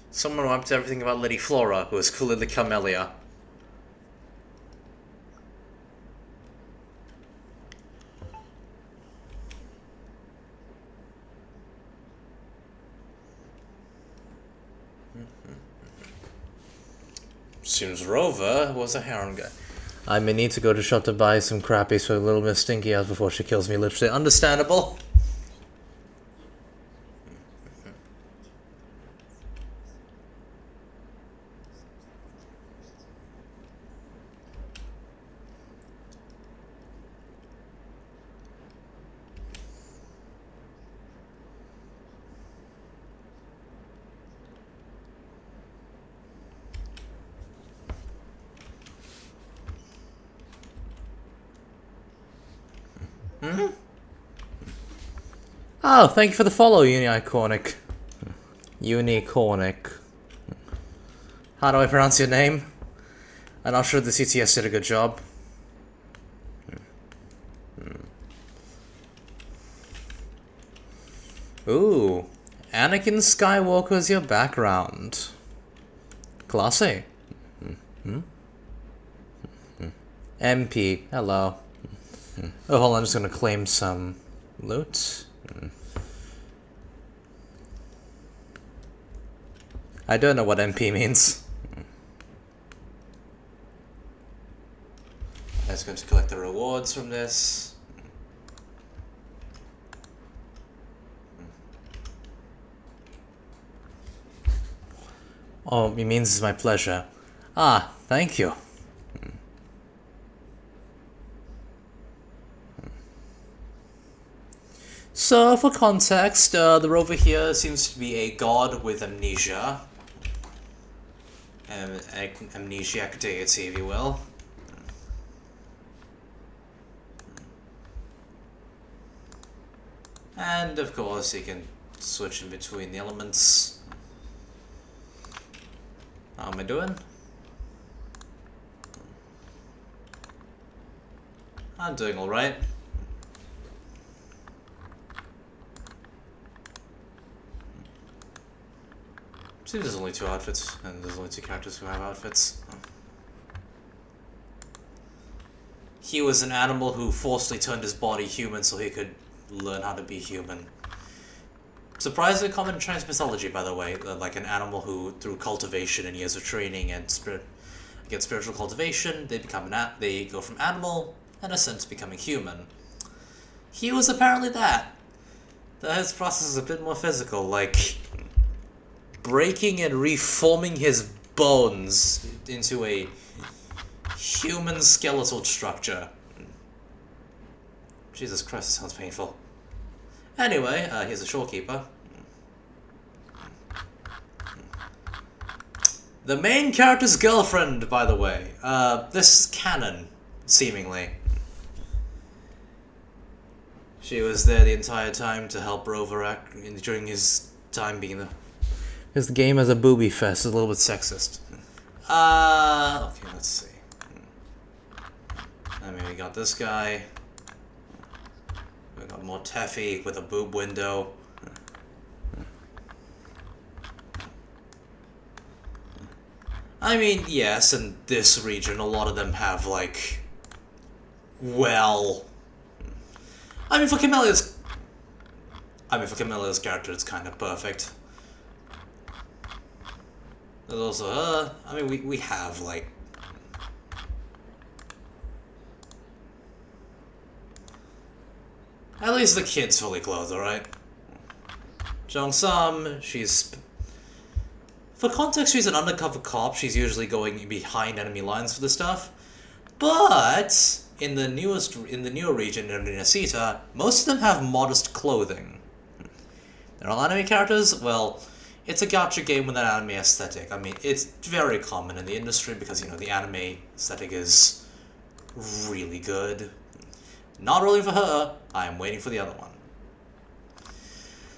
Someone wiped everything about Lady Flora, who is clearly Camellia. Seems Rover was a heron guy. I may need to go to shop to buy some crappies for little Miss Stinky House before she kills me, literally. Understandable. Oh, thank you for the follow, Unicornic. Unicornic. How do I pronounce your name? I'm not sure the CTS did a good job. Ooh. Anakin Skywalker's your background. Classy. MP, hello. Oh, hold on, I'm just gonna claim some loot. I don't know what MP means. I'm just going to collect the rewards from this. Oh, it means it's my pleasure. Ah, thank you. So, for context, the rover here seems to be a god with amnesia. Amnesiac deity, if you will. And, of course, you can switch in between the elements. How am I doing? I'm doing alright. Seems there's only 2 outfits, and there's only 2 characters who have outfits. He was an animal who forcibly turned his body human so he could learn how to be human. Surprisingly common in Chinese mythology, by the way, like an animal who, through cultivation and years of training and get spiritual cultivation, they go from animal and ascend to becoming human. He was apparently that. His process is a bit more physical, like breaking and reforming his bones into a human skeletal structure. Jesus Christ, this sounds painful. Anyway, here's a shorekeeper. The main character's girlfriend, by the way. This is canon, seemingly. She was there the entire time to help Rover during his time being the... Because the game has a booby fest, it's a little bit sexist. Okay, let's see. I mean, we got this guy. We got more Teffy with a boob window. I mean, yes, in this region, a lot of them have, like... Well... I mean, for Camellia's character, it's kind of perfect. There's also I mean, we have, like... At least the kid's fully clothed, alright? Jong Sam, she's... For context, she's an undercover cop. She's usually going behind enemy lines for this stuff. But in the newer region in Nasita, most of them have modest clothing. They're all anime characters. Well, it's a gacha game with an anime aesthetic. I mean, it's very common in the industry because, you know, the anime aesthetic is really good. Not really for her. I am waiting for the other one.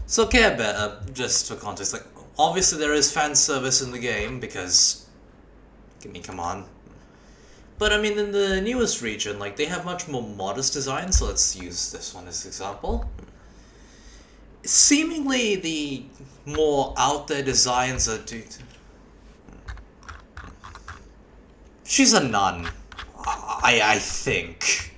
So Care Bear, just for context, like, obviously there is fan service in the game because, I mean, come on. But I mean, in the newest region, like, they have much more modest designs, so let's use this one as an example. Seemingly, the more out there designs are... She's a nun, I think.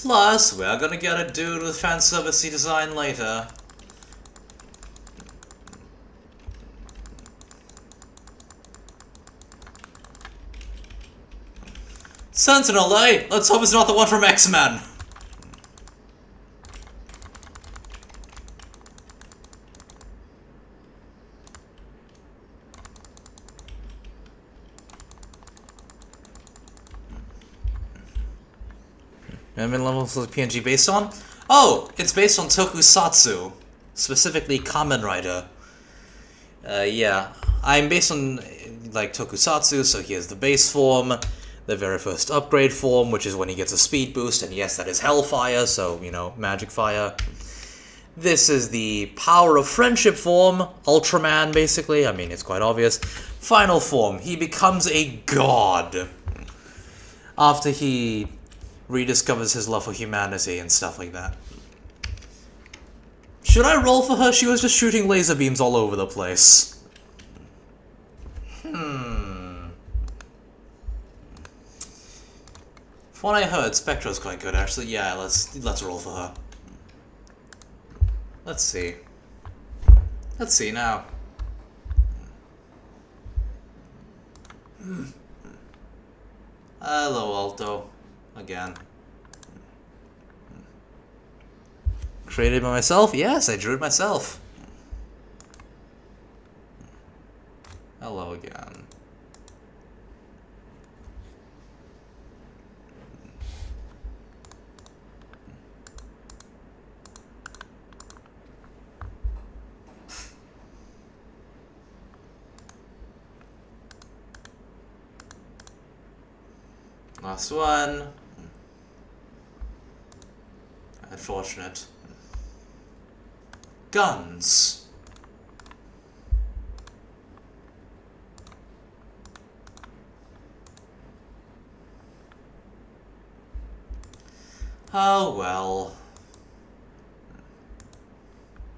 Plus, we're gonna get a dude with fanservice-y design later. Sentinel, eh? Let's hope it's not the one from X-Men. Anime levels of PNG based on? Oh, it's based on Tokusatsu, specifically Kamen Rider. Yeah, I'm based on like Tokusatsu, so here's the base form, the very first upgrade form, which is when he gets a speed boost, and yes, that is Hellfire, so, you know, magic fire. This is the Power of Friendship form, Ultraman, basically. I mean, it's quite obvious. Final form, he becomes a god after he rediscovers his love for humanity and stuff like that. Should I roll for her? She was just shooting laser beams all over the place. From what I heard, Spectra's quite good, actually. Yeah, let's roll for her. Let's see. Let's see now. Hello, Alto. Again. Created by myself? Yes, I drew it myself. Hello again. Last one. Unfortunate. Guns. Oh well.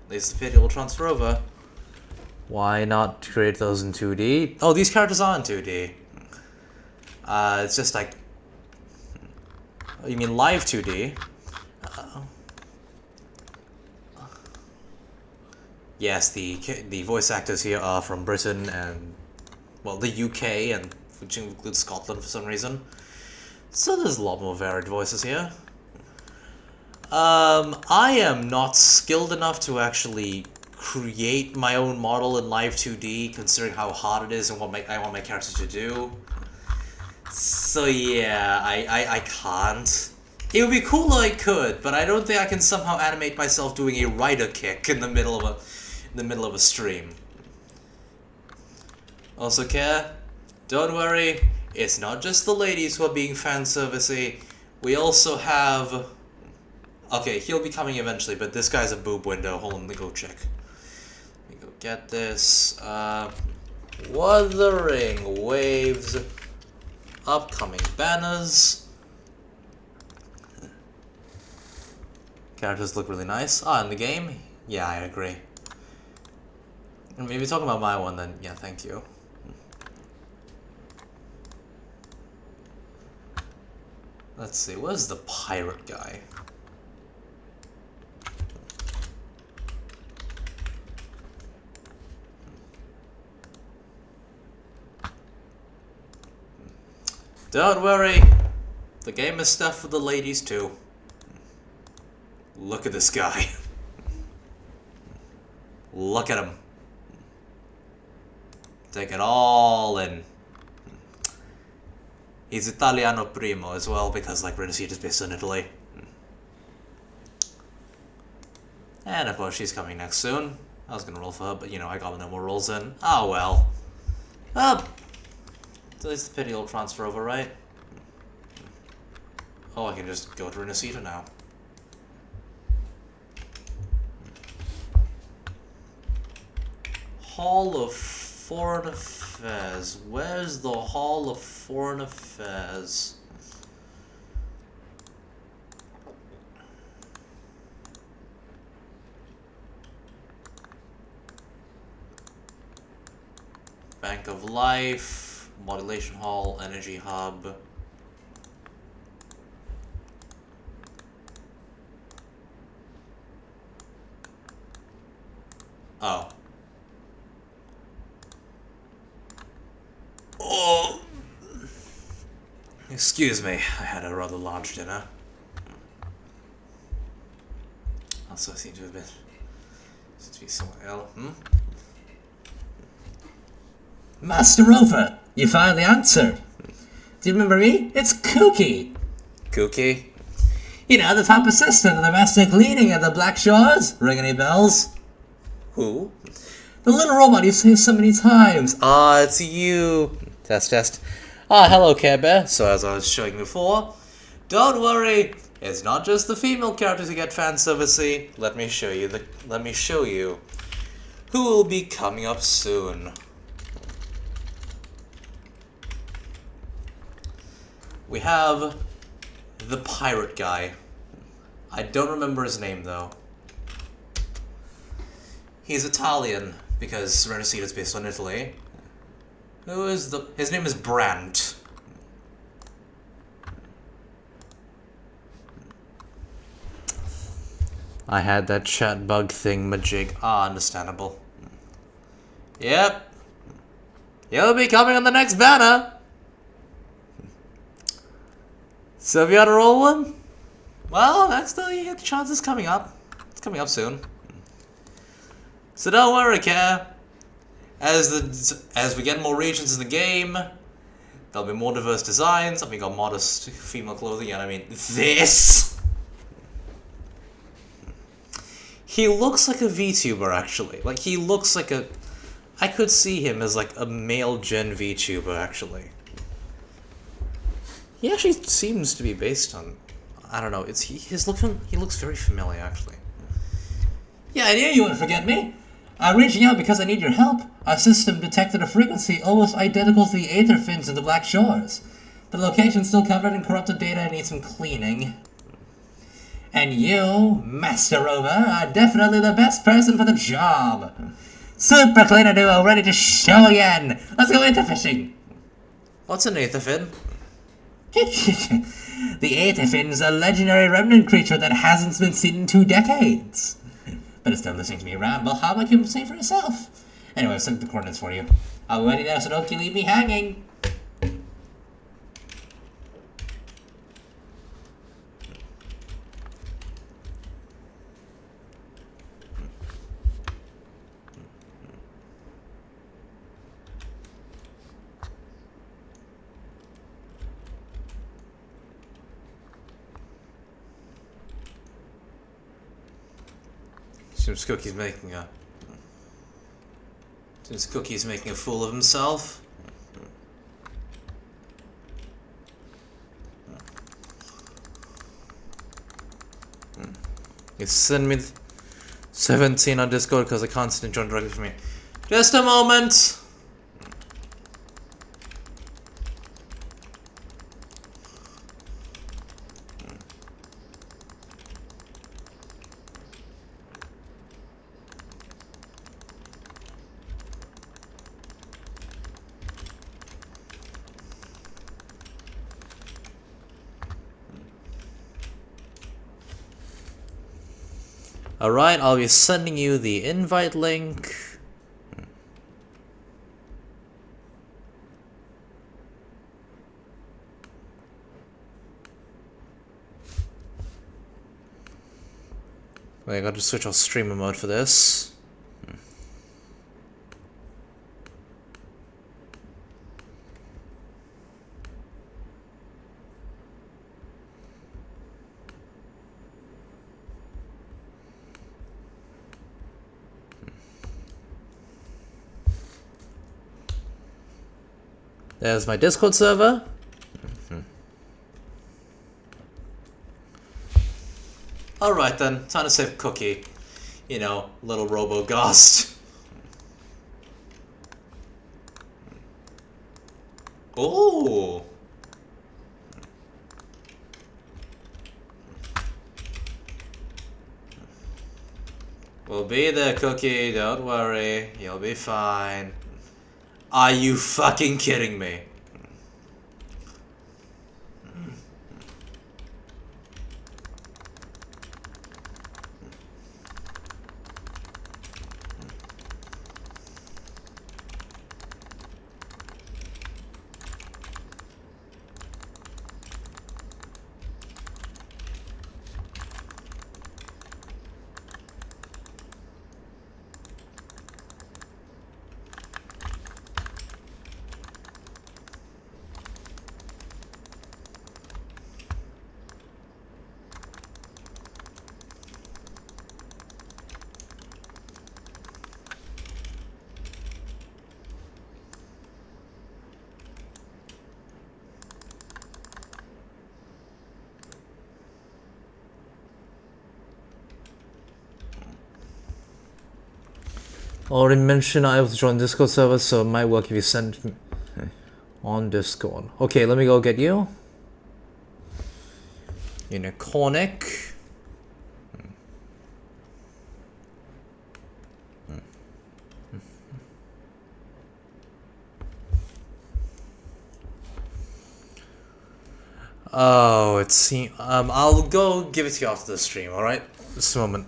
At least the video will transfer over. Why not create those in 2D? Oh, these characters are in 2D. It's just like... You mean live 2D? Yes, the voice actors here are from Britain and, well, the UK, and which includes Scotland for some reason. So there's a lot more varied voices here. I am not skilled enough to actually create my own model in live 2D, considering how hard it is and what I want my character to do. So yeah, I can't. It would be cool if I could, but I don't think I can somehow animate myself doing a rider kick in the middle of a stream. Also, Care, don't worry, it's not just the ladies who are being fan servicey. We also have... Okay, he'll be coming eventually, but this guy's a boob window. Hold on, let me go check. Let me go get this. Wuthering Waves. Upcoming banners. Characters look really nice. Ah, in the game? Yeah, I agree. And if you're talking about my one, then yeah, thank you. Let's see, where's the pirate guy? Don't worry, the game is stuff for the ladies too. Look at this guy. Look at him. Take it all in. He's Italiano Primo as well, because like Renaissance is based in Italy. And of course she's coming next soon. I was gonna roll for her, but you know, I got no more rolls in. Oh well. So it's the pity old transfer over, right? Oh, I can just go to Renaissance now. Hall of Foreign Affairs. Where's the Hall of Foreign Affairs? Bank of Life, Modulation Hall, Energy Hub. Oh. Oh. Excuse me, I had a rather large dinner. Also seem to have been... seems to be somewhere else. Master Rover, you finally answered. Do you remember me? It's Kooky. Kooky? You know, the top assistant of the master cleaning at the Black Shores. Ring any bells? Who? The little robot you've seen so many times. Ah, it's you. Test, test. Ah, hello, Care Bear. So as I was showing before, don't worry, it's not just the female characters who get fan servicey. Let me show you who will be coming up soon. We have the pirate guy. I don't remember his name though. He's Italian because Renaissance is based on Italy. His name is Brandt. I had that chat bug thing majig. Ah, understandable. Yep. You'll be coming on the next banner. So have you had a roll one? Well, that's still you get the chances coming up. It's coming up soon. So don't worry, Care. As we get more regions in the game, there'll be more diverse designs. I mean, got modest female clothing, and I mean this. He looks like a VTuber, actually. Like he looks like a. I could see him as like a male gen VTuber, actually. He actually seems to be based on. I don't know. He looks very familiar, actually. Yeah, I knew you wouldn't forget me. I'm reaching out because I need your help. Our system detected a frequency almost identical to the Aether fins in the Black Shores. The location's still covered in corrupted data and needs some cleaning. And you, Master Rover, are definitely the best person for the job. Super Cleaner Duo ready to show again. Let's go Aether fishing. What's an Aether fin? The Aether fin's a legendary remnant creature that hasn't been seen in 2 decades. But instead of listening to me ramble, how about you say for yourself? Anyway, I've sent the coordinates for you. I'm ready now, so don't you leave me hanging. Seems Cookie's making a fool of himself. You send me 17 on Discord because I can't send join directly from me. Just a moment. Alright, I'll be sending you the invite link. Wait, I got to switch off streamer mode for this. There's my Discord server. Alright then, time to save Cookie. You know, little robo-ghost. Ooh! We'll be there, Cookie, don't worry. You'll be fine. Are you fucking kidding me? Already mentioned I was joined Discord server, so it might work if you send me on Discord. Okay, let me go get you. Unicornic. Oh, it seems. I'll go give it to you after the stream. All right, just a moment.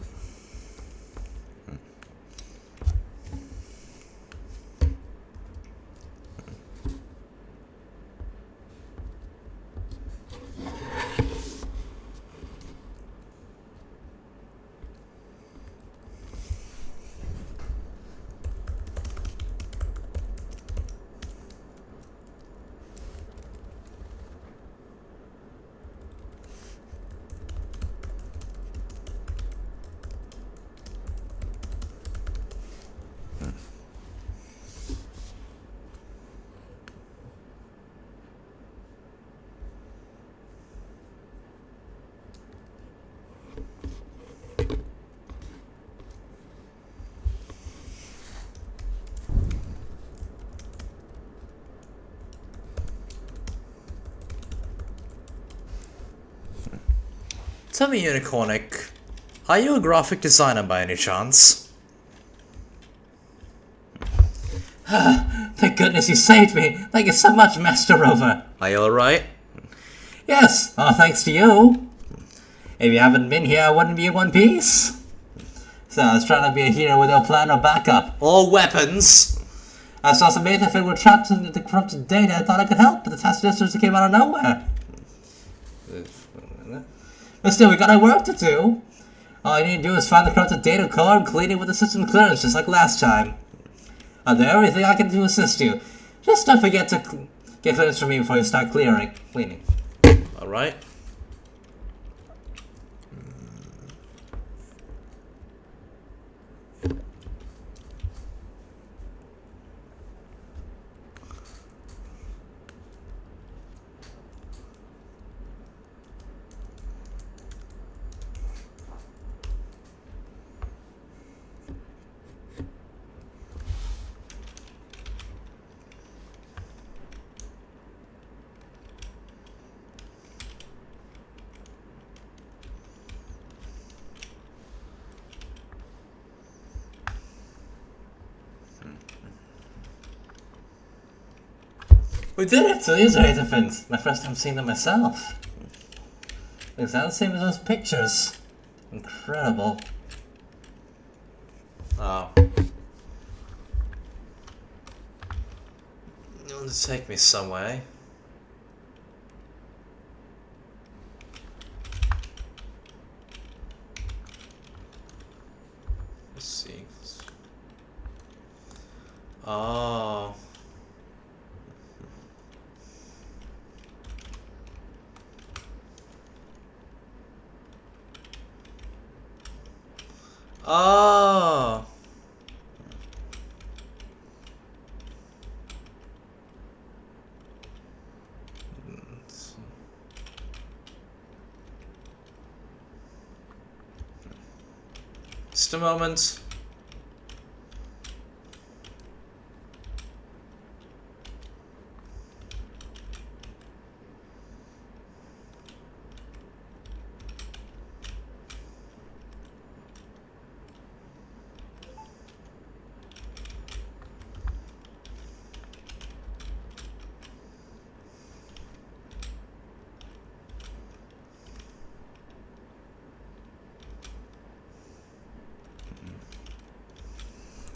Tell me, Unicornic, are you a graphic designer by any chance? Thank goodness you saved me. Thank you so much, Master Rover. Are you alright? Yes, thanks to you. If you haven't been here, I wouldn't be in one piece. So I was trying to be a hero with no plan or backup. Or weapons? I saw some made if it were trapped in the corrupted data. I thought I could help, but the task force came out of nowhere. But still, we got our work to do. All you need to do is find the corrupted data core and clean it with the system clearance, just like last time. I'll do everything I can do to assist you. Just don't forget to get clearance from me before you start cleaning. Alright. We did it! So these are elephants. My first time seeing them myself. Looks the same as those pictures. Incredible. Oh. You want to take me somewhere? Let's see. Oh. Oh. Just a moment.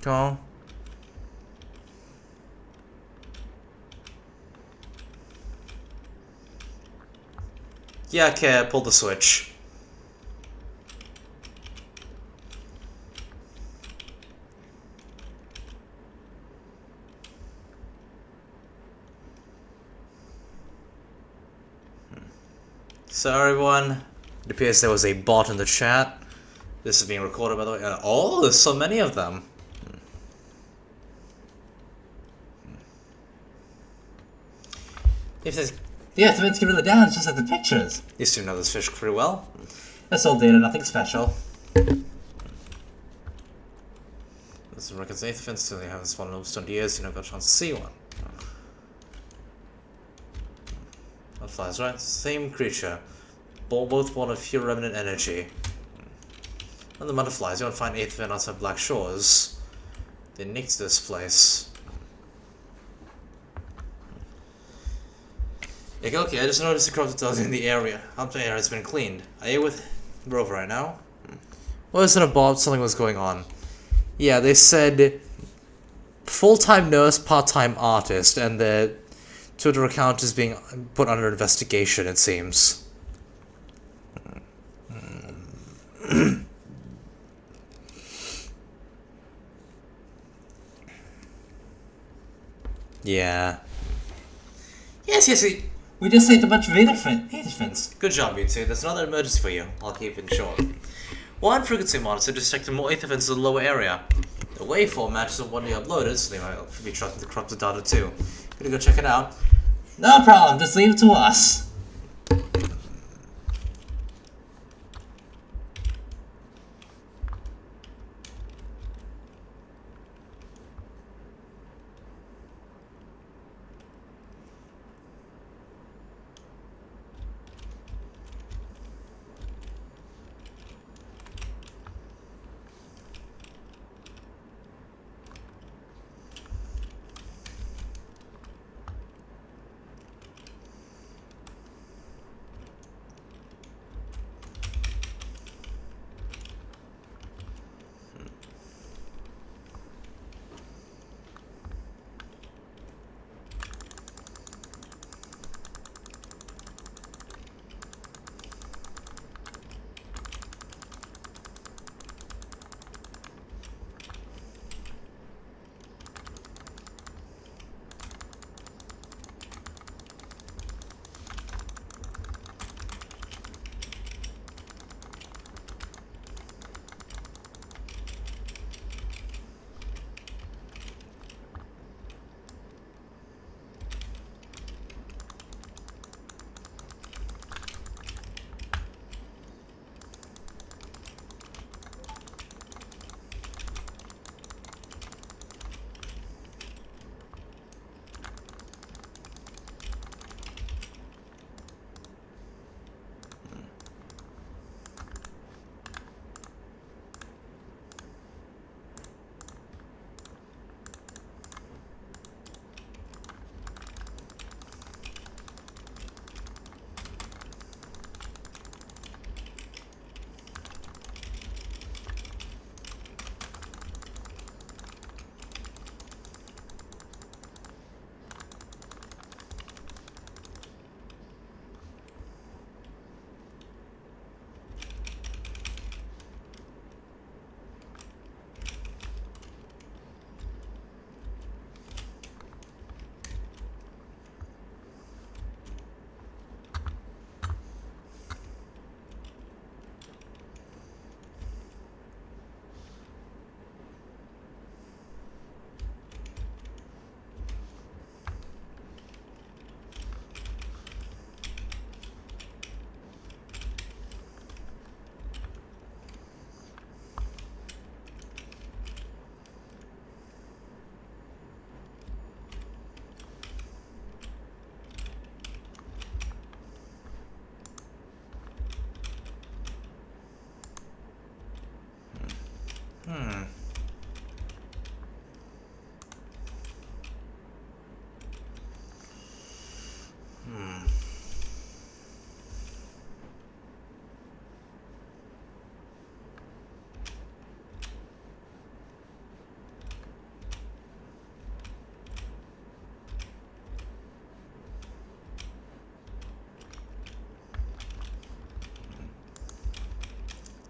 Come on. Yeah, okay, pull the switch. So everyone, it appears there was a bot in the chat. This is being recorded, by the way. Oh, there's so many of them. If there's... Yeah, the events get really down, it's just like the pictures. You seem to know this fish pretty well. That's all data, nothing special. This records 8th offense, so they haven't spawned in over 20 years, you never got a chance to see one. That flies, right? Same creature. Both born of pure remnant energy. And the butterflies, you won't find 8th event outside Black Shores. They nicked this place. Okay, I just noticed the corrupted dogs in the area. Hunting area has been cleaned. Are you with Grover right now? Well, listen to Bob, something was going on. Yeah, they said full-time nurse, part-time artist, and the Twitter account is being put under investigation, it seems. Yeah. Yes. We just saved a bunch of elephants. Good job, you two. There's another emergency for you. I'll keep it short. One frequency monitor detected more 8th events in the lower area. The waveform matches the one you uploaded, so they might be tracking the corrupted data too. Gonna go check it out. No problem, just leave it to us.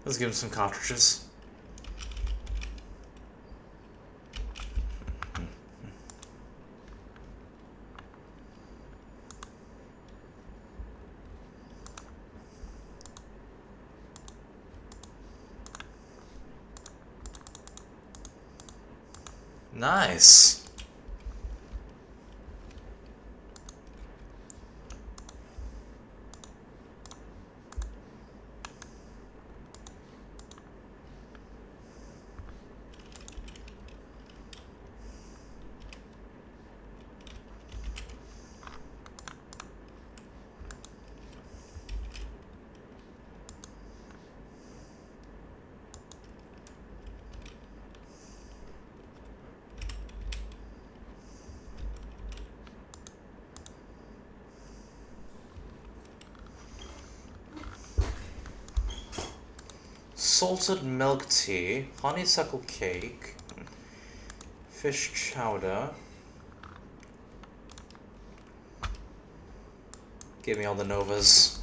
Let's give him some cartridges. Nice. Salted milk tea, honeysuckle cake, fish chowder. Give me all the Novas.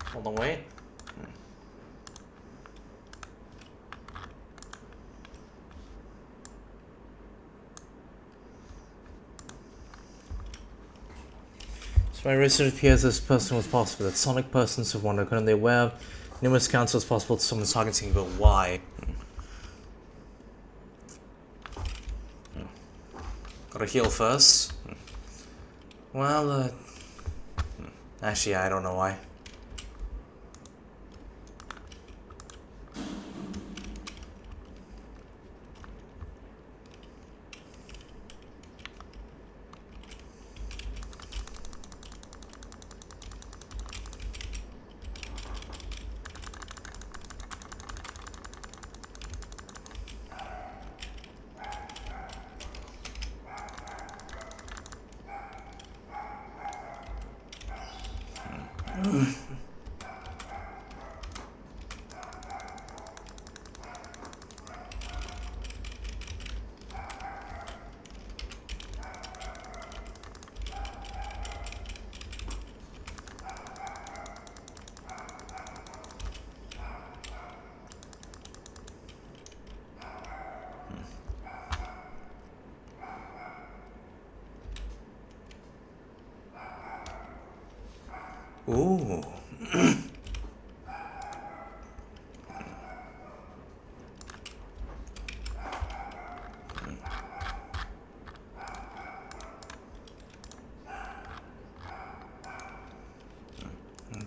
Hold on, wait. So my research appears this person was possible. That Sonic persons have wondered, couldn't they wear numerous councils possible to someone's targeting, but why? Gotta heal first. Well, actually, I don't know why. Ooh.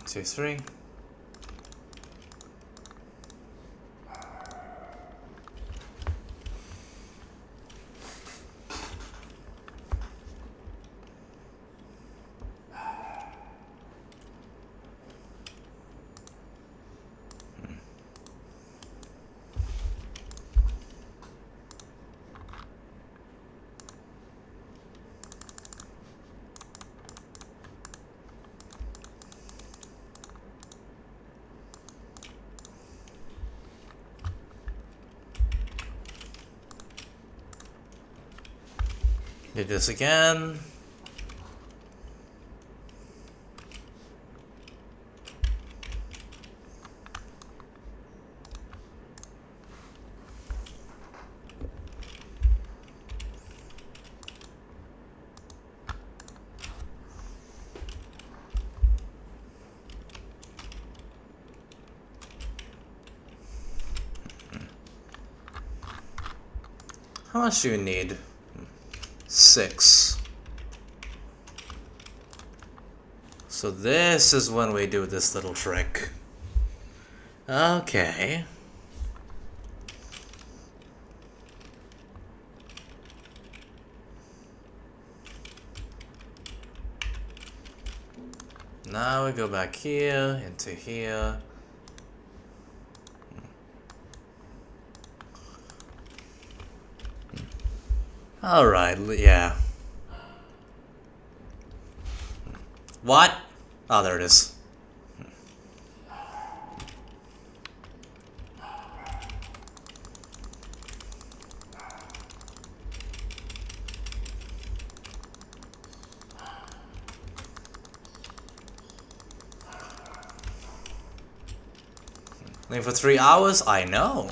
2, 3. Do this again. How much do you need? 6. So this is when we do this little trick. Okay. Now we go back here, into here. Alright, yeah. What? Oh, there it is. Only for 3 hours? I know.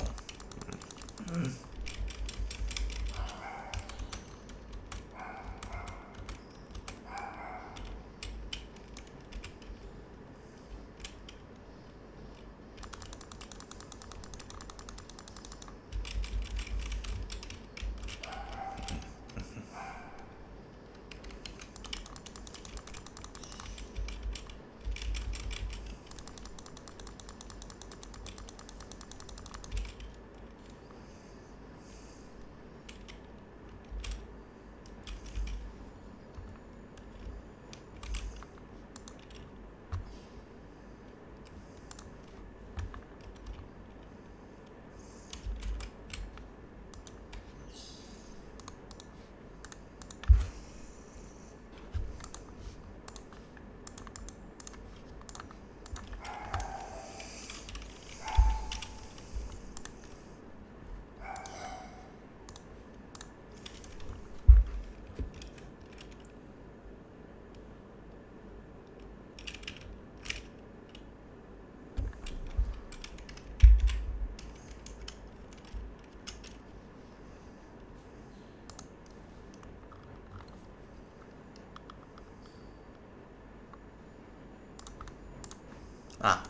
Ah.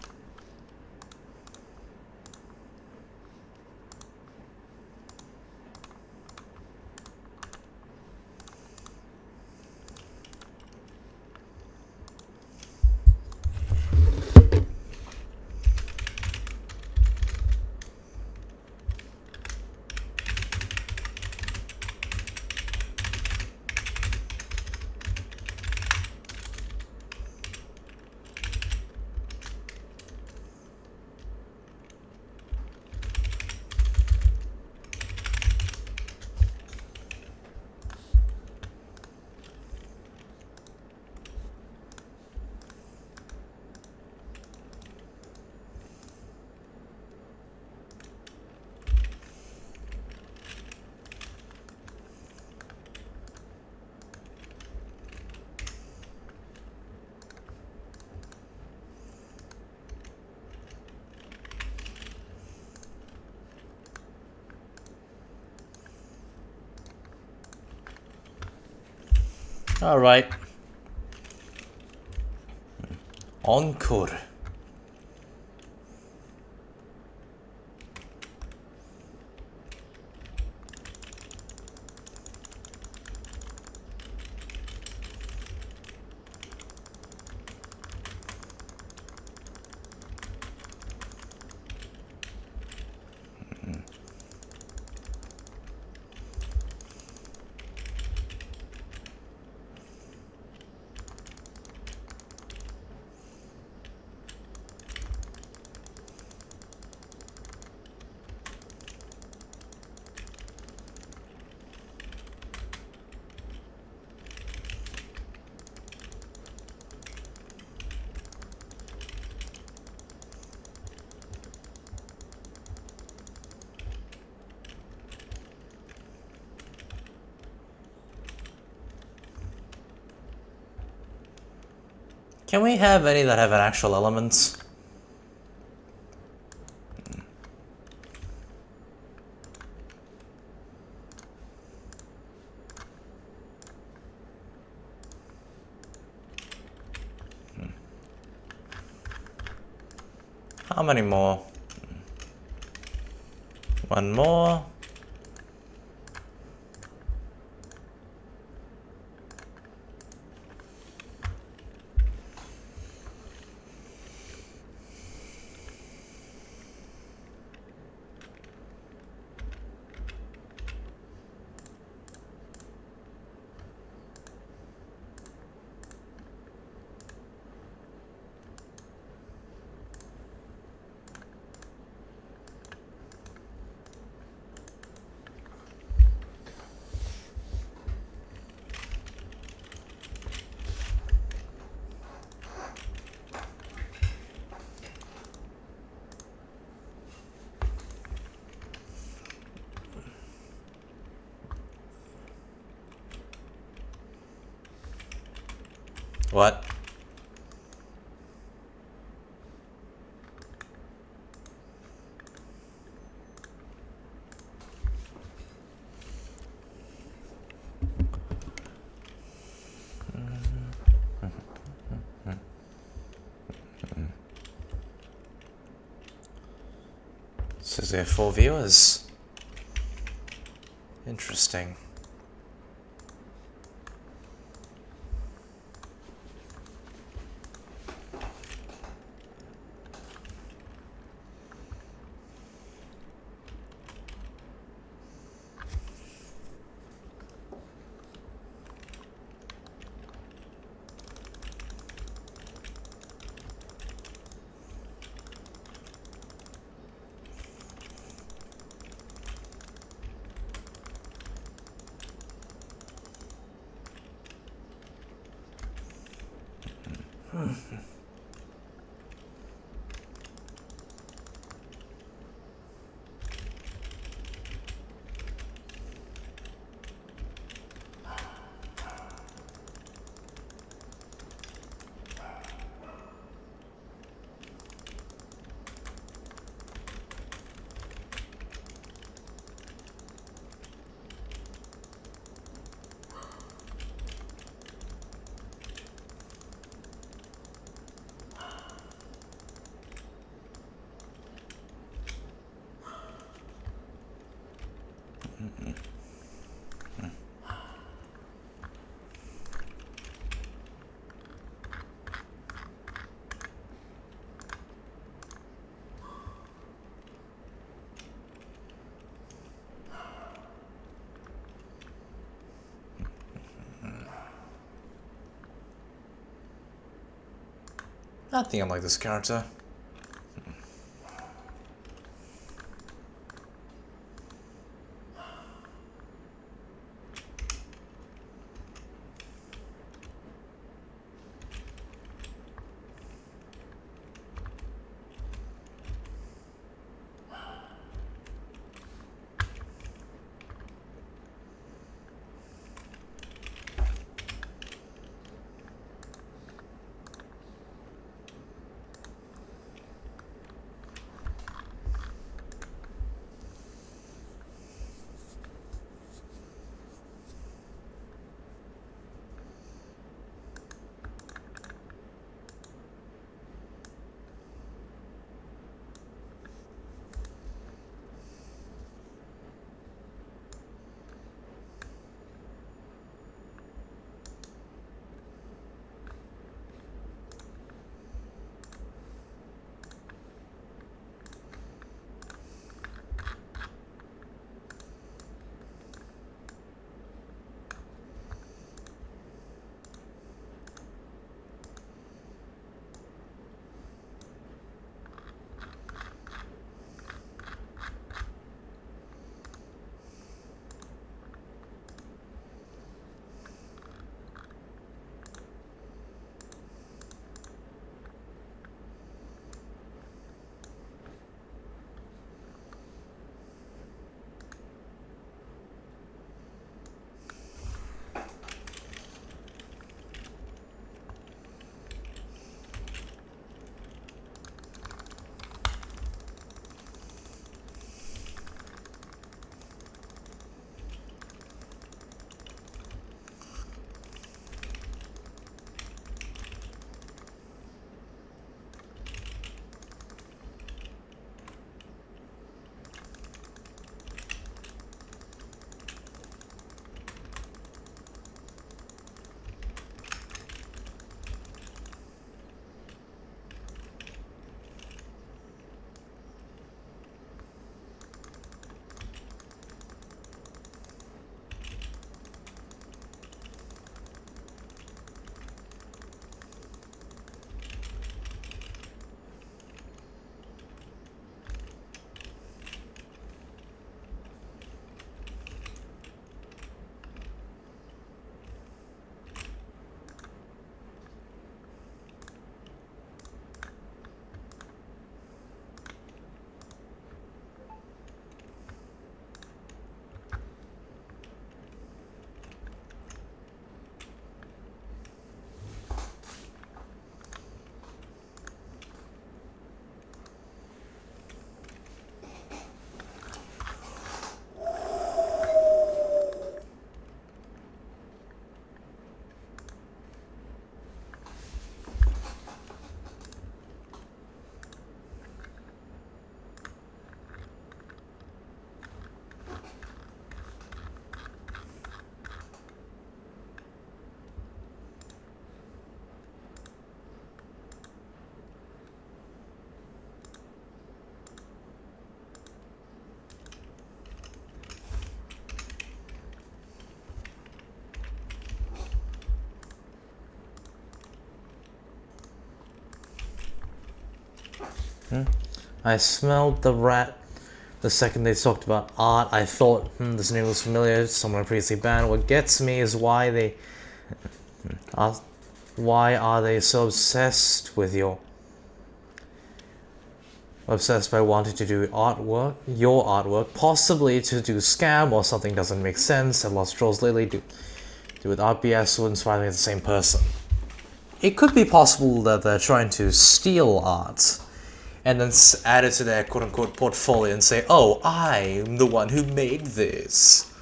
Alright. Encore. Can we have any that have an actual elements? How many more? One more. What? Says we have 4 viewers. Interesting. I think I like this character. I smelled the rat the second they talked about art. I thought, this name was familiar, someone previously banned. What gets me is why are they so obsessed with obsessed by wanting to do your artwork, possibly to do scam or something doesn't make sense, and lost trolls lately do with RPS wouldn't inspire me as the same person. It could be possible that they're trying to steal art and then add it to their quote-unquote portfolio and say, oh, I'm the one who made this.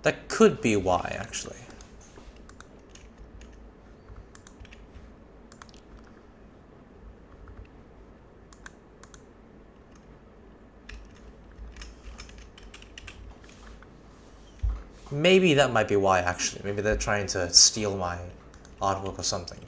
That could be why, actually. Maybe that might be why, actually. Maybe they're trying to steal my artwork or something.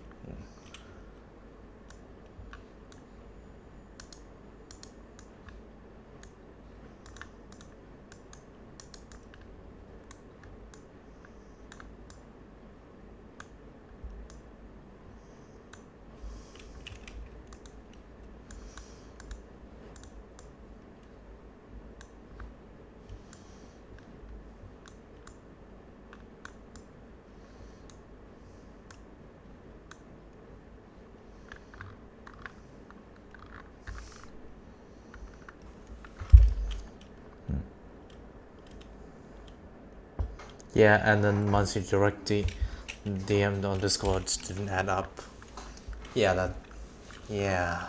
Yeah, and then once you direct DM on Discord didn't add up. Yeah, yeah.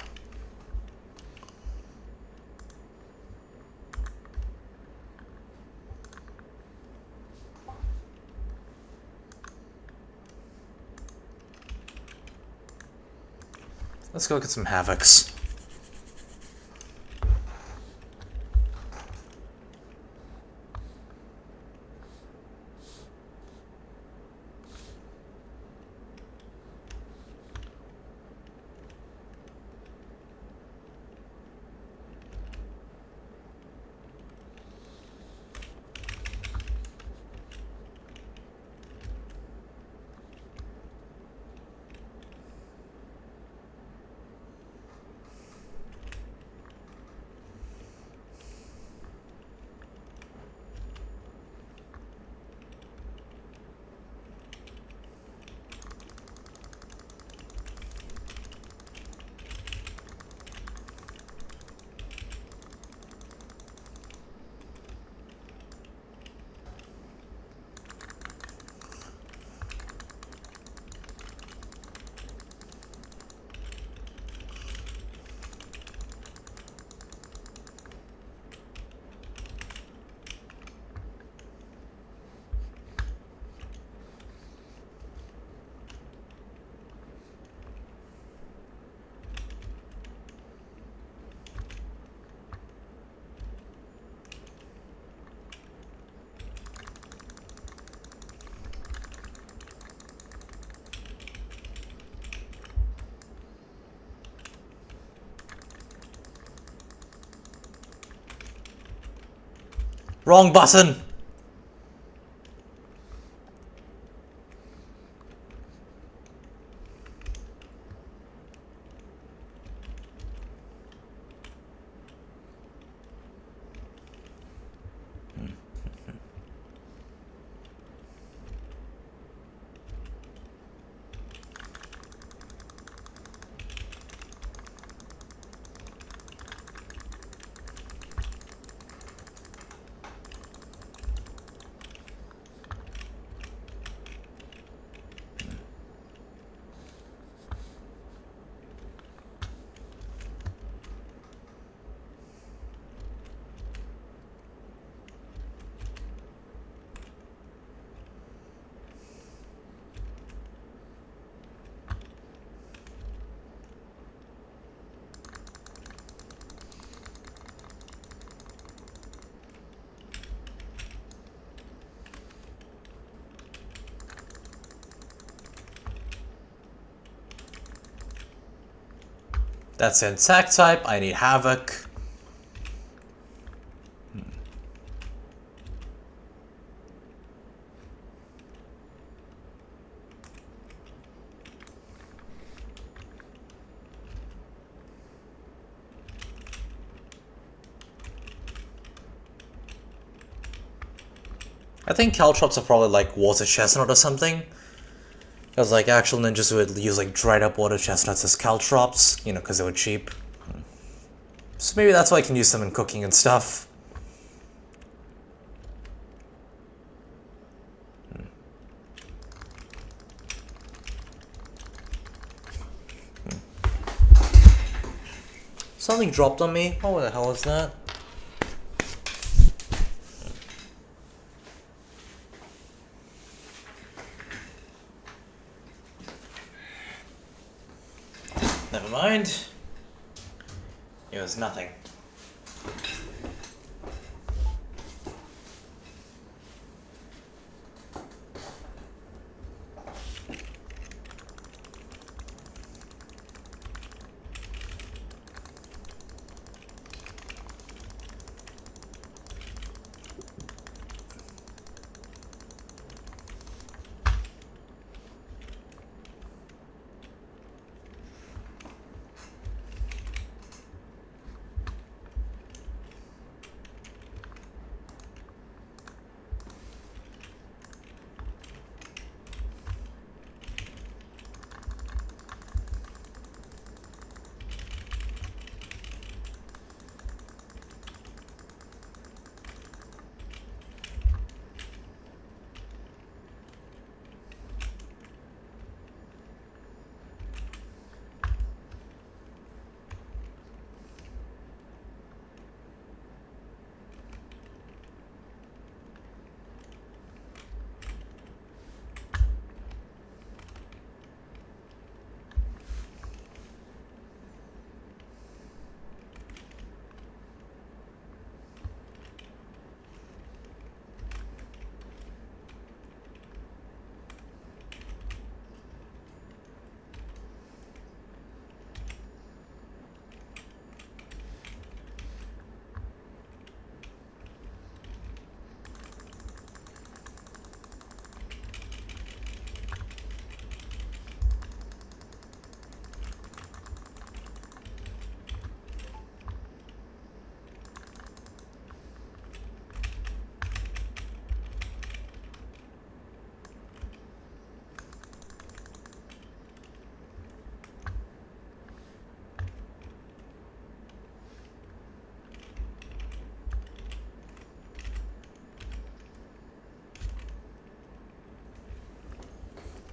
Let's go get some Havocs. Wrong button! That's an attack type, I need Havoc. I think caltrops are probably like water chestnut or something. Because like actual ninjas would use like dried up water chestnuts as caltrops, you know, because they were cheap. So maybe that's why I can use them in cooking and stuff. Something dropped on me. Oh, what the hell is that? Never mind. It was nothing.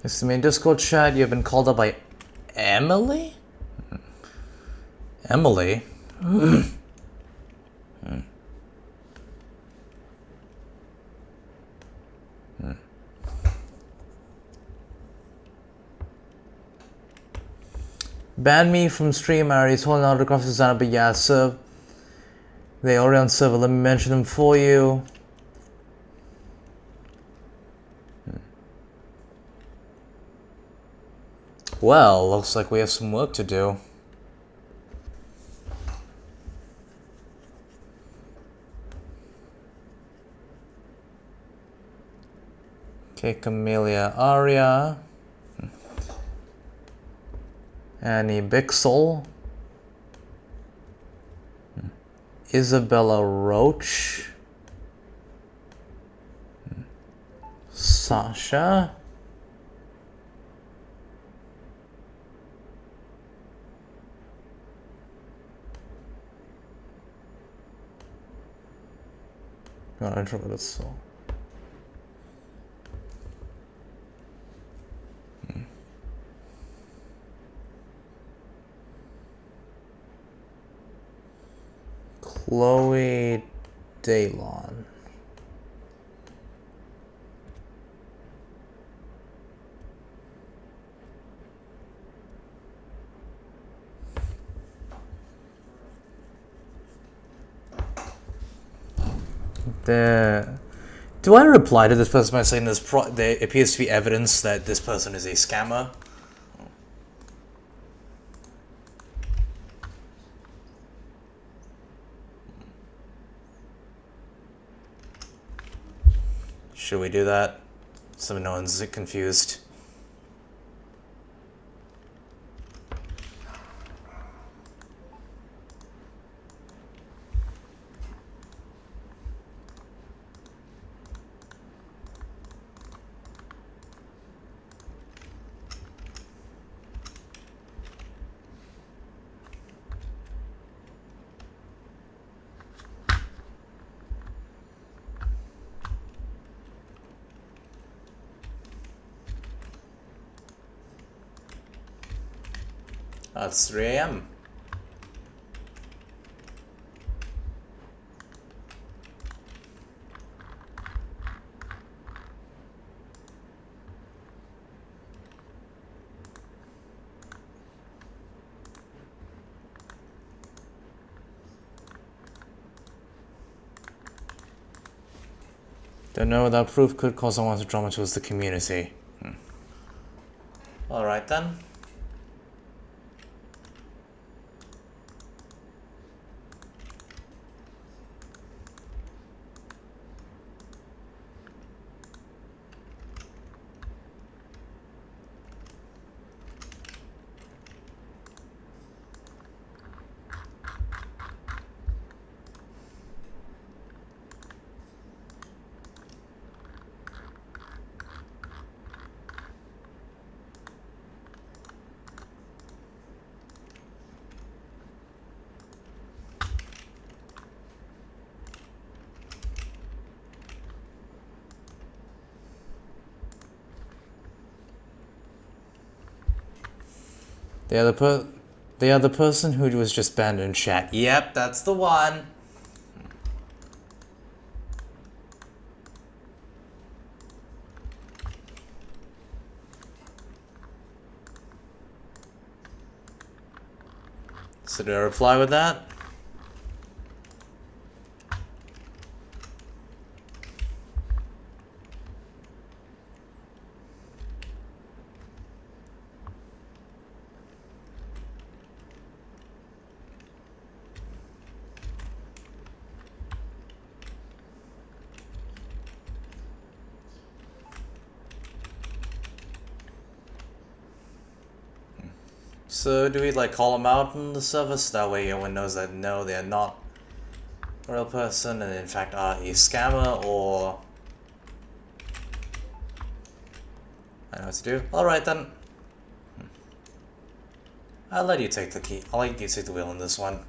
This is the main Discord chat. You've been called up by Emily? Emily? Ban me from stream, Aries. Holding autographs is on, but yeah, sir. They already on server. Let me mention them for you. Well, looks like we have some work to do. Okay, Camellia Aria. Annie Bixel. Isabella Roach. Sasha. God, I trouble this so. Chloe Daylon. Do I reply to this person by saying there appears to be evidence that this person is a scammer? Should we do that? So no one's confused. It's 3 a.m. Don't know, that proof could cause someone to drama towards the community. Alright then. The other person who was just banned in chat. Yep, that's the one. So do I reply with that? So do we like call them out in the service? That way everyone knows that no, they're not a real person and in fact are a scammer, or... I know what to do. Alright then. I'll let you take the key. I'll let you take the wheel on this one.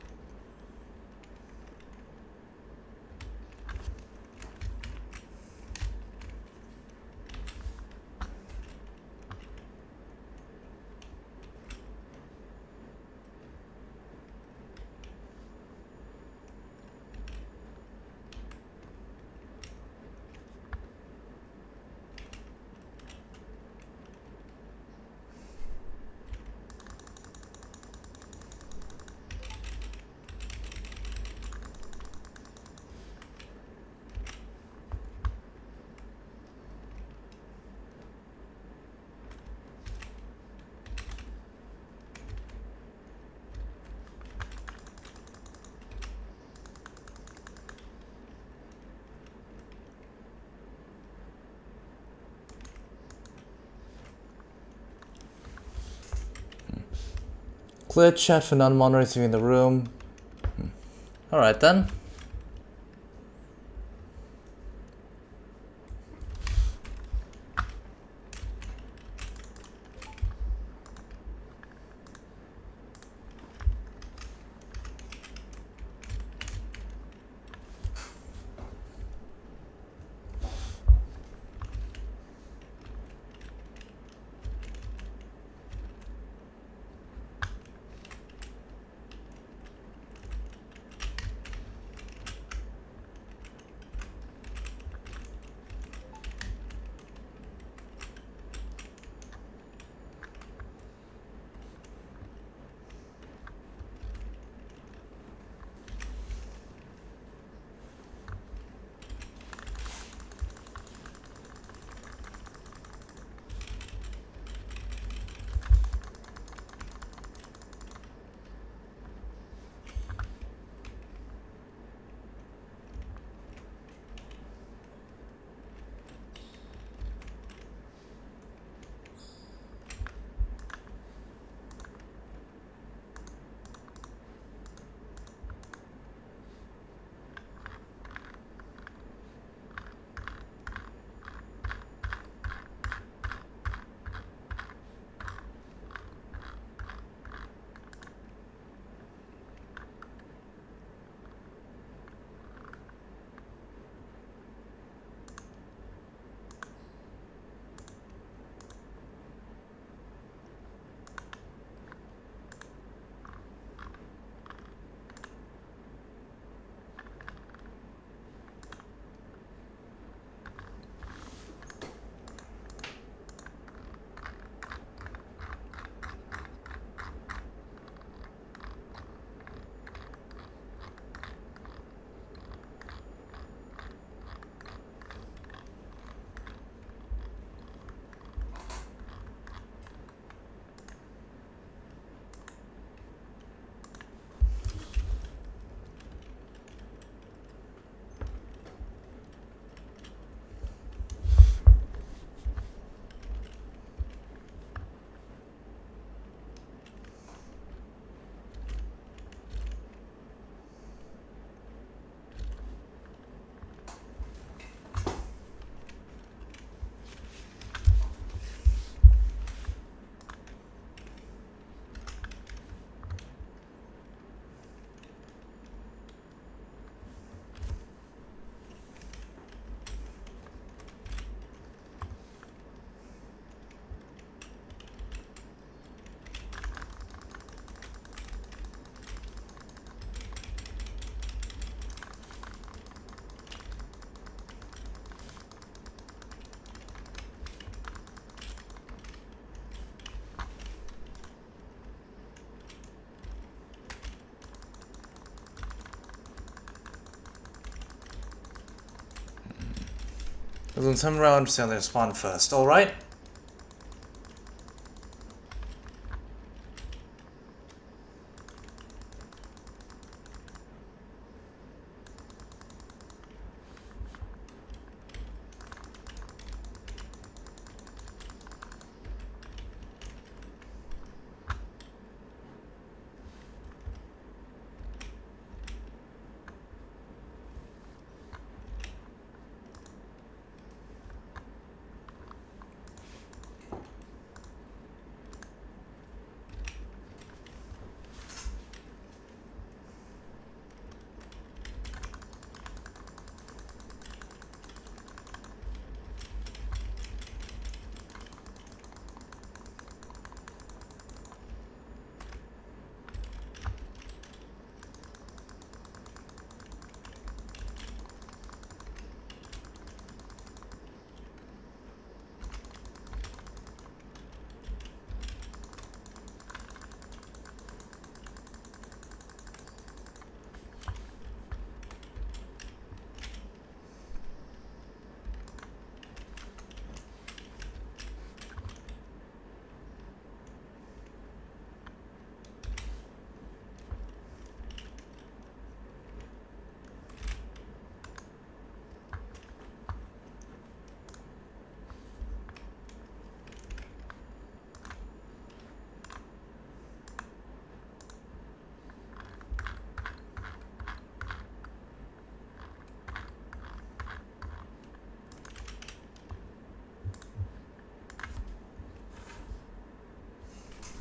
Clear chat for non-monitoring in the room. Alright then. We'll turn around to see how they respond first, alright?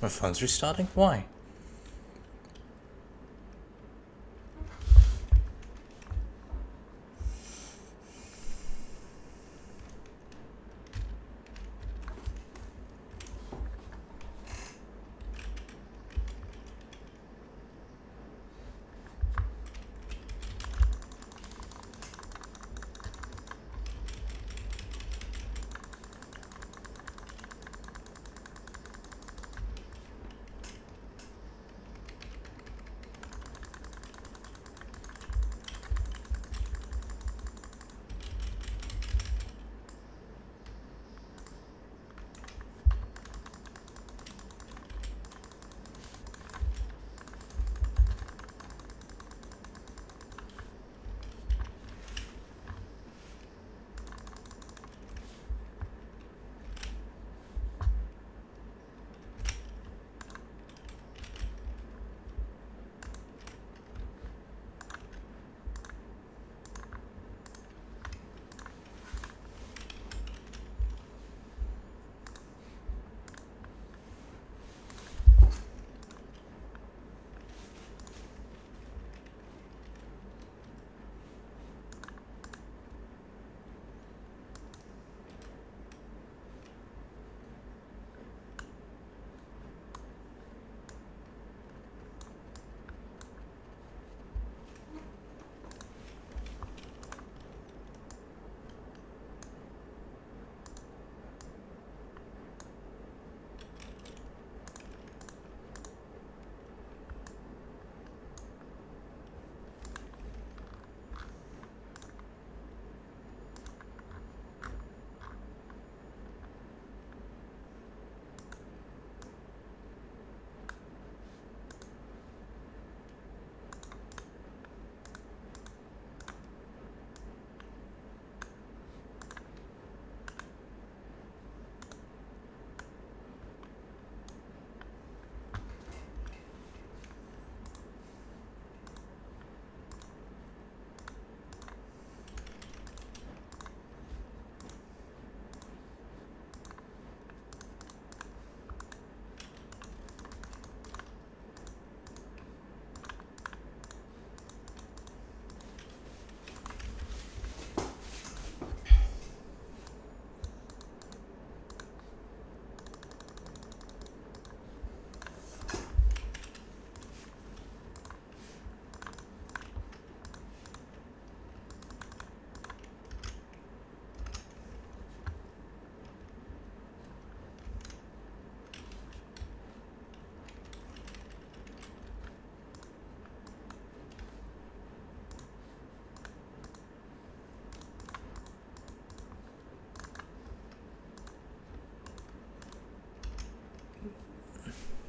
My phone's restarting? Why?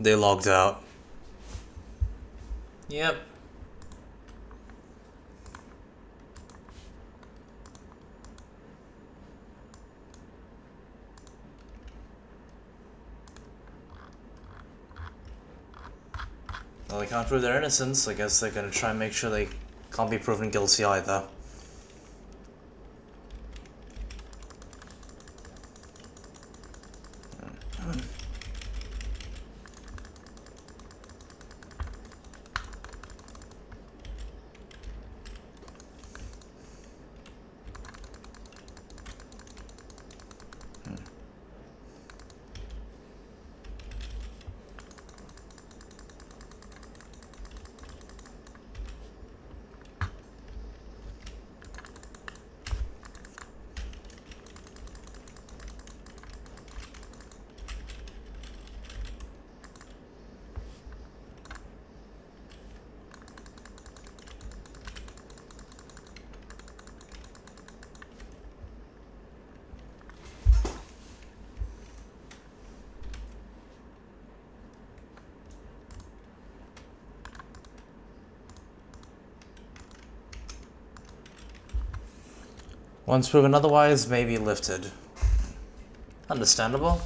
They logged out. Yep. Well, they can't prove their innocence. I guess they're gonna try and make sure they can't be proven guilty either. Once proven otherwise, may be lifted. Understandable.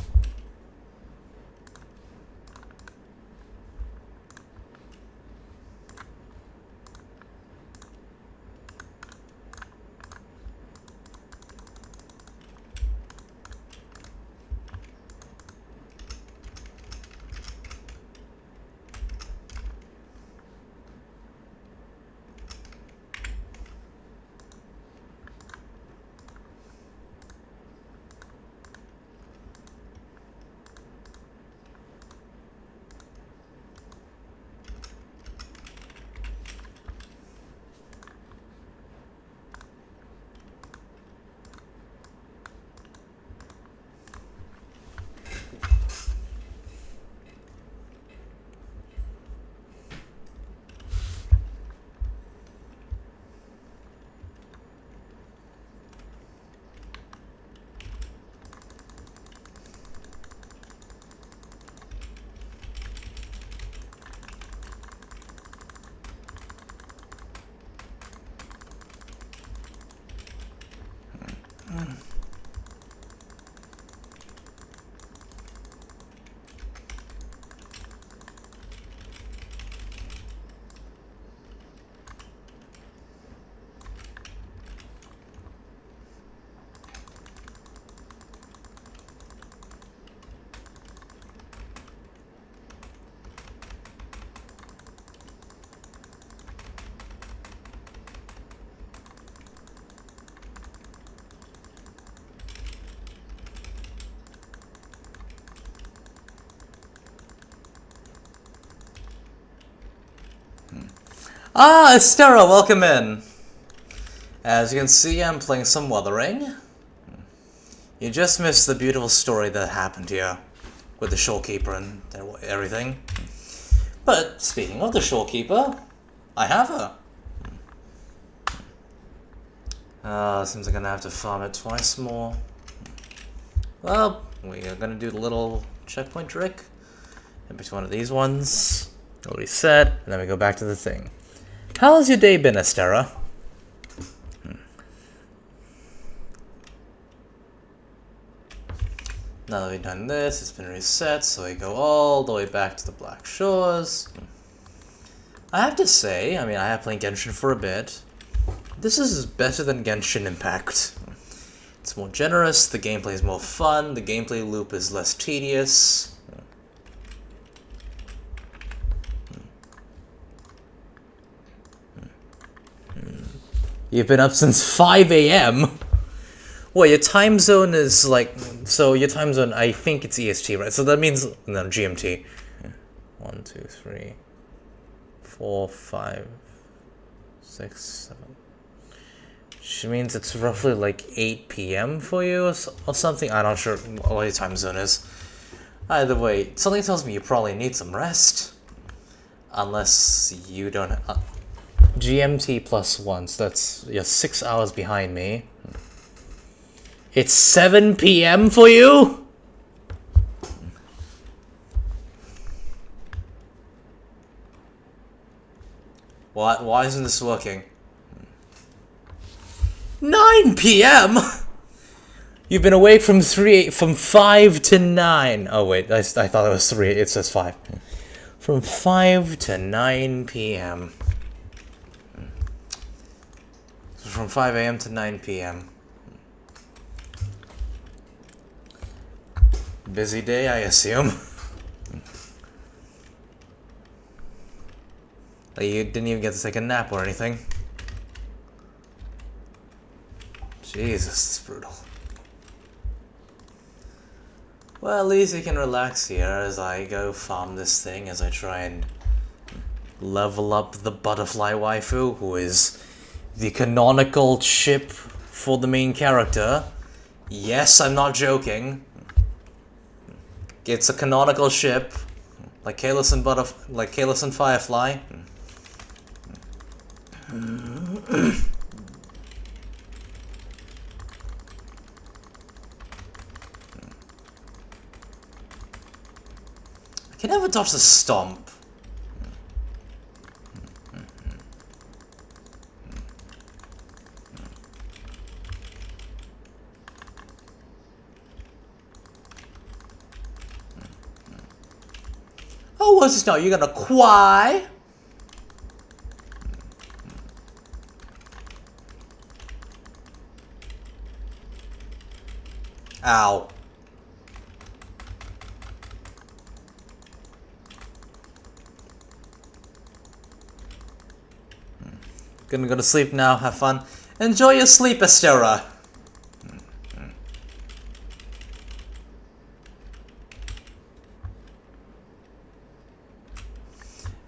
Ah, Estera, welcome in. As you can see, I'm playing some Wuthering. You just missed the beautiful story that happened here with the shorekeeper and everything. But speaking of the shorekeeper, I have her. Seems like I'm gonna have to farm it twice more. Well, we are gonna do the little checkpoint trick in between one of these ones. It'll reset, and then we go back to the thing. How's your day been, Estera? Now that we've done this, it's been reset, so we go all the way back to the Black Shores. I have to say, I have played Genshin for a bit. This is better than Genshin Impact. It's more generous, the gameplay is more fun, the gameplay loop is less tedious. You've been up since 5 AM? Well, your time zone is like... So your time zone, I think it's EST, right? So that means... No, GMT. 1, 2, 3, 4, 5, 6, 7... Which means it's roughly like 8 PM for you or something? I'm not sure what your time zone is. Either way, something tells me you probably need some rest. Unless you don't... GMT plus 1, so that's... You're 6 hours behind me. It's 7 PM for you? What? Why isn't this working? 9 p.m. You've been awake from 5 to 9. Oh wait, I thought it was 3. It says 5. From 5 to 9 p.m. From 5 a.m. to 9 p.m. Busy day, I assume. Like you didn't even get to take a nap or anything. Jesus, it's brutal. Well, at least you can relax here as I go farm this thing, as I try and level up the butterfly waifu, who is the canonical ship for the main character. Yes, I'm not joking. It's a canonical ship, like Kalos and Firefly. I can never dodge the stomp. Oh, what's this now? You're gonna cry? Ow. Gonna go to sleep now, have fun. Enjoy your sleep, Estera.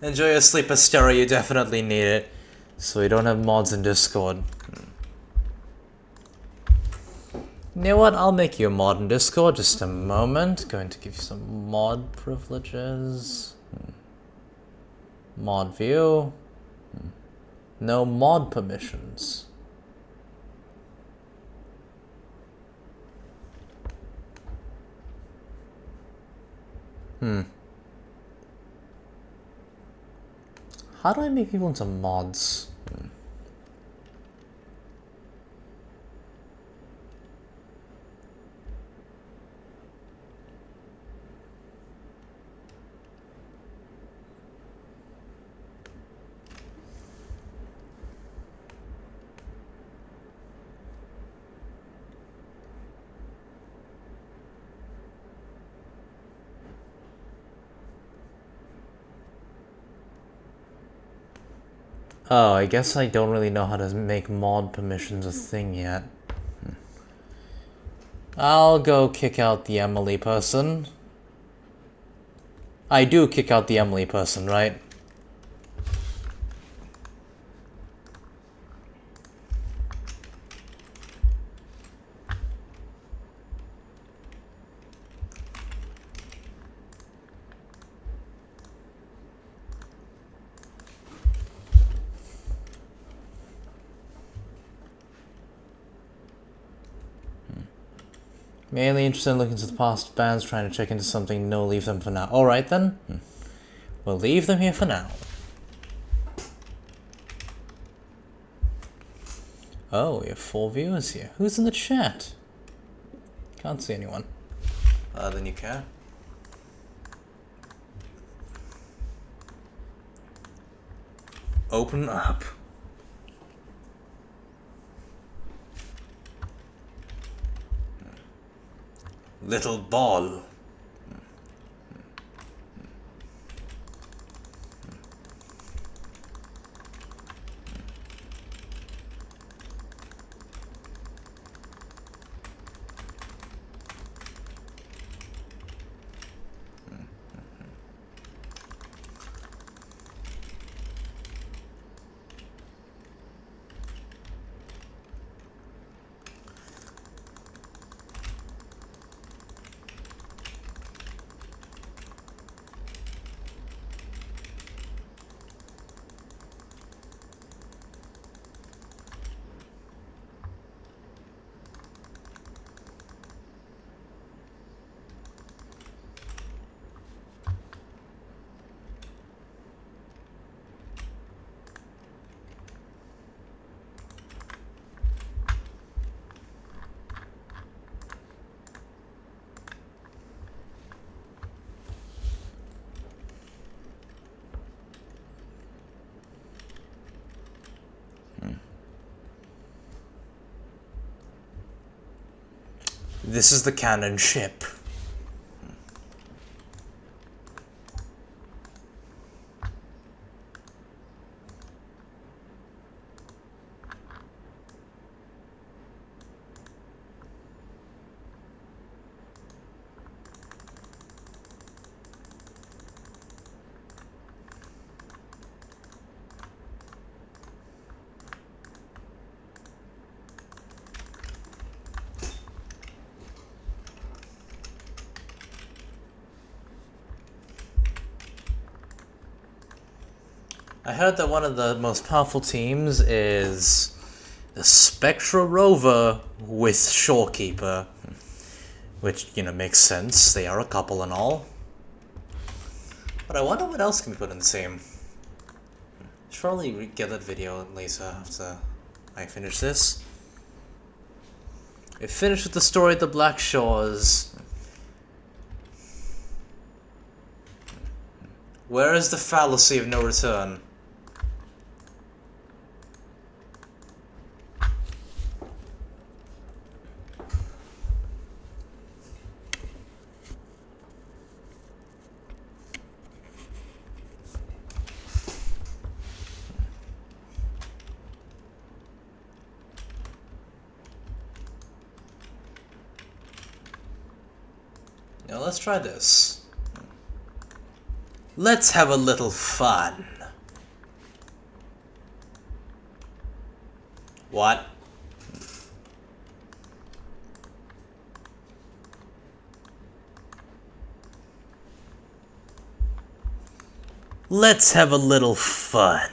Enjoy your sleep, Estera, you definitely need it. So we don't have mods in Discord. You know what, I'll make you a mod in Discord, just a moment. Going to give you some mod privileges. Mod view. No mod permissions. How do I make people into mods? Oh, I guess I don't really know how to make mod permissions a thing yet. I'll go kick out the Emily person. I do kick out the Emily person, right? Mainly interested in looking to the past bands, trying to check into something. No, leave them for now. Alright then. We'll leave them here for now. Oh, we have 4 viewers here. Who's in the chat? Can't see anyone. Then you care. Open up. Little ball. This is the cannon ship. I heard that one of the most powerful teams is the Spectra Rover with Shorekeeper. Which, you know, makes sense. They are a couple and all. But I wonder what else can be put in the team. Should probably get that video later after I finish this. We finished with the story of the Black Shores. Where is the fallacy of no return? Now let's try this. Let's have a little fun. What? Let's have a little fun.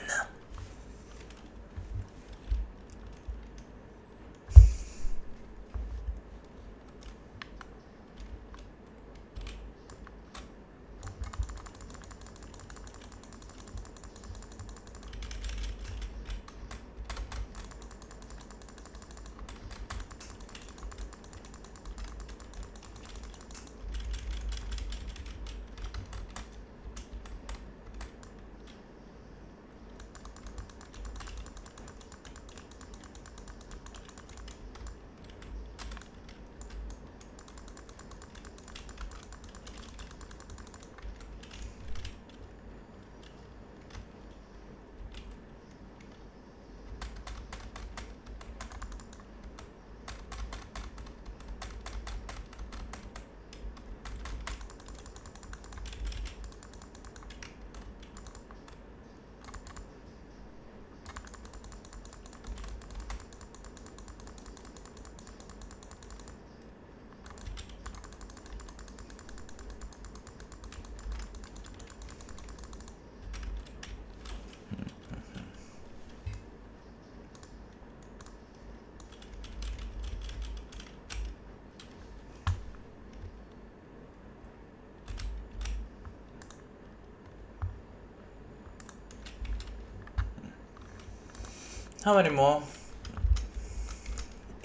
How many more?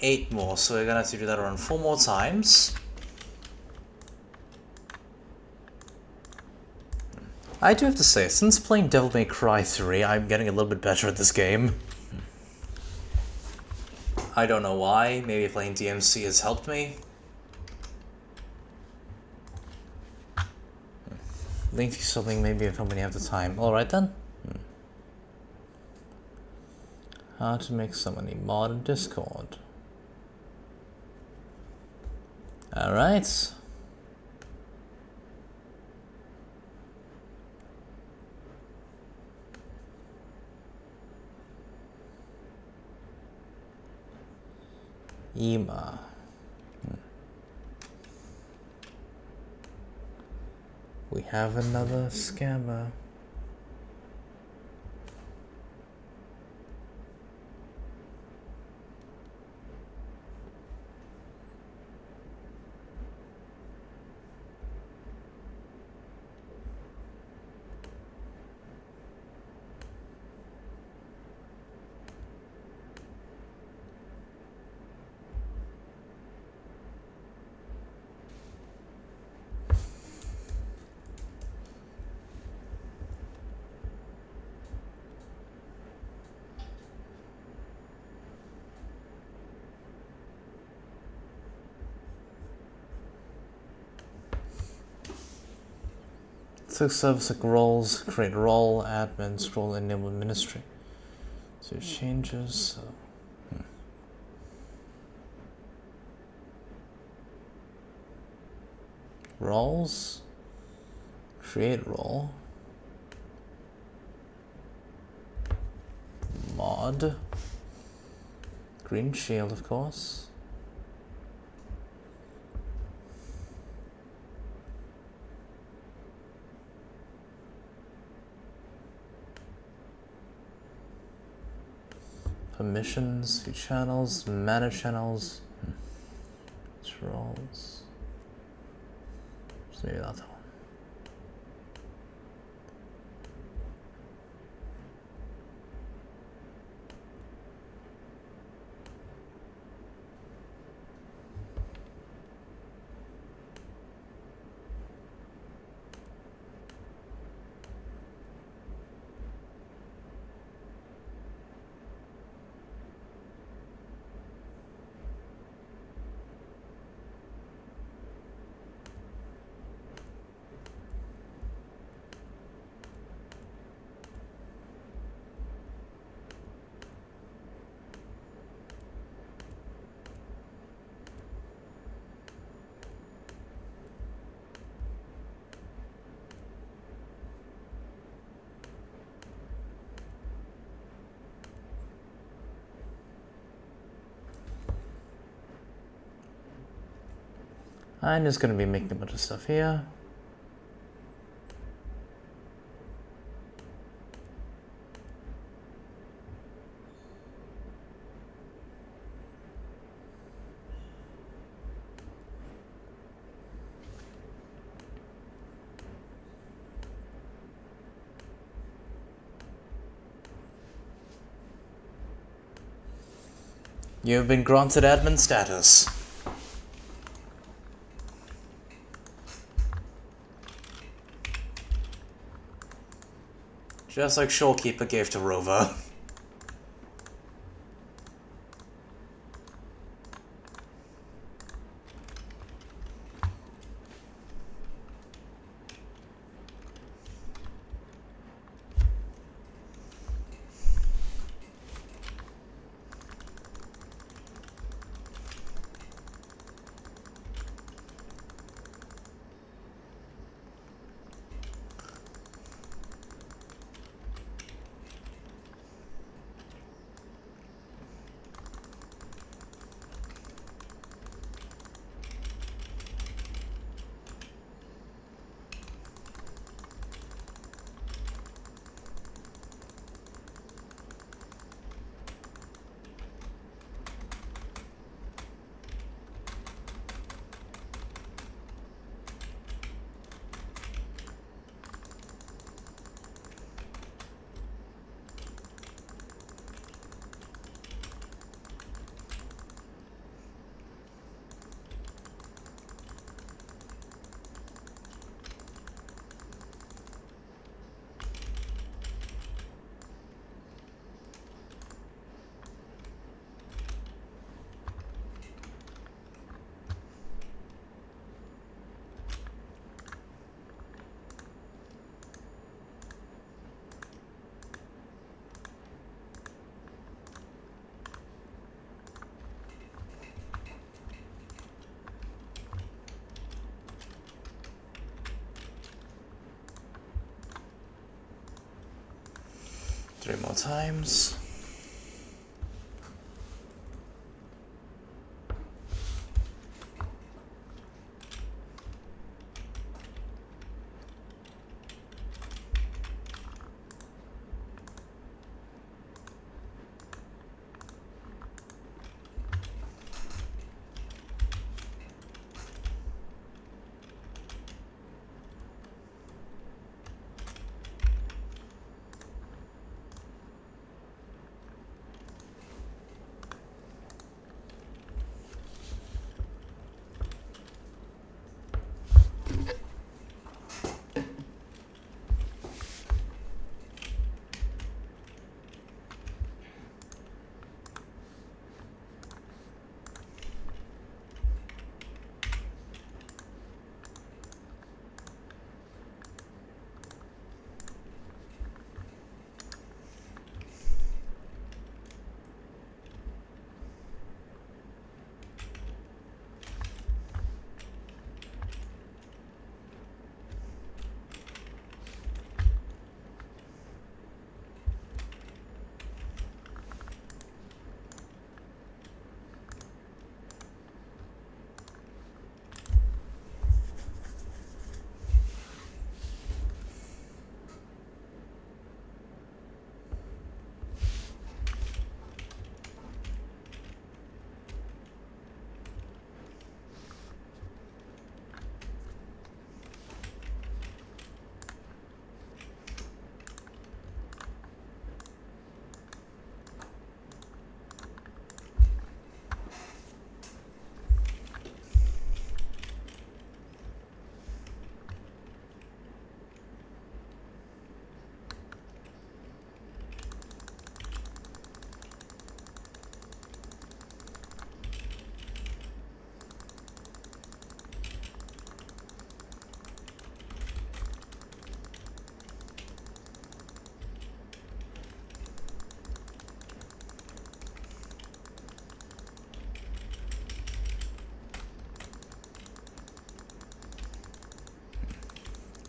8 more, so we're gonna have to do that around 4 more times. I do have to say, since playing Devil May Cry 3, I'm getting a little bit better at this game. I don't know why, maybe playing DMC has helped me. Link to something maybe if when you have the time. Alright then. How to make somebody mod in Discord. Alright. Ima. We have another scammer. 6 service like roles, create role, admin, scroll, enable ministry. So changes. So. Roles, create role, mod, green shield, of course. Permissions, view channels, manage channels, roles. Maybe that one. I'm just going to be making a bunch of stuff here. You have been granted admin status. Just like Shorekeeper gave to Rover. Three more times.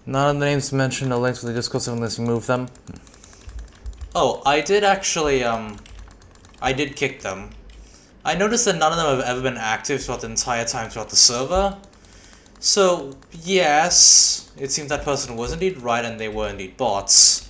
None of the names mentioned, no links to the Discord unless you move them. Oh, I did actually, I did kick them. I noticed that none of them have ever been active throughout the entire time throughout the server. So, yes, it seems that person was indeed right and they were indeed bots.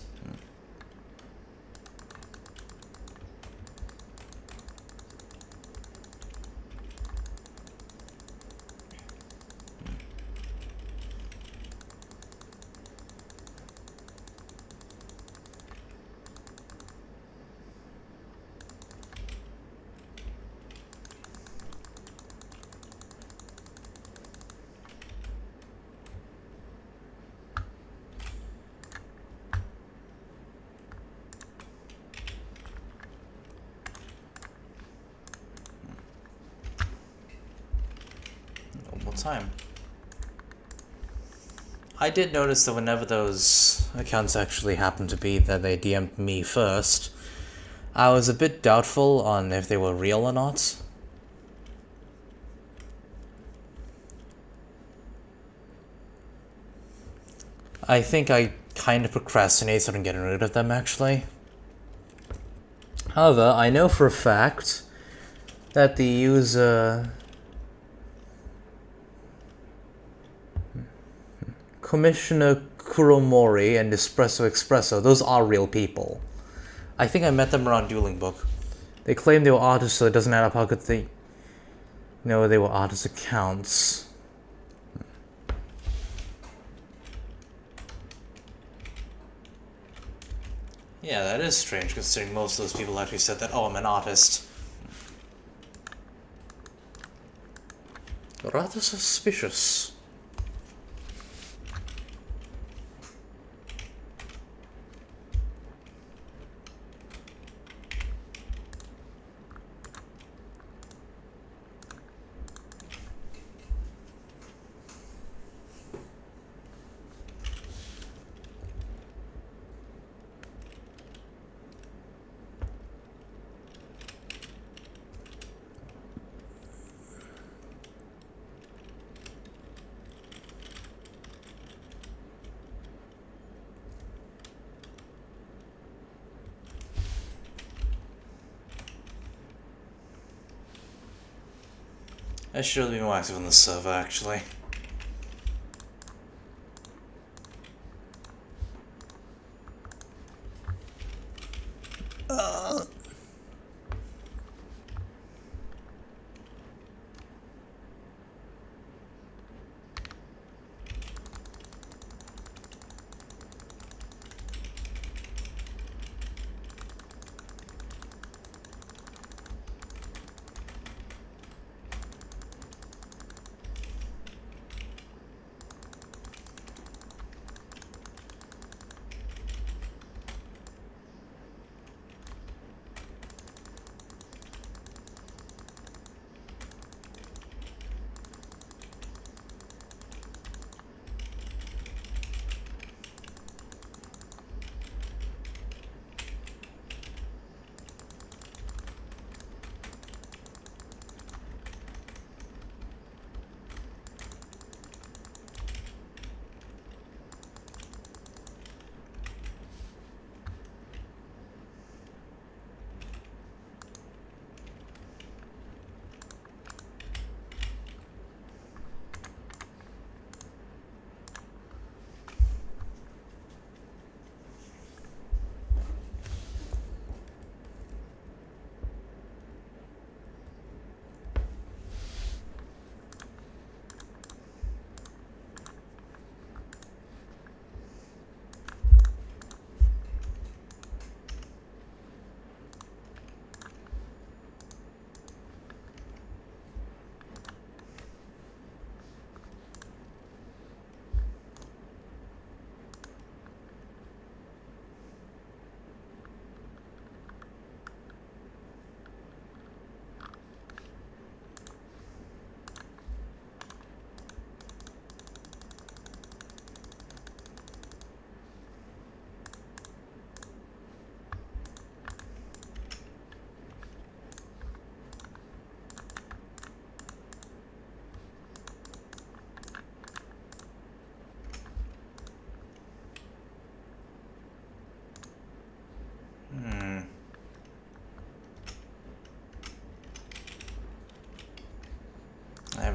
One more time. I did notice that whenever those accounts actually happened to be that they DM'd me first, I was a bit doubtful on if they were real or not. I think I kind of procrastinated on getting rid of them, actually. However, I know for a fact that the user Commissioner Kuromori and Espresso, those are real people. I think I met them around Dueling Book. They claim they were artists, so it doesn't add up how could they know they were artist accounts. Yeah, that is strange, considering most of those people actually said that, oh, I'm an artist. Rather suspicious. I should be more active on the server, actually.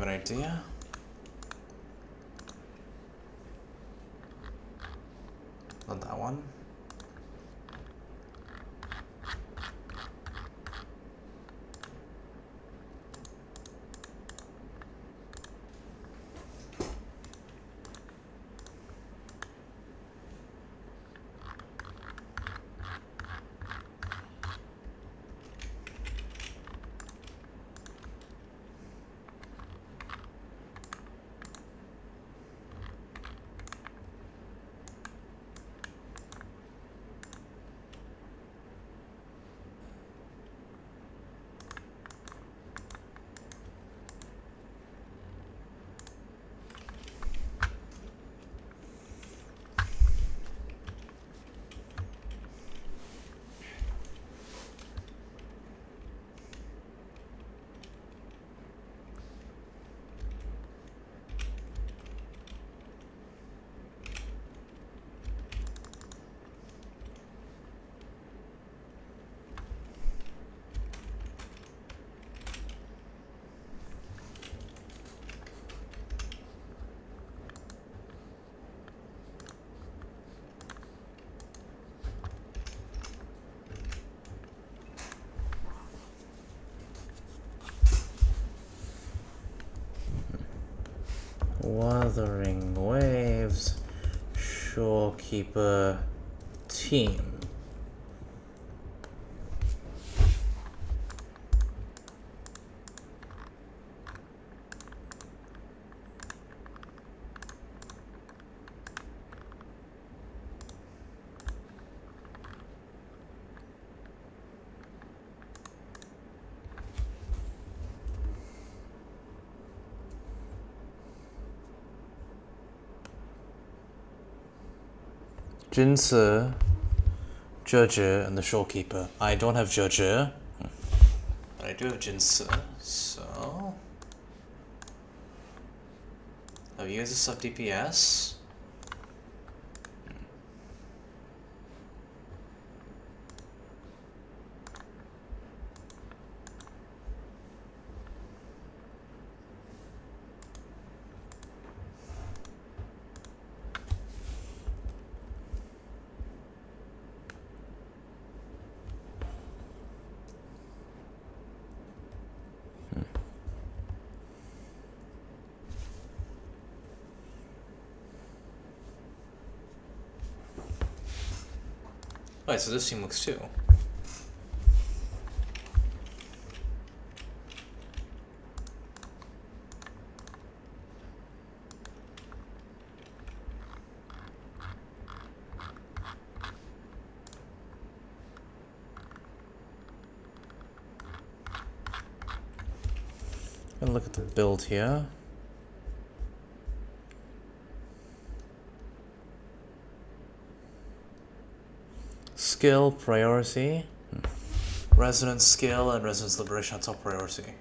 have an idea. Not that one. Wuthering Waves, Shorekeeper team. Jinse, Zhezhi, and the Shorekeeper. I don't have Zhezhi, but I do have Jinse, so... Have you guys a sub DPS? Alright, so this team looks too. And look at the build here. Skill, priority. Resonance skill and resonance liberation are top priority.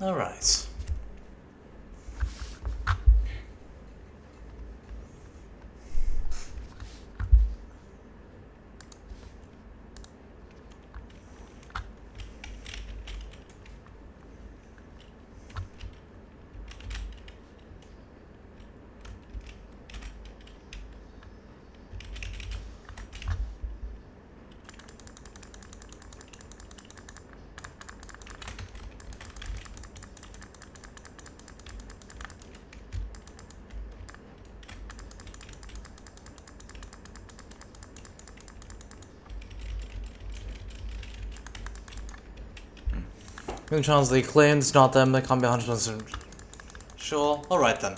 Alright. Good chance they claim it's not them, they can't be 100% sure. Alright then.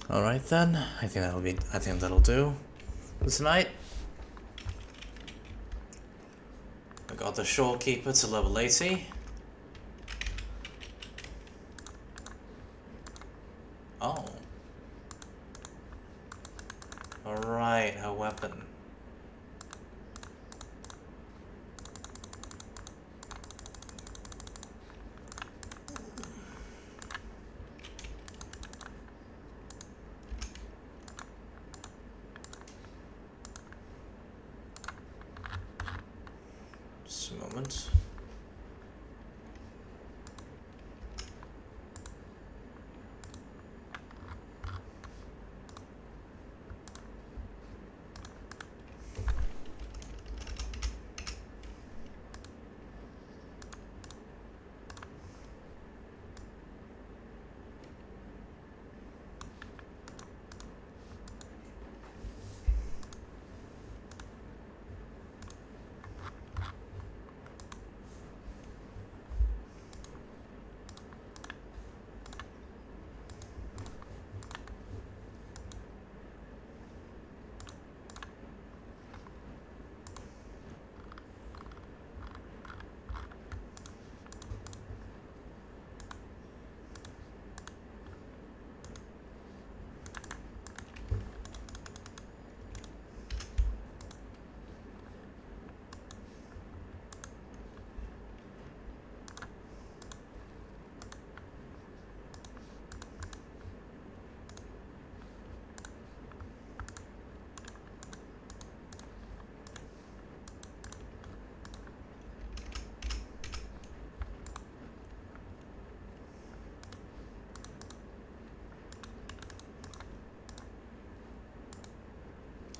Alright then, I think that'll do for tonight. I got the Shorekeeper to level 80. Oh. Alright, her weapon. Just a moment.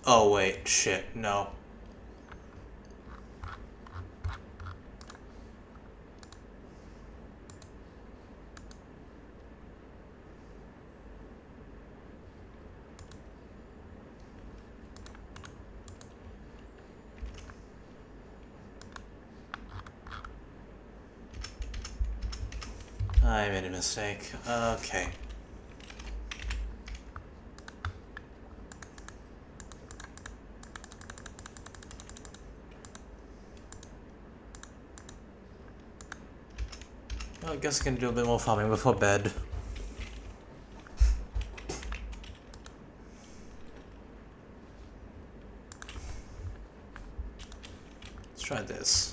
Oh wait, shit, no. I made a mistake. Okay. Well, I guess I can do a bit more farming before bed. Let's try this.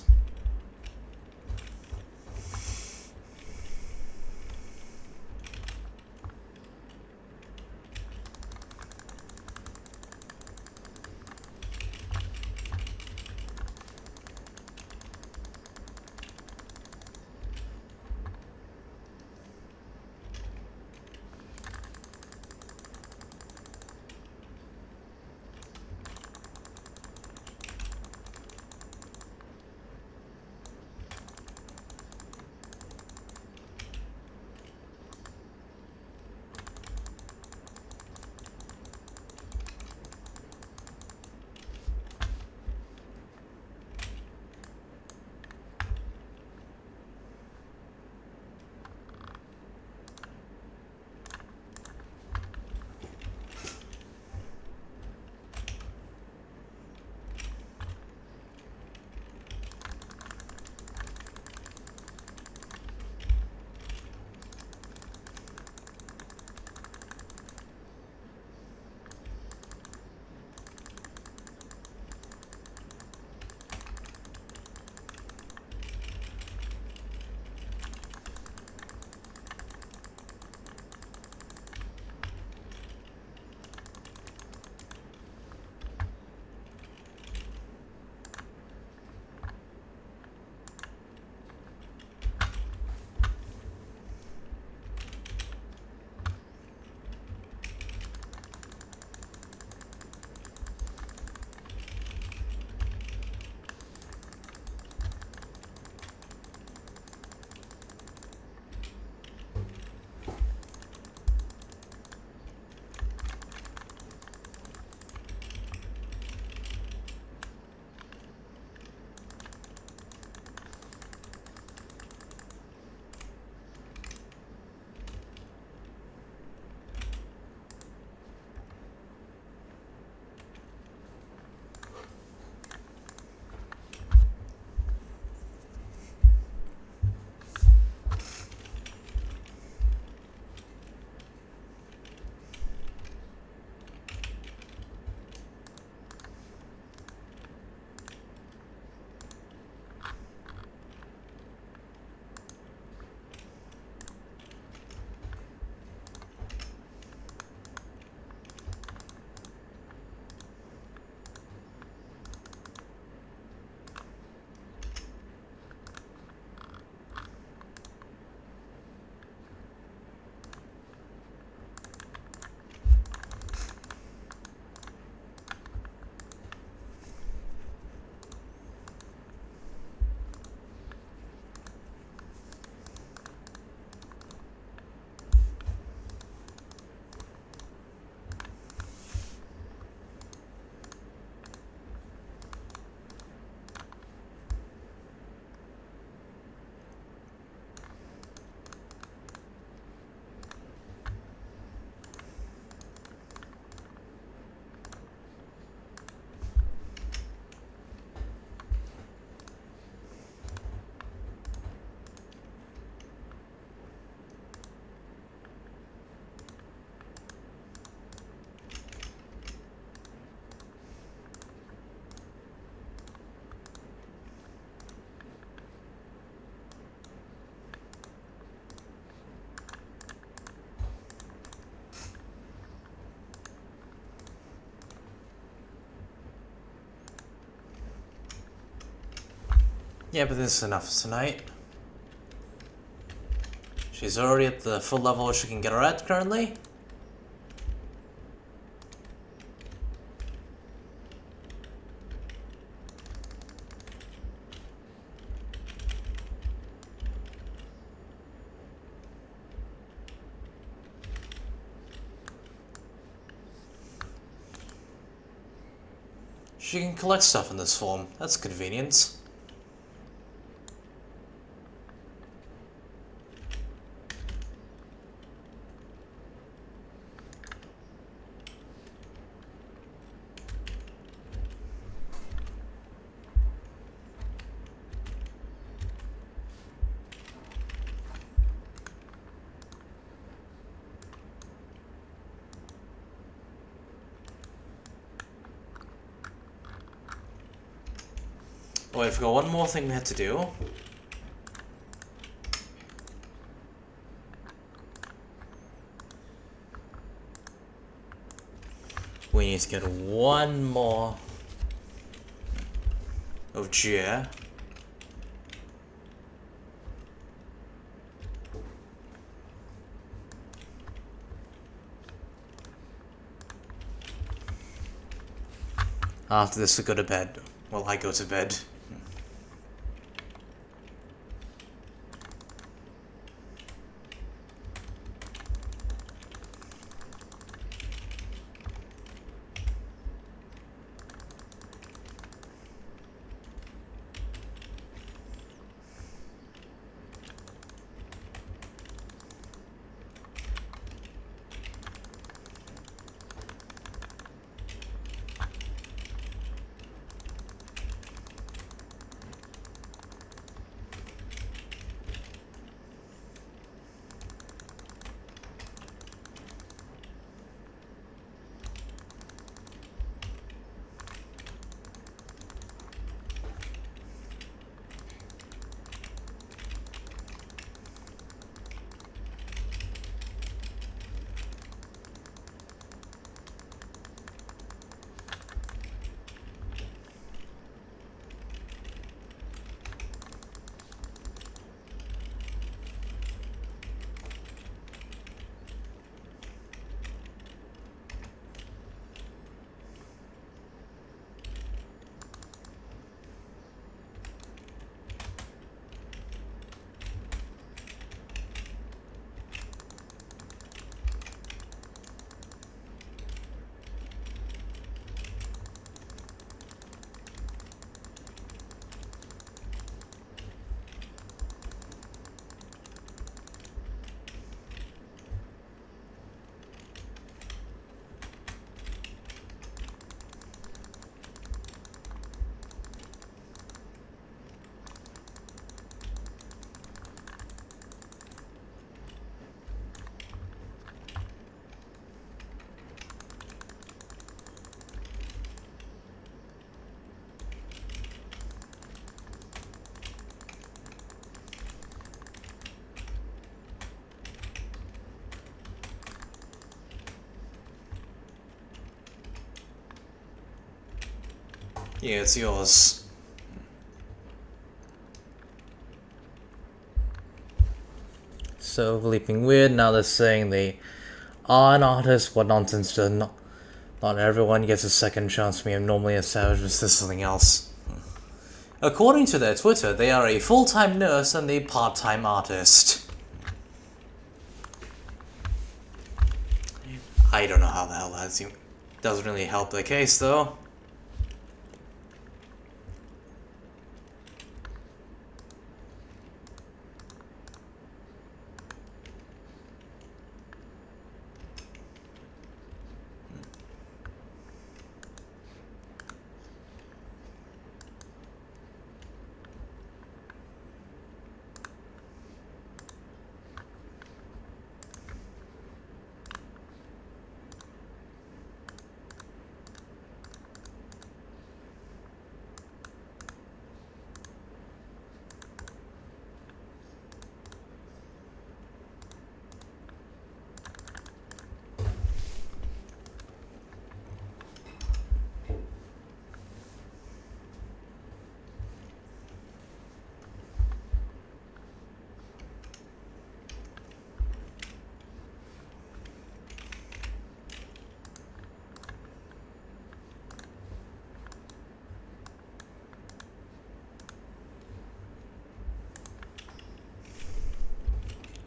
Yeah, but this is enough for tonight. She's already at the full level she can get her at currently. She can collect stuff in this form. That's convenient. Oh, I forgot one more thing we had to do. We need to get one more of Jia. After this, we go to bed. Well, I go to bed. Yeah, it's yours. So, Leaping Weird, now they're saying they are an artist. What nonsense, not everyone gets a second chance. Me, I'm normally a savage, but this is something else. According to their Twitter, they are a full-time nurse and a part-time artist. I don't know how the hell that doesn't really help the case, though.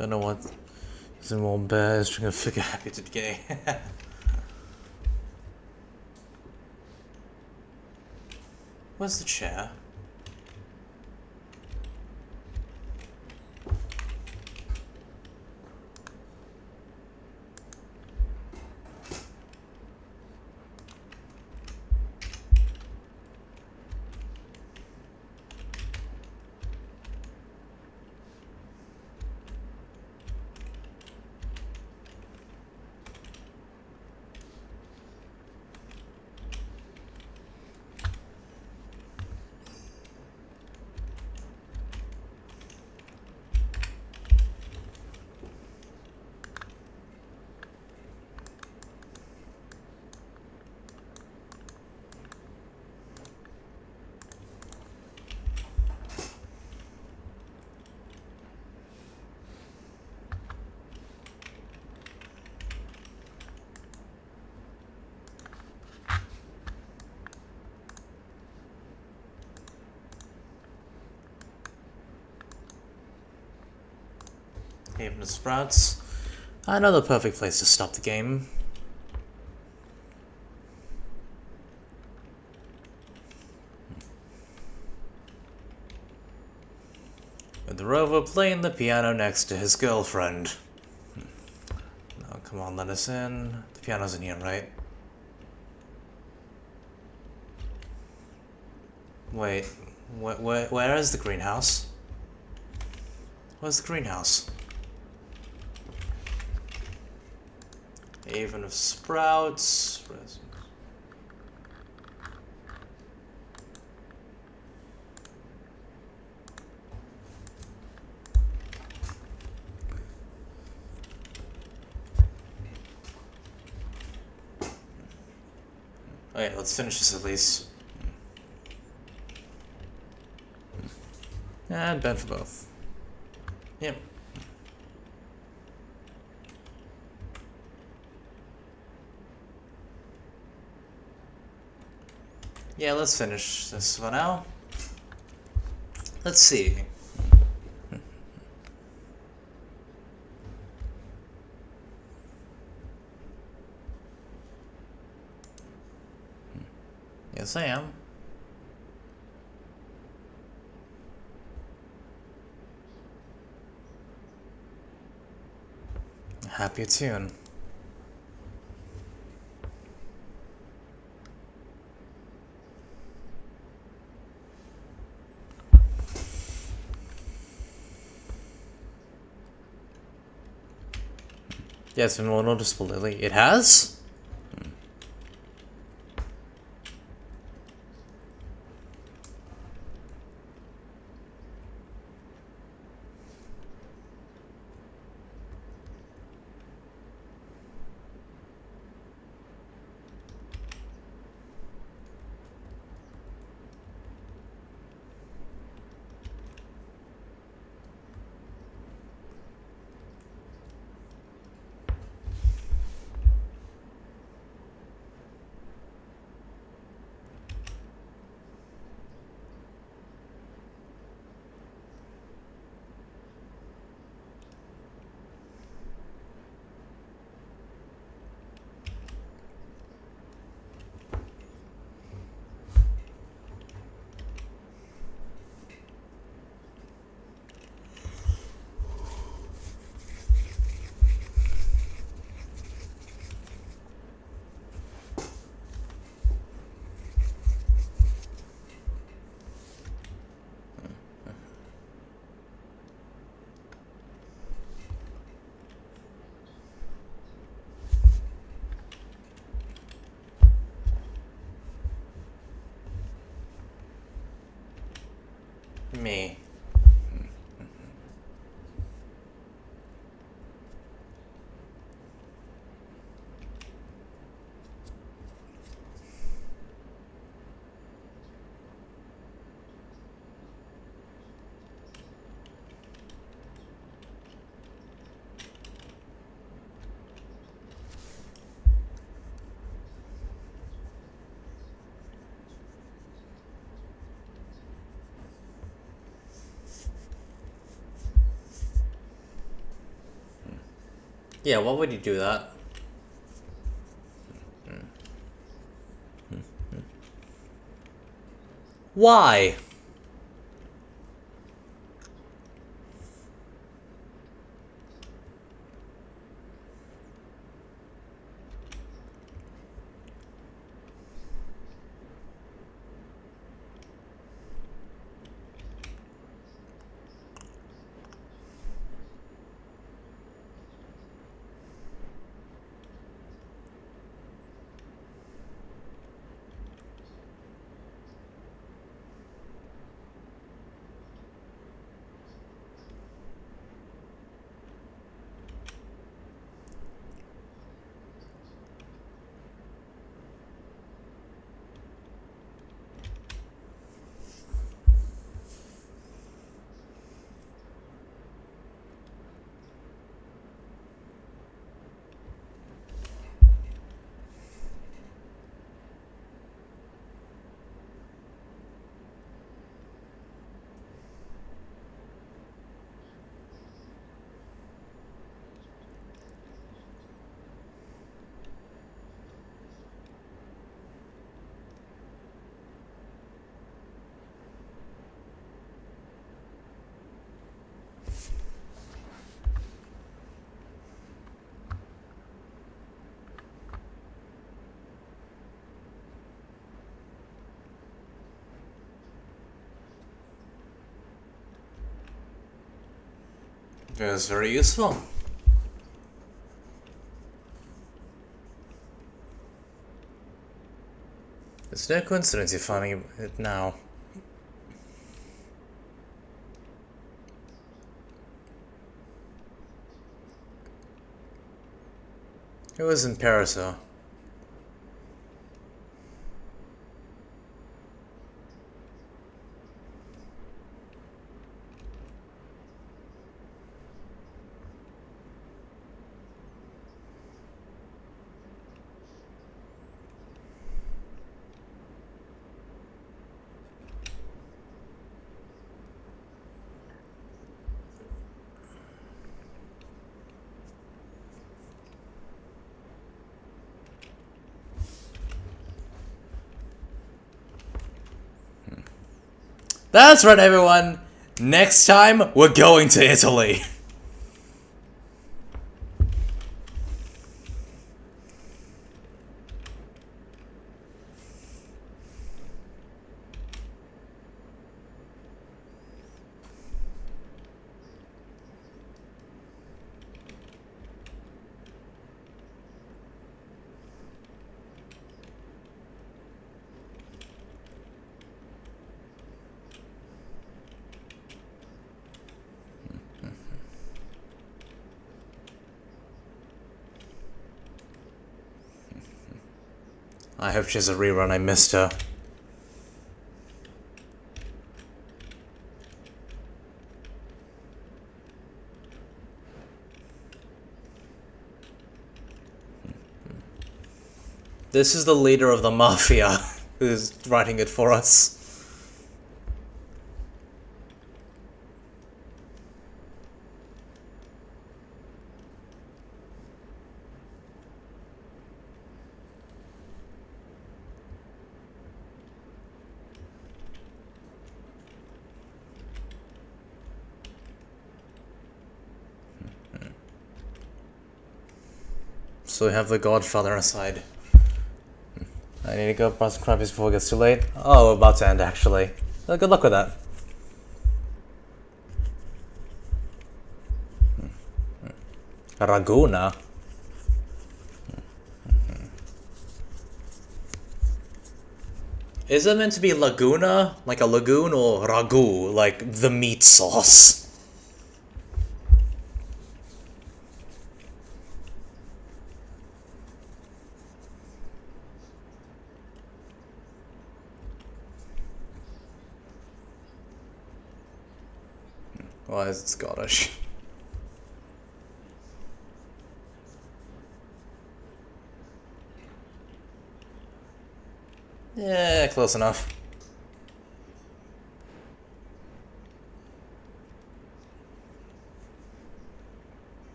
Don't know what. Some more bears trying to figure out it's gay. Where's the chair? Haven of Sprouts. I know the perfect place to stop the game. With the rover playing the piano next to his girlfriend. Now, come on, let us in. The piano's in here, right? Wait, where is the greenhouse? Where's the greenhouse? Haven of Sprouts. Alright, let's finish this at least. And Ben for both. Yep. Yeah, let's finish this for now. Let's see. Yes, I am. Happy tune. Yeah, it's been more noticeable lately. It has? Me. Yeah, why would you do that? Why? It was very useful. It's no coincidence you're finding it now. It was in Paris, though. That's right, everyone! Next time, we're going to Italy! I hope she's a rerun, I missed her. This is the leader of the Mafia who's writing it for us. So we have the Godfather aside. I need to go buy some crappies before it gets too late. Oh, we're about to end, actually. Good luck with that. Raguna? Is it meant to be Laguna? Like a lagoon, or ragu? Like the meat sauce? Why is it Scottish? Yeah, close enough.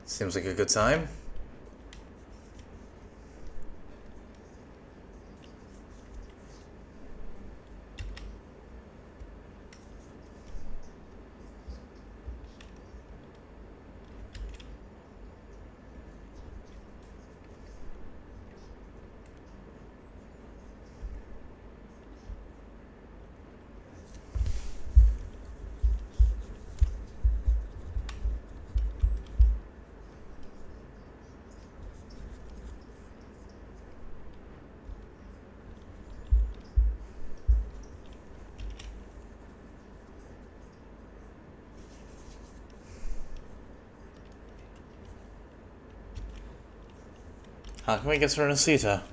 Seems like a good time. How can we get her in a seater?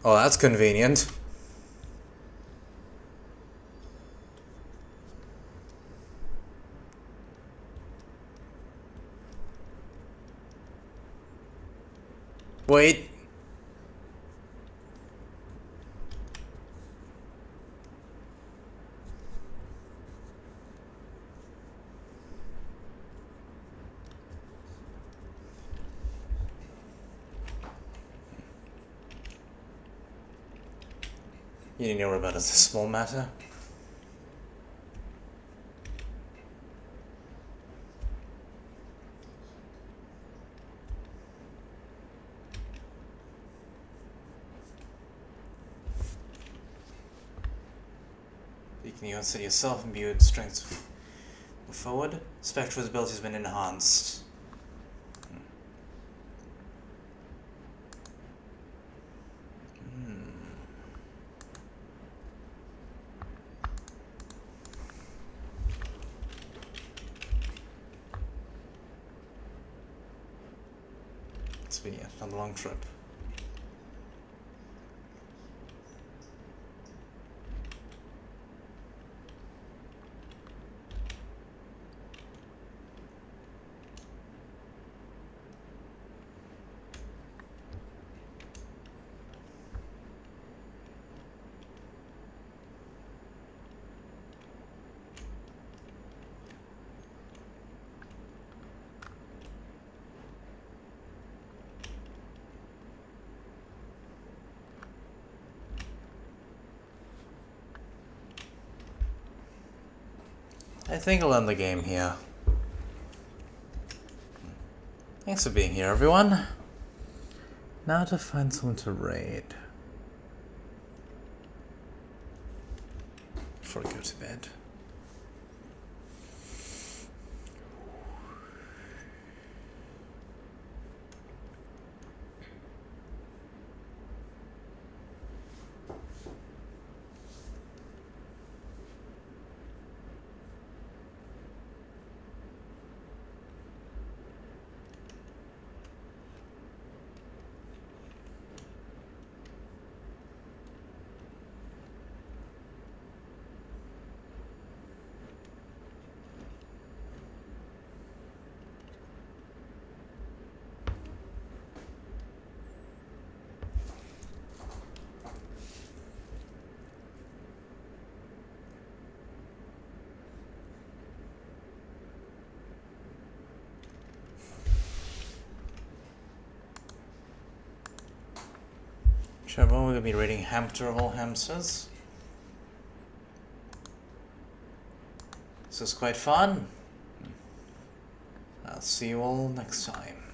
Oh, that's convenient. Wait. You didn't know about it as a small matter? You can even set yourself imbued strength. Move forward. Spectre's ability has been enhanced. It's been yet another long trip. I think I'll end the game here. Thanks for being here, everyone. Now to find someone to raid. Before I go to bed. Sure, well, we're gonna be raiding Hamster of all hamsters. This is quite fun. I'll see you all next time.